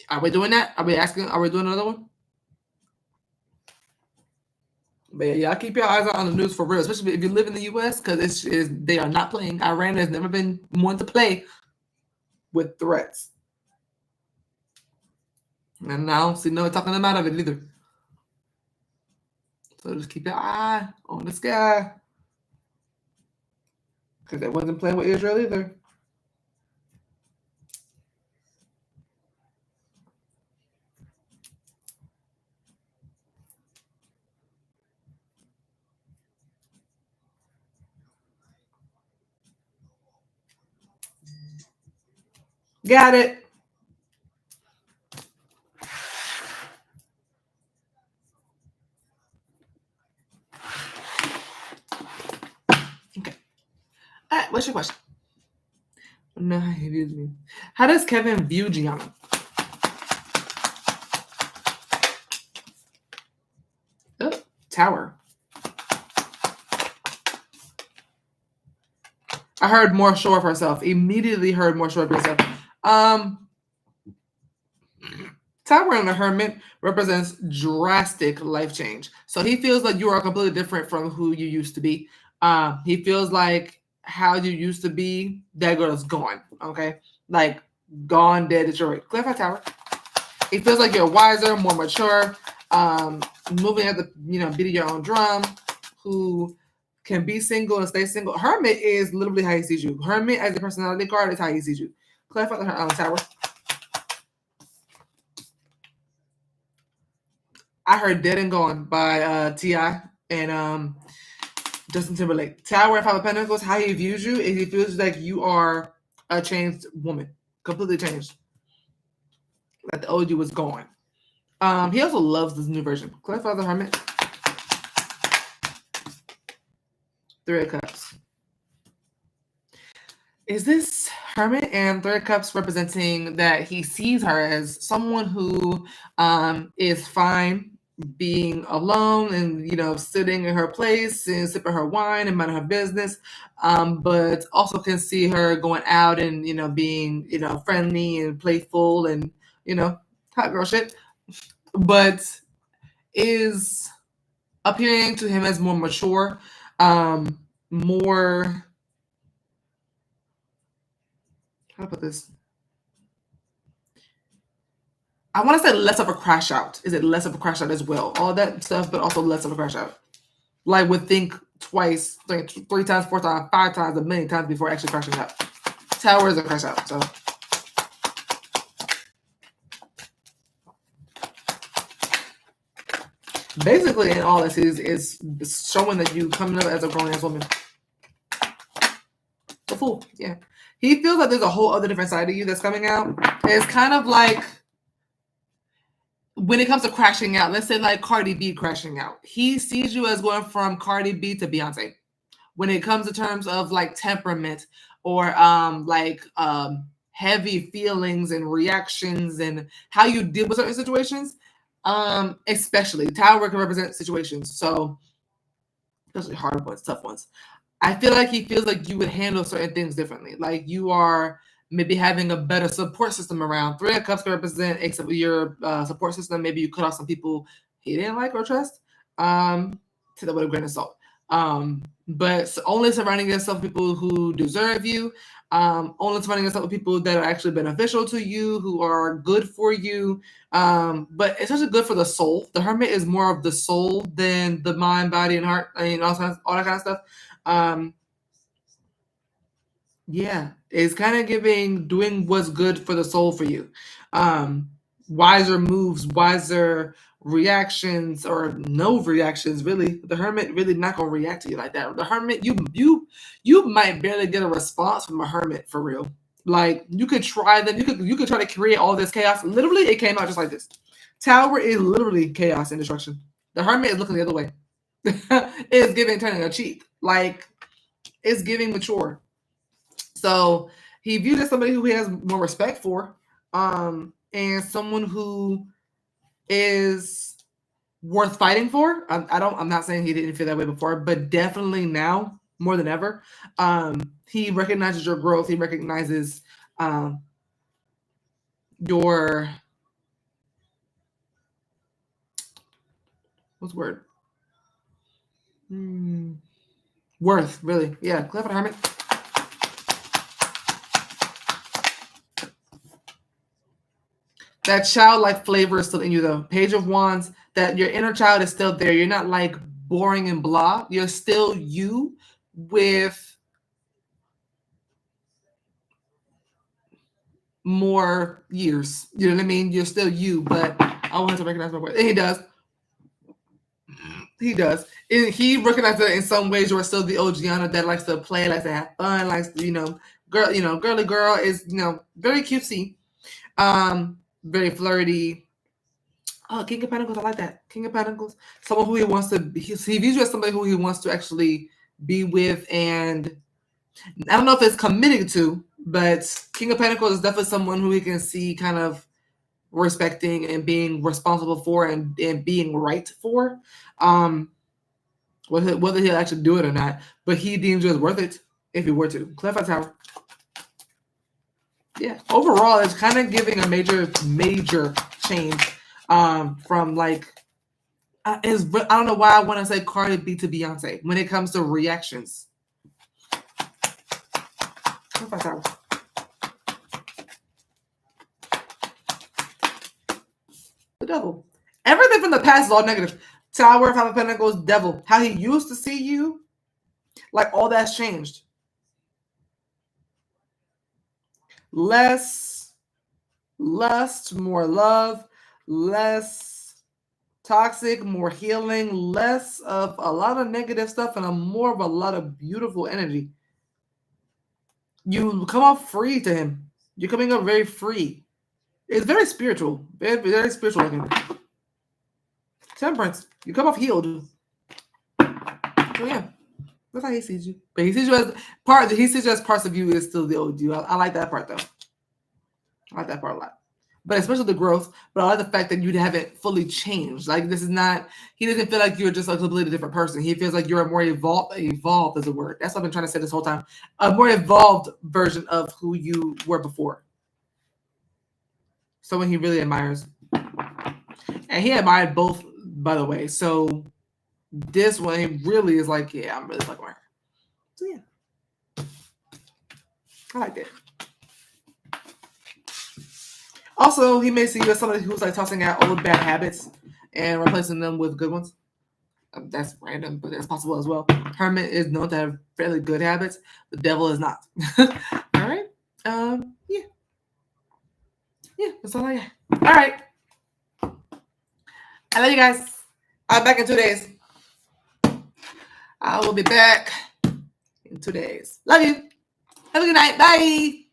Are we doing that? Are we doing another one? But yeah, y'all keep your eyes out on the news for real, especially if you live in the U.S. because they are not playing. Iran has never been one to play with threats, and I don't see no talking them out of it either. So just keep your eye on the sky, because they wasn't playing with Israel either. Got it. Okay. All right, what's your question? I don't know how he views me. How does Kevin view Gianna? Oh, Tower. I heard more sure of herself. Immediately heard more sure of herself. Tower in the Hermit represents drastic life change. So he feels like you are completely different from who you used to be. He feels like how you used to be, that girl is gone. Okay, like gone, dead, destroyed. Clarify Tower. He feels like you're wiser, more mature, moving at the beating your own drum, who can be single and stay single. Hermit is literally how he sees you. Hermit as a personality card is how he sees you. Clarify the Tower. I heard Dead and Gone by T.I. and Justin Timberlake. Tower and Five of Pentacles, how he views you is he feels like you are a changed woman. Completely changed. Like the old you was gone. He also loves this new version. Clarify the Hermit. Three of Cups. Is this Hermit and Three of Cups representing that he sees her as someone who is fine being alone and sitting in her place and sipping her wine and minding her business, but also can see her going out and being friendly and playful and hot girl shit, but is appearing to him as more mature, more, how to put this? I want to say less of a crash out. Is it less of a crash out as well? All that stuff, but also less of a crash out. Like would think twice, three times, four times, five times, a million times before actually crashing out. Tower is a crash out. So basically, in all this is showing that you coming up as a grown ass woman. The Fool, yeah. He feels like there's a whole other different side of you that's coming out. It's kind of like when it comes to crashing out, let's say like Cardi B crashing out. He sees you as going from Cardi B to Beyonce. When it comes to terms of like temperament or heavy feelings and reactions and how you deal with certain situations, especially Tower can represent situations. So especially hard ones, tough ones. I feel like he feels like you would handle certain things differently. Like you are maybe having a better support system around. Three of Cups can represent your support system. Maybe you cut off some people he didn't like or trust. Take that with a grain of salt. But only surrounding yourself with people who deserve you. Only surrounding yourself with people that are actually beneficial to you, who are good for you. But it's actually good for the soul. The Hermit is more of the soul than the mind, body, and heart, and all that kind of stuff. Yeah, it's kind of doing what's good for the soul for you. wiser moves, wiser reactions, or no reactions. Really, the hermit really not gonna react to you like that. The hermit, you might barely get a response from a hermit for real. Like you could try them, you could try to create all this chaos. Literally, it came out just like this. Tower is literally chaos and destruction. The hermit is looking the other way. It's giving turning a cheek. Like it's giving mature. So he viewed as somebody who he has more respect for, and someone who is worth fighting for. I'm not saying he didn't feel that way before, but definitely now more than ever. He recognizes your growth. He recognizes your what's the word? Worth, really. Yeah, Clifford Hermit. That childlike flavor is still in you, though. Page of Wands, that your inner child is still there. You're not like boring and blah. You're still you with more years. You know what I mean? You're still you, but I want him to recognize my voice. And he does. He does. And he recognizes that in some ways you're still the old Gianna that likes to play, likes to have fun, likes to, girly girl is, very cutesy. Very flirty. Oh, King of Pentacles, I like that. King of Pentacles. Someone who he wants to be, he views you as somebody who he wants to actually be with, and I don't know if it's committed to, but King of Pentacles is definitely someone who he can see kind of respecting and being responsible for and being right for. Whether he'll actually do it or not, but he deems you as worth it if he were to. Clarify Tower. Yeah. Overall, it's kind of giving a major change from like I don't know why I want to say Cardi B to Beyonce when it comes to reactions. Clarify Tower. The devil. Everything from the past is all negative. Tower, Five of Pentacles, devil. How he used to see you, like all that's changed. Less lust, more love, less toxic, more healing, less of a lot of negative stuff, and more of a lot of beautiful energy. You come off free to him. You're coming up very free. It's very spiritual. Very, very spiritual looking. Temperance. You come off healed. So yeah. That's how he sees you. But he sees you as parts of you is still the old you. I like that part though. I like that part a lot. But especially the growth, but I like the fact that you haven't fully changed. Like this is not, he doesn't feel like you're just a completely different person. He feels like you're a more evolved is a word. That's what I've been trying to say this whole time. A more evolved version of who you were before. Someone he really admires. And he admired both, by the way. So this one really is like, yeah, I'm really fucking with her. So yeah. I like it. Also, he may see you as somebody who's like tossing out old bad habits and replacing them with good ones. That's random, but that's possible as well. Hermit is known to have fairly good habits. The devil is not. All right. Yeah. Yeah, that's all I got. All right. I love you guys. I'm back in 2 days. I will be back in 2 days. Love you. Have a good night. Bye.